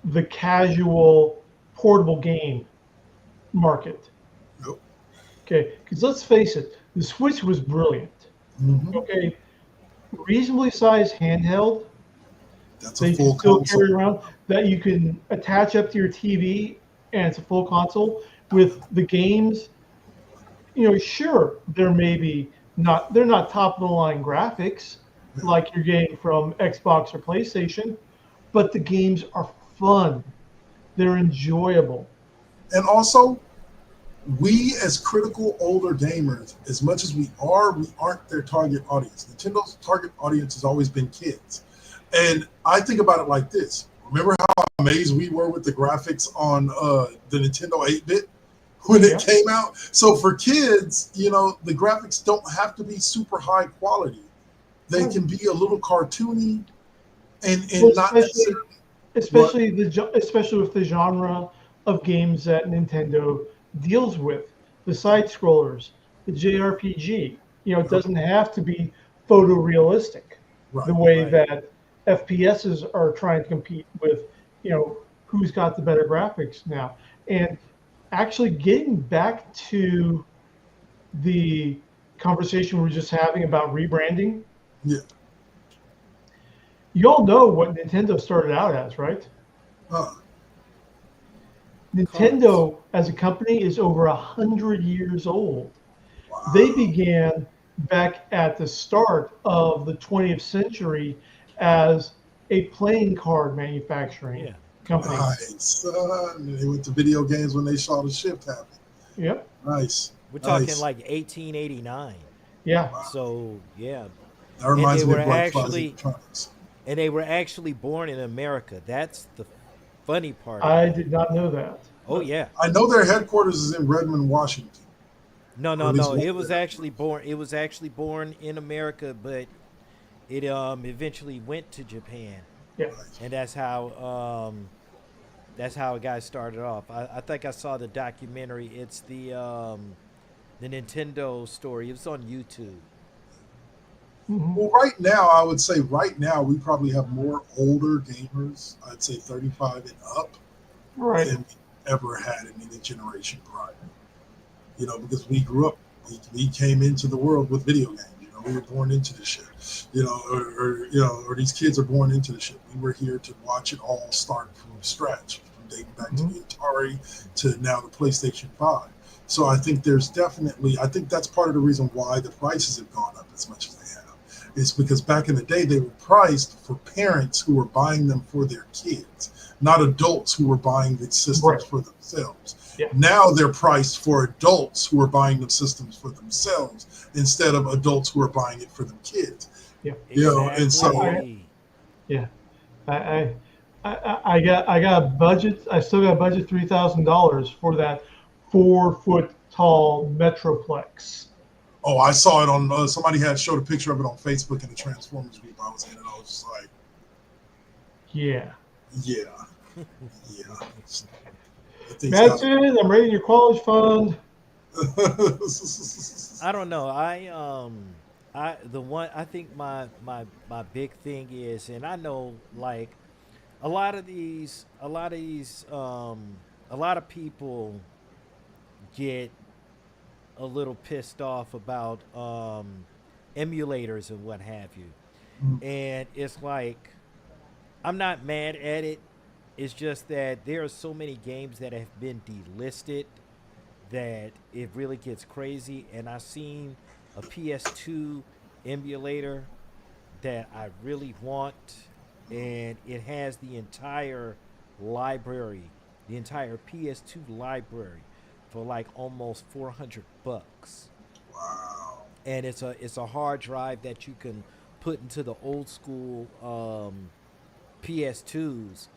S4: the casual portable game market.
S3: Nope.
S4: Okay, because let's face it, the Switch was brilliant.
S3: Mm-hmm.
S4: Okay, reasonably sized handheld
S3: That's a
S4: that you can
S3: full
S4: still
S3: console.
S4: carry around, that you can attach up to your TV, and it's a full console with the games. Sure, there may be not they're not top of the line graphics
S3: Yeah.
S4: like you're getting from Xbox or PlayStation, but the games are fun. They're enjoyable.
S3: And also, we as critical older gamers, as much as we aren't their target audience. Nintendo's target audience has always been kids. And I think about it like this. Remember how amazed we were with the graphics on the Nintendo 8-bit when it
S4: Yeah.
S3: came out? So for kids, the graphics don't have to be super high quality. They
S4: Right.
S3: can be a little cartoony
S4: Well,
S3: and not necessarily what.
S4: especially with the genre of games that Nintendo deals with, the side scrollers, the JRPG. It doesn't have to be photorealistic
S3: Right.
S4: the way
S1: Right.
S4: that FPSs are trying to compete with, who's got the better graphics now. And actually getting back to the conversation we were just having about rebranding,
S3: Yeah.
S4: you all know what Nintendo started out as, right?
S3: Uh,
S1: Cards.
S4: Nintendo as a company is over 100 years old. They
S3: wow.
S4: began back at the start of the 20th century as a playing card manufacturing
S1: Yeah.
S4: company.
S3: Nice. They went to video games when they saw the shift happen.
S4: Yep.
S3: Nice.
S1: We're talking
S3: Nice.
S1: like 1889.
S4: Yeah.
S3: Wow.
S1: So yeah,
S3: That
S1: and they
S3: reminds me
S1: were
S3: of Black Flies
S1: actually
S3: Electronics.
S1: born in America. That's the funny part
S4: I
S1: about
S4: did
S1: it.
S4: not know that.
S1: Oh
S4: But
S1: yeah.
S3: I know their headquarters is in Redmond, Washington,
S1: No,
S3: or
S1: no,
S3: at least
S1: no.
S3: one
S1: It
S3: of
S1: was
S3: their
S1: actually
S3: headquarters.
S1: born. It was actually born in America, but it eventually went to Japan,
S4: yeah.
S3: Nice.
S1: and that's how it got started off. I think I saw the documentary. It's the Nintendo story. It was on YouTube.
S4: Hmm.
S3: Well, right now, I would say right now we probably have more older gamers. I'd say 35 and up
S4: Right.
S3: than we ever had in any generation prior. Because we grew up, we came into the world with video games. We were born into the shit. Or these kids are born into the shit. We were here to watch it all start from scratch, from dating back to
S4: Hmm.
S3: the Atari to now the PlayStation 5. So I think that's part of the reason why the prices have gone up as much as they have. Is because back in the day they were priced for parents who were buying them for their kids, not adults who were buying the systems
S4: Right.
S3: for themselves.
S4: Yeah.
S3: Now they're priced for adults who are buying the systems for themselves instead of adults who are buying it for them kids.
S4: Yeah.
S3: And so
S4: I,
S1: Exactly.
S4: yeah. I, I got a budget. I still got a budget $3,000 for that 4 foot tall Metroplex.
S3: oh, I saw it on somebody had showed a picture of it on Facebook in the Transformers group I was in, and I was just like,
S4: Yeah.
S3: yeah, yeah. I think
S4: That's it. I'm raiding your college fund.
S1: I don't know. I think my big thing is, and I know like a lot of people get a little pissed off about emulators and what have you. And it's like I'm not mad at it. It's just that there are so many games that have been delisted that it really gets crazy. And I've seen a PS2 emulator that I really want, and it has the entire PS2 library for like almost $400,
S3: wow.
S1: and it's a hard drive that you can put into the old school PS2s.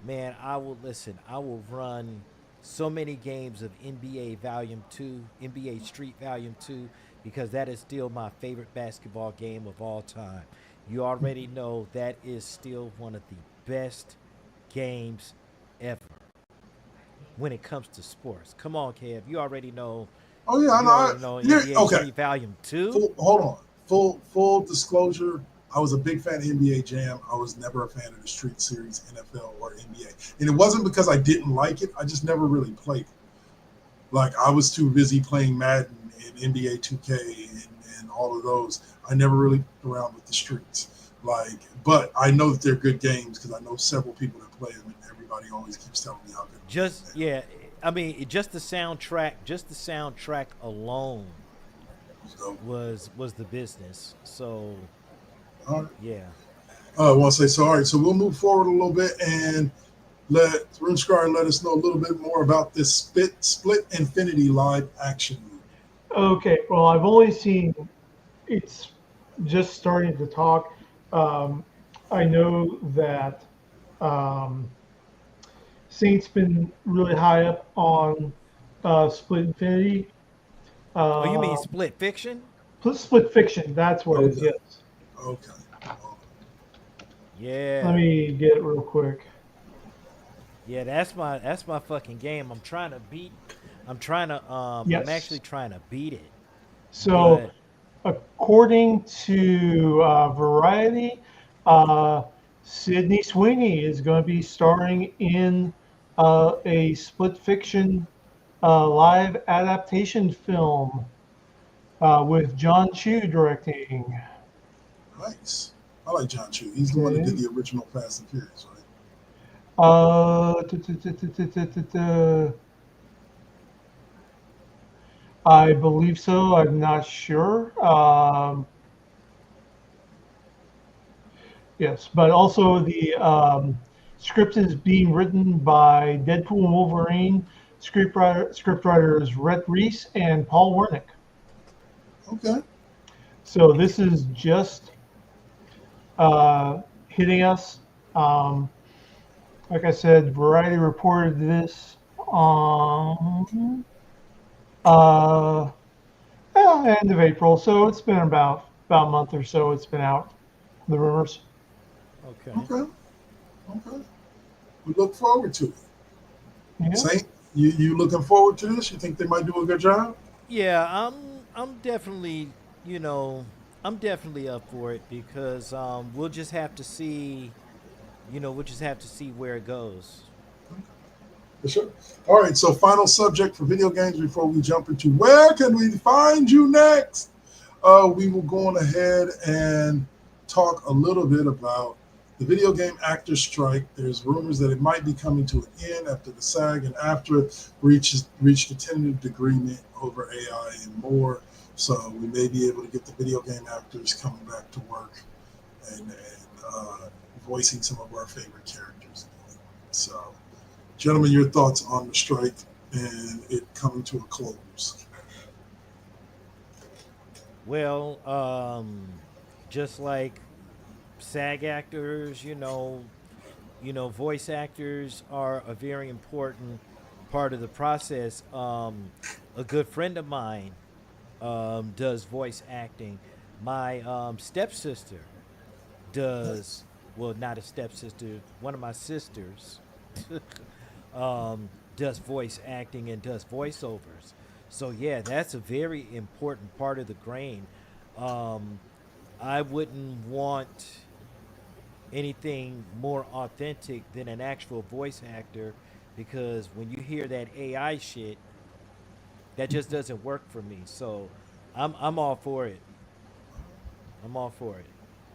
S1: Man, I will listen. I will run so many games of NBA Volume 2, NBA Street Volume 2, because that is still my favorite basketball game of all time. You already know that is still one of the best games ever when it comes to sports. Come on, Kev.
S3: Oh yeah, I
S1: You
S3: know.
S1: already know NBA
S3: Okay.
S1: Street Volume 2.
S3: Hold on. Full disclosure. I was a big fan of NBA Jam. I was never a fan of the Street Series, NFL or NBA, and it wasn't because I didn't like it. I just never really played it. Like I was too busy playing Madden and NBA 2K and all of those. I never really around with the streets. Like, but I know that they're good games because I know several people that play them, and everybody always keeps telling me how good the games
S1: Just yeah, I mean, just the soundtrack alone
S3: are. So,
S1: was the business. So
S3: all right.
S1: yeah.
S3: I want to say so. All right, so we'll move forward a little bit and let RuneScar let us know a little bit more about this Split Infinity live action movie.
S4: Okay, well, I've only seen it's just starting to talk. Um, I know that um, Saint's been really high up on Split Infinity.
S1: Oh, you mean
S4: Uh,
S1: Split Fiction?
S4: Split Fiction, that's what it is,
S3: Okay,
S4: yes.
S3: okay.
S4: Let
S1: Yeah.
S4: me get it real quick.
S1: Yeah, that's my fucking game. I'm
S4: Yes.
S1: actually trying to beat it.
S4: So,
S1: But
S4: according to Variety, uh, Sydney Sweeney is going to be starring in a split fiction live adaptation film with John Chu directing.
S3: Nice. I like John Chu. He's the one that did
S4: Okay.
S3: the original Fast and Furious, right?
S4: I believe so. I'm not sure. Yes, but also the script is being written by Deadpool and Wolverine scriptwriters Rhett Reese and Paul Wernick.
S3: Okay.
S4: So this is just hitting us. Um, like I said, Variety reported this on uh, end of April, so it's been about a month or so. It's been out. The rumors.
S1: okay.
S3: Okay. Okay. We look forward to it.
S4: Yeah.
S3: Saint, you looking forward to this? You think they might do a good job?
S1: Yeah, I'm definitely, you know, I'm definitely up for it because we'll just have to see, we'll just have to see where it goes.
S3: For sure. All right. So, final subject for video games before we jump into where can we find you next? We will go on ahead and talk a little bit about the video game actors strike. There's rumors that it might be coming to an end after the SAG and after reached a tentative agreement over AI and more. So we may be able to get the video game actors coming back to work and voicing some of our favorite characters. So, gentlemen, your thoughts on the strike and it coming to a close?
S1: Well, just like SAG actors, voice actors are a very important part of the process. A good friend of mine does voice acting. My stepsister does, well, not a stepsister, one of my sisters does voice acting and does voiceovers. So yeah, that's a very important part of the grain. Um, I wouldn't want anything more authentic than an actual voice actor because when you hear that AI shit, that just doesn't work for me. So I'm all for it. I'm all for it.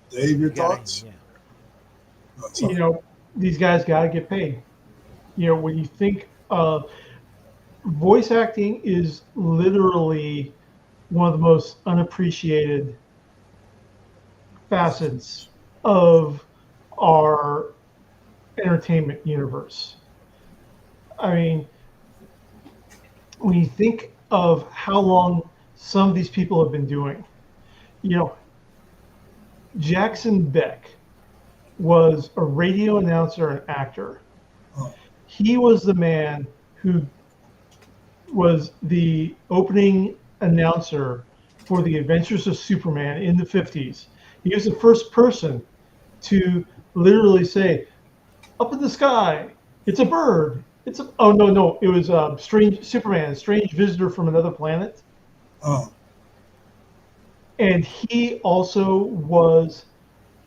S3: Dave, your
S1: You gotta,
S3: thoughts?
S1: yeah.
S4: You
S3: Sorry.
S4: know, these guys got to get paid. When you think voice acting is literally one of the most unappreciated facets of our entertainment universe. I mean, when you think of how long some of these people have been doing, you know, Jackson Beck was a radio announcer and actor.
S3: Oh,
S4: He was the man who was the opening announcer for the Adventures of Superman in the 50s. He was the first person to literally say, "Up in the sky, it's a bird. It's a oh no, it was strange Superman, strange visitor from another planet."
S3: oh,
S4: And he also was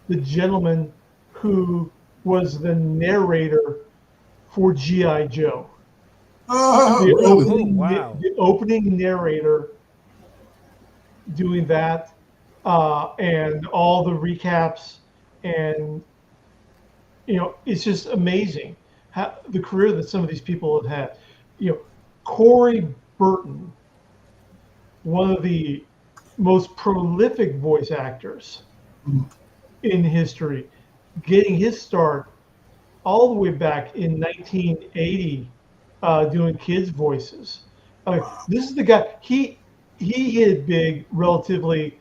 S4: the gentleman who was the narrator for GI Joe.
S3: oh,
S4: The
S3: really?
S1: Oh
S4: opening
S1: wow.
S4: the opening narrator doing that, and all the recaps, and it's just amazing how the career that some of these people have had. Corey Burton, one of the most prolific voice actors
S3: Mm.
S4: in history, getting his start all the way back in 1980, doing kids' voices. I mean,
S3: Wow.
S4: this is the guy. He hit big relatively,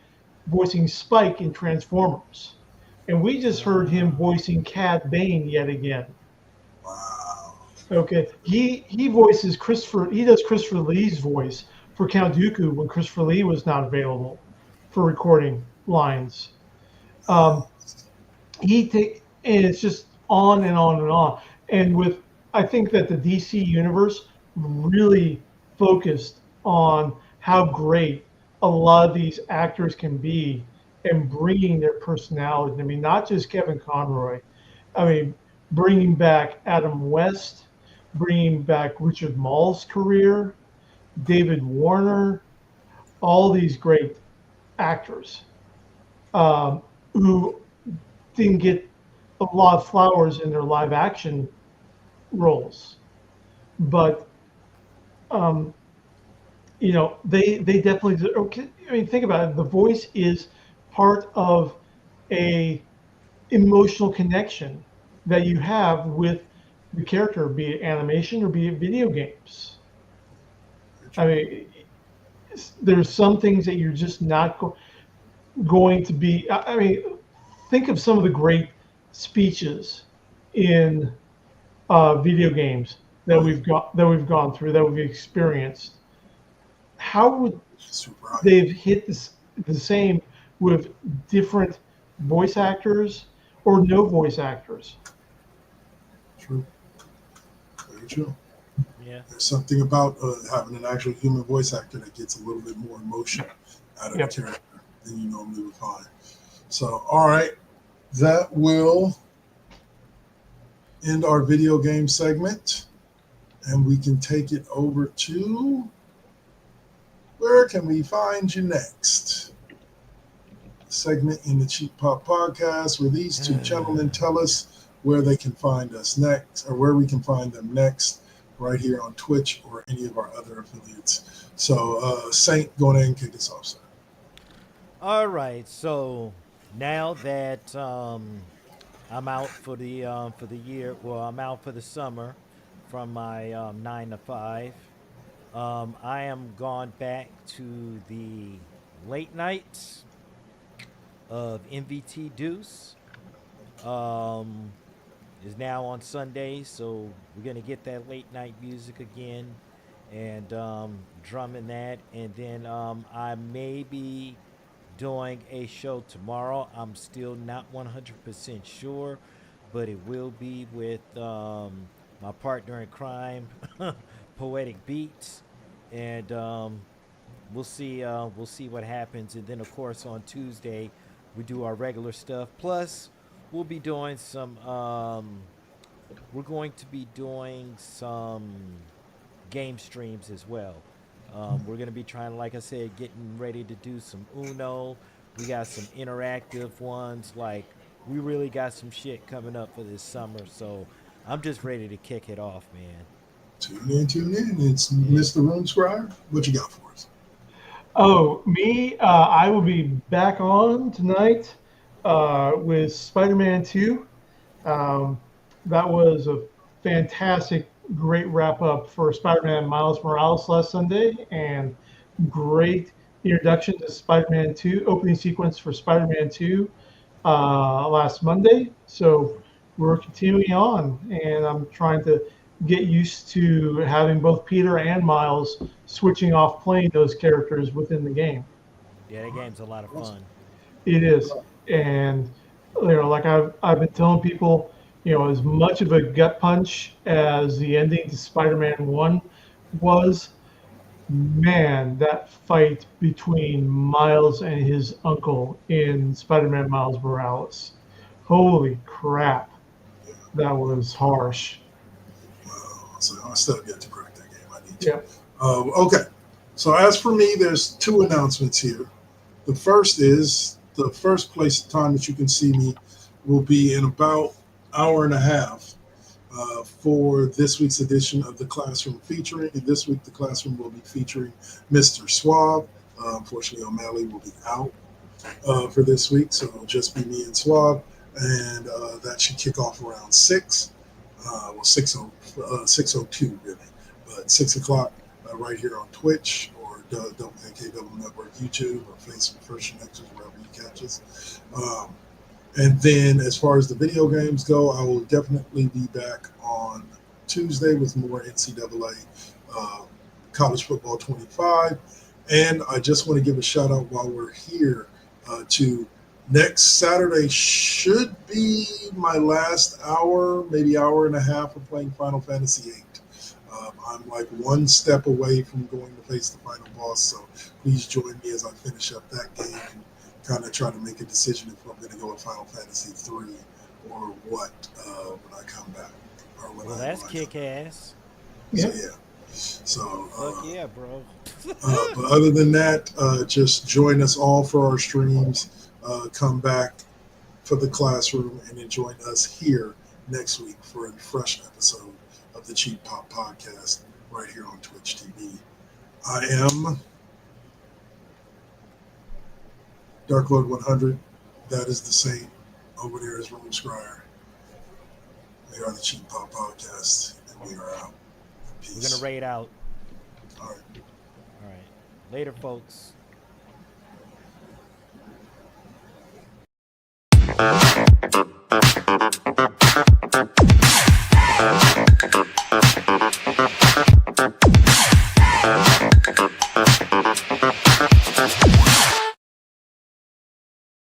S4: voicing Spike in Transformers, and we just heard him voicing Cad Bane yet again.
S3: Wow.
S4: Okay, he voices Christopher. He does Christopher Lee's voice for Count Dooku when Christopher Lee was not available for recording lines. Um, and it's just on and on and on. And with I think that the DC universe really focused on how great a lot of these actors can be and bringing their personality. I mean, not just Kevin Conroy. I mean, bringing back Adam West, bringing back Richard Mall's career, David Warner, all these great actors, who didn't get a lot of flowers in their live action roles, but um, they definitely. Okay, I mean, think about it. The voice is part of a emotional connection that you have with the character, be it animation or be it video games. I mean, there's some things that you're just not going to be. I mean, think of some of the great speeches in video games that
S3: Oh, yeah.
S4: we've gone through, that we've experienced. How would
S3: Super high.
S4: they've hit the same with different voice actors or no voice actors?
S3: True. Very true.
S1: Yeah.
S3: There's something about having an actual human voice actor that gets a little bit more emotion out of the
S4: Yep.
S3: character than you normally would find. So, all right, that will end our video game segment, and we can take it over to where can we find you next? Segment in the Cheap Pop Podcast, where these two gentlemen tell us where they can find us next, or where we can find them next, right here on Twitch or any of our other affiliates. So, Saint, go ahead and kick us off, sir.
S1: All right. So now that I'm out for the year, well, I'm out for the summer from my 9 to 5. I am gone back to the late nights of MVT Deuce. Um, is now on Sundays, so we're gonna get that late night music again, and drumming that, and then I may be doing a show tomorrow. I'm still not 100% sure, but it will be with my partner in crime, Poetic Beats, and we'll see. We'll see what happens, and then of course on Tuesday we do our regular stuff. Plus, we'll be doing some. We're going to be doing some game streams as well. We're going to be trying, like I said, getting ready to do some Uno. We got some interactive ones. Like, we really got some shit coming up for this summer. So I'm just ready to kick it off, man.
S3: Tune in, tune in. It's
S1: Yeah.
S3: Mr. Room Scribe. What you got for us?
S4: Oh, me, I will be back on tonight with Spider-Man 2. Um, that was a fantastic, great wrap up for Spider-Man Miles Morales last Sunday, and great introduction to Spider-Man 2, opening sequence for Spider-Man 2 last Monday. So we're continuing on, and I'm trying to get used to having both Peter and Miles switching off playing those characters within the game.
S1: Yeah, that game's a lot of
S3: Awesome.
S1: fun.
S4: It is, and like I've been telling people, as much of a gut punch as the ending to Spider-Man 1 was, man, that fight between Miles and his uncle in Spider-Man Miles Morales. Holy crap, that was harsh.
S3: So I still have yet to crack that game. I need to.
S4: Yeah.
S3: Okay. So as for me, there's two announcements here. The first is the first place time that you can see me will be in about hour and a half for this week's edition of the Classroom Featuring. And this week, the Classroom will be featuring Mr. Suave. Unfortunately, O'Malley will be out for this week, so it'll just be me and Suave, and that should kick off around 6. Well, 6:02 really, but 6 o'clock right here on Twitch or WNKW Network YouTube or Facebook First Connections, wherever you catch us. And then as far as the video games go, I will definitely be back on Tuesday with more NCAA College Football 25. And I just want to give a shout out while we're here to next Saturday should be my last hour, maybe hour and a half of playing Final Fantasy VIII. I'm like one step away from going to face the final boss, so please join me as I finish up that game and kind of try to make a decision if I'm going to go with Final Fantasy III or what when I come back. Or when
S1: Well,
S3: I,
S1: that's
S3: when I
S1: kick
S3: come back.
S1: ass.
S3: So yeah. So
S1: Fuck yeah, bro.
S3: but other than that, just join us all for our streams. Come back for the classroom and then join us here next week for a fresh episode of the Cheap Pop Podcast right here on Twitch TV. I am Dark Lord 100. That is the Saint. Over there is Room Scryer. We are the Cheap Pop Podcast, and we are out. Peace.
S1: We're gonna raid out.
S3: All right.
S1: All right. Later, folks.